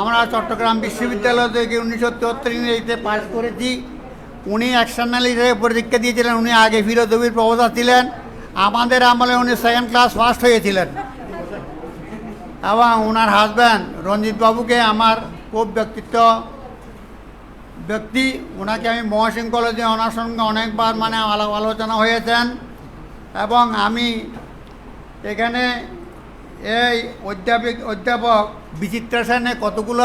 আমরা চট্টগ্রাম বিশ্ববিদ্যালয় থেকে 1973 পাস করেছি। উনি এক্সটার্নাল হিসেবে পরীক্ষা দিয়েছিলেন, উনি আগে ফিলোসফির প্রফেসর ছিলেন। আমাদের আমলে উনি 2nd ক্লাস ফার্স্ট হয়েছিলেন এবং ওনার হাজব্যান্ড রঞ্জিত বাবুকে আমার খুব ব্যক্তি, ওনাকে আমি মহাসিং কলেজে ওনার সঙ্গে অনেকবার আলোচনা হয়েছেন এবং আমি এখানে এই অধ্যাপক বিচিত্রা সেনে কতগুলো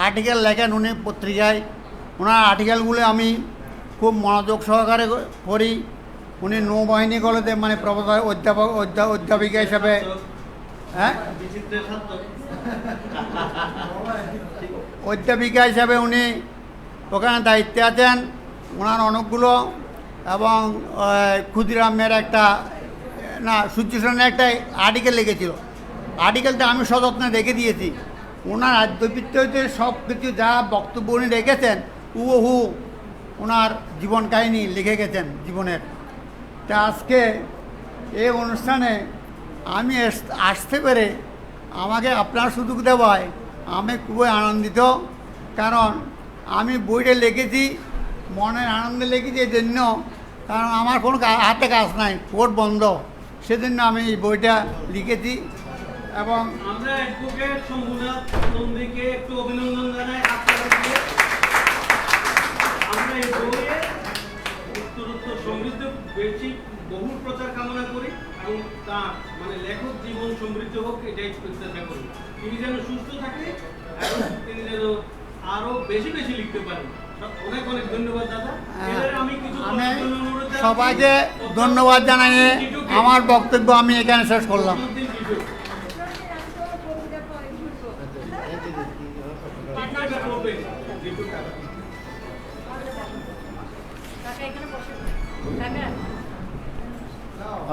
আর্টিকেল লেখেন উনি পত্রিকায়। ওনার আর্টিকেলগুলো আমি খুব মনোযোগ সহকারে পড়ি। উনি নৌবাহিনী কলেজে প্রফেসর অধ্যাপিকা হিসাবে, হ্যাঁ, অধ্যাপিকা হিসাবে উনি ওখানে দায়িত্বে আছেন। ওনার অনেকগুলো এবং ক্ষুদিরামের সূর্য সেনের একটা আর্টিকেল লিখেছিল। আর্টিকেলটা আমি সযত্নে রেখে দিয়েছি। ওনার আদ্যবৃত্তিতে সব কিছু যা বক্তব্য উনি রেখেছেন হুবহু ওনার জীবন কাহিনী লিখে গেছেন জীবনের। তা আজকে এই অনুষ্ঠানে আমি আসতে পেরে আমাকে আপনার সুযোগ দেওয়ায় আমি খুবই আনন্দিত। কারণ আমি বইটা লিখেছি মনের আনন্দে লিখেছি এই জন্য, কারণ আমার কোনো হাতে কাজ নাই, কোর্ট বন্ধ, সেজন্য আমি এই বইটা লিখেছি। এবং আমরা অ্যাডভোকেট শম্ভুনাথ নন্দীকে একটু অভিনন্দন জানাই। আমরা এই বইয়ে উত্তরোত্তর সমৃদ্ধ বেশি বহুল প্রচার কামনা করি এবং তার লেখক জীবন সমৃদ্ধ হোক এটাই চেষ্টা করি। তিনি যেন সুস্থ থাকে এবং তিনি যেন আরো বেশি বেশি লিখতে পারেন। অনেক অনেক ধন্যবাদ দাদা। আমি সবাইকে ধন্যবাদ জানাই আমার বক্তব্য আমি এখানে শেষ করলাম।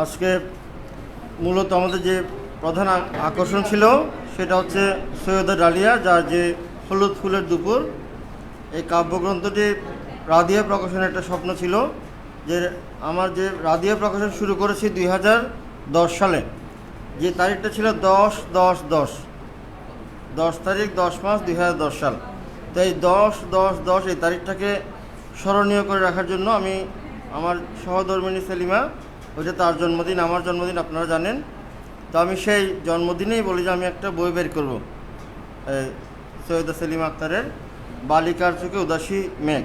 আজকে মূলত আমাদের যে প্রধান আকর্ষণ ছিল সেটা হচ্ছে সৈয়দা ডালিয়া, যার যে হলুদ ফুলের দুপুর, এই কাব্যগ্রন্থটি রাদিয়া প্রকাশনের একটা স্বপ্ন ছিল যে আমার যে রাদিয়া প্রকাশন শুরু করেছি 2010 সালে, যে তারিখটা ছিল 10 তারিখ 10 মাস 2010 সাল। তো এই 10 এই তারিখটাকে স্মরণীয় করে রাখার জন্য আমি আমার সহধর্মিণী সেলিমা, ওইটা তার জন্মদিন, আমার জন্মদিন আপনারা জানেন, তো আমি সেই জন্মদিনেই বলি যে আমি একটা বই বের করব সৈয়দা সেলিমা আক্তারের বালিকার চোখে উদাসী মেঘ।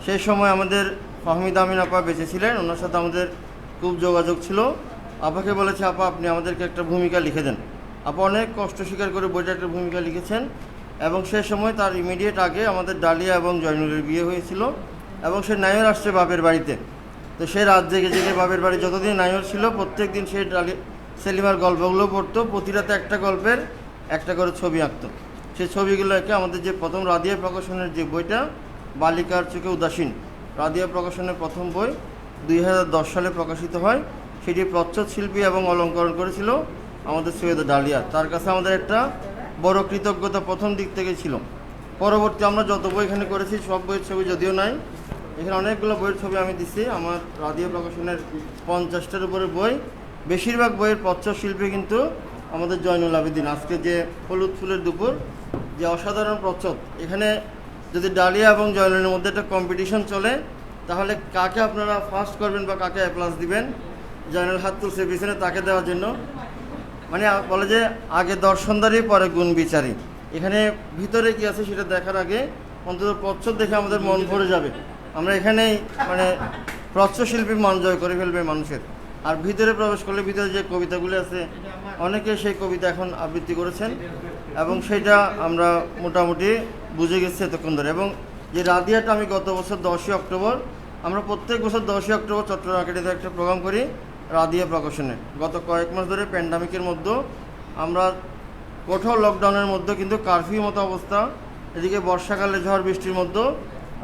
সেই সময় আমাদের ফাহমিদা আমিন আপা বেঁচে ছিলেন, ওনার সাথে আমাদের খুব যোগাযোগ ছিল। আপাকে বলেছে, আপা আপনি আমাদেরকে একটা ভূমিকা লিখে দেন। আপা অনেক কষ্ট স্বীকার করে বইটা একটা ভূমিকা লিখেছেন এবং সে সময় তার ইমিডিয়েট আগে আমাদের ডালিয়া এবং জয়নুলের বিয়ে হয়েছিল এবং সে নায়র আসছে বাপের বাড়িতে। তো সে রাত জেগে জেগে বাপের বাড়ি যতদিন নায়র ছিল প্রত্যেক দিন সে সেলিমার গল্পগুলো পড়তো, প্রতি রাতে একটা গল্পের একটা করে ছবি আঁকতো। সেই ছবিগুলোকে আমাদের যে প্রথম রাদিয়া প্রকাশনের যে বইটা বালিকার চোখে উদাসীন, রাদিয়া প্রকাশনের প্রথম বই 2010 সালে প্রকাশিত হয়। সেটি প্রচ্ছদ শিল্পী এবং অলঙ্করণ করেছিল আমাদের সৈয়দা ডালিয়া। তার কাছে আমাদের একটা বড় কৃতজ্ঞতা প্রথম দিক থেকে ছিল। পরবর্তী আমরা যত বই এখানে করেছি সব বইয়ের ছবি যদিও নাই, এখানে অনেকগুলো বইয়ের ছবি আমি দিচ্ছি। আমার রাদিয়া প্রকাশনের 50টার উপরে বই, বেশিরভাগ বইয়ের প্রচ্ছদ শিল্পী কিন্তু আমাদের জয়নুল আবেদিন। আজকে যে হলুদ ফুলের দুপুর, যে অসাধারণ প্রচ্ছদ, এখানে যদি ডালিয়া এবং জয়নুলের মধ্যে একটা কম্পিটিশন চলে তাহলে কাকে আপনারা ফার্স্ট করবেন বা কাকে প্লাস দিবেন? জয়নুল হাত তুলছে পিছনে, তাকে দেওয়ার জন্য। মানে বলে যে আগে দর্শনদারি পরে গুণ বিচারি। এখানে ভিতরে কি আছে সেটা দেখার আগে অন্তত প্রচ্ছদ দেখে আমাদের মন ভরে যাবে। আমরা এখানেই মানে প্রচ্ছদ শিল্পী মন জয় করে ফেলবে মানুষের। আর ভিতরে প্রবেশ করলে ভিতরে যে কবিতাগুলি আছে অনেকে সেই কবিতা এখন আবৃত্তি করেছেন এবং সেটা আমরা মোটামুটি বুঝে গেছি এতক্ষণ ধরে। এবং যে রাদিয়াটা আমি গত বছর 10ই অক্টোবর, আমরা প্রত্যেক বছর 10ই অক্টোবর চট্টগ্রাম একাডেমিতে একটা প্রোগ্রাম করি রাদিয়া প্রকাশনে। গত কয়েক মাস ধরে প্যান্ডামিকের মধ্যে আমরা কঠোর লকডাউনের মধ্যে কিন্তু কারফিউ মতো অবস্থা, এদিকে বর্ষাকালে ঝড় বৃষ্টির মধ্যে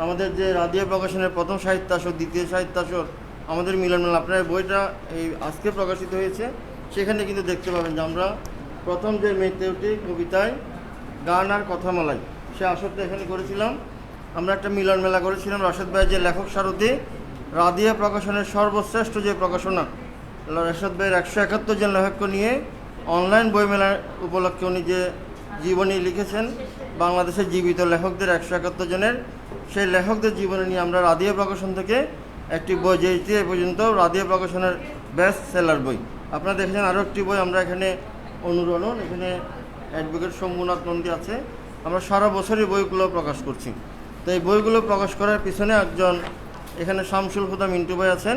আমাদের যে রাদিয়া প্রকাশনের প্রথম সাহিত্য আসর, দ্বিতীয় সাহিত্য আসর, আমাদের মিলনমেলা, আপনার বইটা এই আজকে প্রকাশিত হয়েছে, সেখানে কিন্তু দেখতে পাবেন যে আমরা প্রথম যে মেতে উঠি কবিতায় গান আর কথামালায়, সে আসরটা এখানে করেছিলাম। আমরা একটা মিলন মেলা করেছিলাম রাশেদ ভাই যে লেখক সারথি, রাদিয়া প্রকাশনের সর্বশ্রেষ্ঠ যে প্রকাশনা, রাশেদ ভাইয়ের 171 জন লেখককে নিয়ে অনলাইন বইমেলার উপলক্ষে উনি যে জীবনী লিখেছেন, বাংলাদেশের জীবিত লেখকদের 171 জনের, সেই লেখকদের জীবনী নিয়ে আমরা রাদিয়া প্রকাশন থেকে একটি বই, যেটি এ পর্যন্ত রাদিয়া প্রকাশনের বেস্ট সেলার বই। আপনারা দেখেছেন আরও একটি বই আমরা এখানে অনুরণন, এখানে অ্যাডভোকেট শম্ভুনাথ নন্দী আছে। আমরা সারা বছরই বইগুলো প্রকাশ করছি। তো এই বইগুলো প্রকাশ করার পিছনে একজন এখানে শামসুল হুদা মিন্টু ভাই আছেন।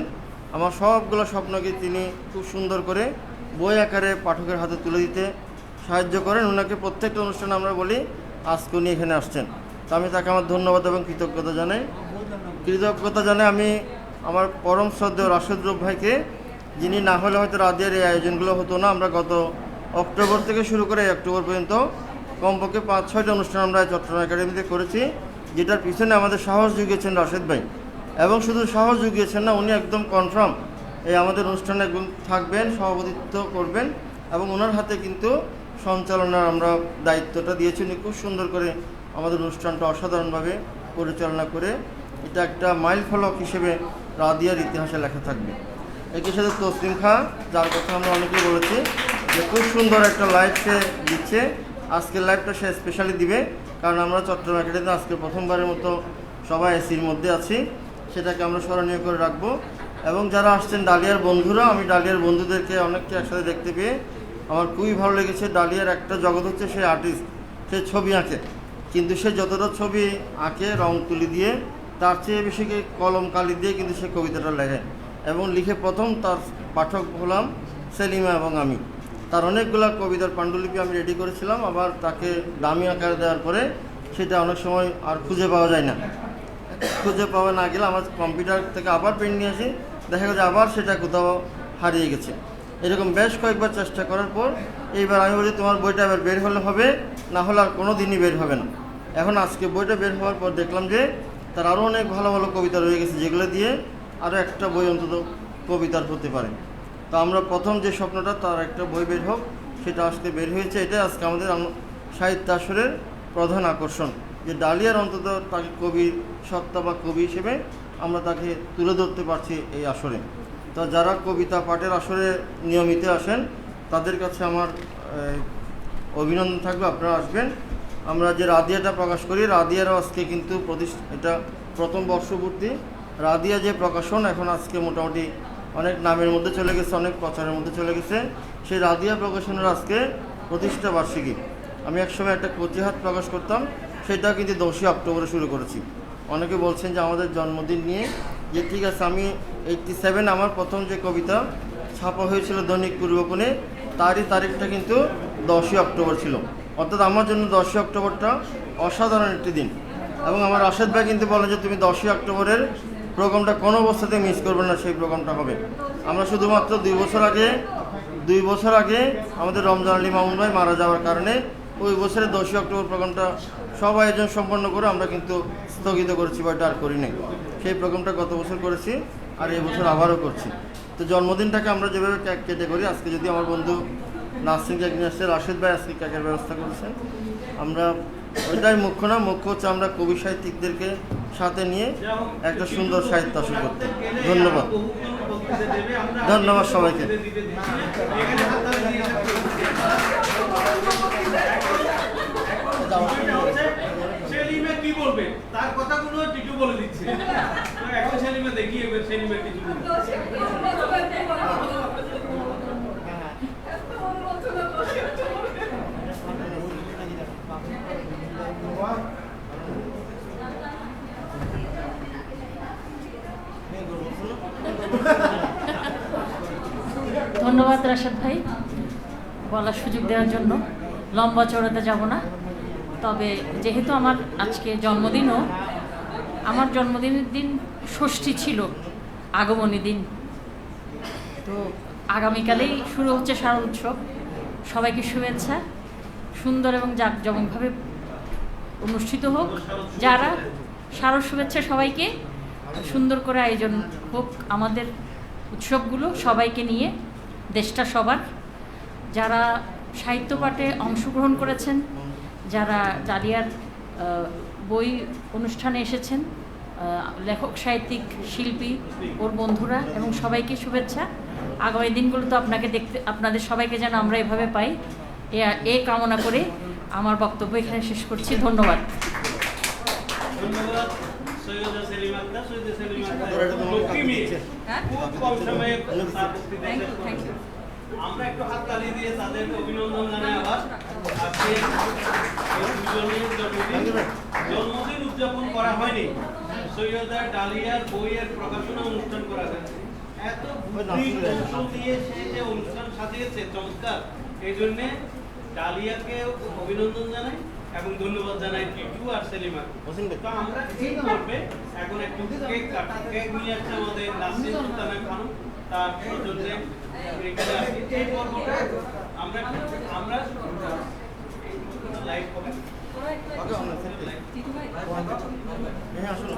আমার সবগুলো স্বপ্নকে তিনি খুব সুন্দর করে বই আকারে পাঠকের হাতে তুলে দিতে সাহায্য করেন। ওনাকে প্রত্যেকটা অনুষ্ঠানে আমরা বলি আজকে উনি এখানে আসছেন। তো আমি তাকে আমার ধন্যবাদ এবং কৃতজ্ঞতা জানাই। আমি আমার পরম শ্রদ্ধেয় রাশেদ রূপ ভাইকে, যিনি না হলে হয়তো রাদিয়ার এই আয়োজনগুলো হতো না। আমরা গত অক্টোবর থেকে শুরু করে অক্টোবর পর্যন্ত কমপক্ষে 5-6টা অনুষ্ঠান আমরা চট্টগ্রাম একাডেমিতে করেছি, যেটার পিছনে আমাদের সাহস জুগিয়েছেন রাশেদ ভাই। এবং শুধু সাহস জুগিয়েছেন না, উনি একদম কনফার্ম এই আমাদের অনুষ্ঠানে একদম থাকবেন, সভাপতিত্ব করবেন এবং ওনার হাতে কিন্তু সঞ্চালনার আমরা দায়িত্বটা দিয়েছি। উনি খুব সুন্দর করে আমাদের অনুষ্ঠানটা অসাধারণভাবে পরিচালনা করে এটা একটা মাইল ফলক হিসেবে রাদিয়ার ইতিহাসে লেখা থাকবে। একই সাথে তসলিম খাঁ, যার কথা আমরা অনেকেই বলেছি যে খুব সুন্দর একটা লাইভ সে দিচ্ছে। আজকের লাইভটা সে স্পেশালি দিবে, কারণ আমরা চট্টগ্রাম একাডেমিতে আজকে প্রথমবারের মতো সবাই এসির মধ্যে আছি, সেটাকে আমরা স্মরণীয় করে রাখবো। এবং যারা আসছেন ডালিয়ার বন্ধুরা, আমি ডালিয়ার বন্ধুদেরকে অনেককে একসাথে দেখতে পেয়ে আমার খুবই ভালো লেগেছে। ডালিয়ার একটা জগৎ হচ্ছে সে আর্টিস্ট, সে ছবি আঁকে, কিন্তু সে যতটা ছবি আঁকে রং তুলি দিয়ে, তার চেয়ে বেশি কলম কালি দিয়ে কিন্তু সে কবিতাটা লেখে এবং লিখে প্রথম তার পাঠক হলাম সেলিমা এবং আমি। তার অনেকগুলো কবিতার পাণ্ডুলিপি আমি রেডি করেছিলাম, আবার তাকে দামি আকারে দেওয়ার পরে সেটা অনেক সময় আর খুঁজে পাওয়া যায় না। খুঁজে পাওয়া না গেলে আমার কম্পিউটার থেকে আবার পেন নিয়ে আসি, দেখা গেছে আবার সেটা কোথাও হারিয়ে গেছে। এরকম বেশ কয়েকবার চেষ্টা করার পর এইবার আমি বলি তোমার বইটা এবার বের হলে হবে, না হলে আর কোনো দিনই বের হবে না। এখন আজকে বইটা বের হওয়ার পর দেখলাম যে তার আরও অনেক ভালো ভালো কবিতা রয়ে গেছে, যেগুলো দিয়ে আরও একটা বই অন্তত কবিতার হতে পারে। তো আমরা প্রথম যে স্বপ্নটা তার একটা বই বের হোক, সেটা আজকে বের হয়েছে। এটাই আজকে আমাদের সাহিত্য আসরের প্রধান আকর্ষণ, যে ডালিয়ার অন্তত তাকে কবি সত্তা বা কবি হিসেবে আমরা তাকে তুলে ধরতে পারছি এই আসরে। তো যারা কবিতা পাঠের আসরে নিয়মিত আসেন তাদের কাছে আমার অভিনন্দন থাকবে, আপনারা আসবেন। আমরা যে রাদিয়াটা প্রকাশ করি, রাদিয়ারও আজকে কিন্তু এটা প্রথম বর্ষপূর্তি। রাদিয়া যে প্রকাশন এখন আজকে মোটামুটি অনেক নামের মধ্যে চলে গেছে, অনেক প্রচারের মধ্যে চলে গেছে। সেই রাদিয়া প্রকাশনের আজকে প্রতিষ্ঠা বার্ষিকী। আমি একসময় একটা কচিহাত প্রকাশ করতাম, সেটা কিন্তু 10ই অক্টোবরে শুরু করেছি। অনেকে বলছেন যে আমাদের জন্মদিন নিয়ে, যে ঠিক আছে, আমি 87 আমার প্রথম যে কবিতা ছাপা হয়েছিল দৈনিক পূর্বকোণে, তারই তারিখটা কিন্তু 10ই অক্টোবর ছিল। অর্থাৎ আমার জন্য 10ই অক্টোবরটা অসাধারণ একটি দিন। এবং আমার রাশেদ ভাই কিন্তু বলেন যে তুমি 10ই অক্টোবরের প্রোগ্রামটা কোনো অবস্থাতে মিস করবে না, সেই প্রোগ্রামটা হবে। আমরা শুধুমাত্র 2 বছর আগে আমাদের রমজান আলী মামুন ভাই মারা যাওয়ার কারণে ওই বছরের 10ই অক্টোবর প্রোগ্রামটা সব আয়োজন সম্পন্ন করে আমরা কিন্তু স্থগিত করেছি বা এটা আর করি নাই। সেই প্রোগ্রামটা গত বছর করেছি আর এই বছর আবারও করছি। তো জন্মদিনটাকে আমরা যেভাবে কেক কেটে করি, আজকে যদি আমার বন্ধু নাসরিন কেক নিয়ে আসছে, রাশেদ ভাই আজকে কেকের ব্যবস্থা করেছেন, আমরা ওইটাই মুখ্য না, মুখ্য হচ্ছে আমরা কবি সাহিত্যিকদেরকে সাথে নিয়ে একটা সুন্দর সাহিত্য আসর করতে। ধন্যবাদ, ধন্যবাদ সবাইকে। সেলিমে কি বলবে তার কথাগুলো টিটু বলে দিচ্ছে। এখন সেলিমে দেখি এবার সেলিমে কিছু ধন্যবাদ রাশেদ ভাই বলার সুযোগ দেওয়ার জন্য। লম্বা চড়াতে যাব না, তবে যেহেতু আমার আজকে জন্মদিনও, আমার জন্মদিনের দিন ষষ্ঠী ছিল, আগমনী দিন, তো আগামীকালেই শুরু হচ্ছে শারদ উৎসব। সবাইকে শুভেচ্ছা, সুন্দর এবং জাঁকজমকভাবে অনুষ্ঠিত হোক। যারা শারদ শুভেচ্ছা সবাইকে, সুন্দর করে আয়োজন হোক আমাদের উৎসবগুলো, সবাইকে নিয়ে, দেশটা সবার। যারা সাহিত্য পাঠে অংশগ্রহণ করেছেন, যারা ডালিয়ার বই অনুষ্ঠানে এসেছেন, লেখক সাহিত্যিক শিল্পী ওর বন্ধুরা এবং সবাইকে শুভেচ্ছা। আগামী দিনগুলো তো আপনাদের সবাইকে যেন আমরা এভাবে পাই, এ কামনা করে আমার বক্তব্য এখানে শেষ করছি। ধন্যবাদ। আমরা একটু হাত তালি দিয়ে তাদেরকে অভিনন্দন জানাই। আবার আজকে জন্মদিন উদযাপন করা হয়নি, সৈয়দা ডালিয়ার বইয়ের প্রকাশনা অনুষ্ঠান করা হয়েছে। এত বুদ্ধি কৌশল দিয়ে সে যে অনুষ্ঠান সাজিয়েছে চমৎকার, এই জন্য ডালিয়াকে অভিনন্দন জানাই এবং ধন্যবাদ জানাই টিটু আর সেলিমা। তো আমরা এই করবে এখন একটু কেক কাটা, কেক নিয়ে আসছে আমাদের নাসরিন সুলতানা খানম, তার জন্য এখানে আসি। এই পর্বটা আমরা লাইভ করব। হ্যাঁ আসলে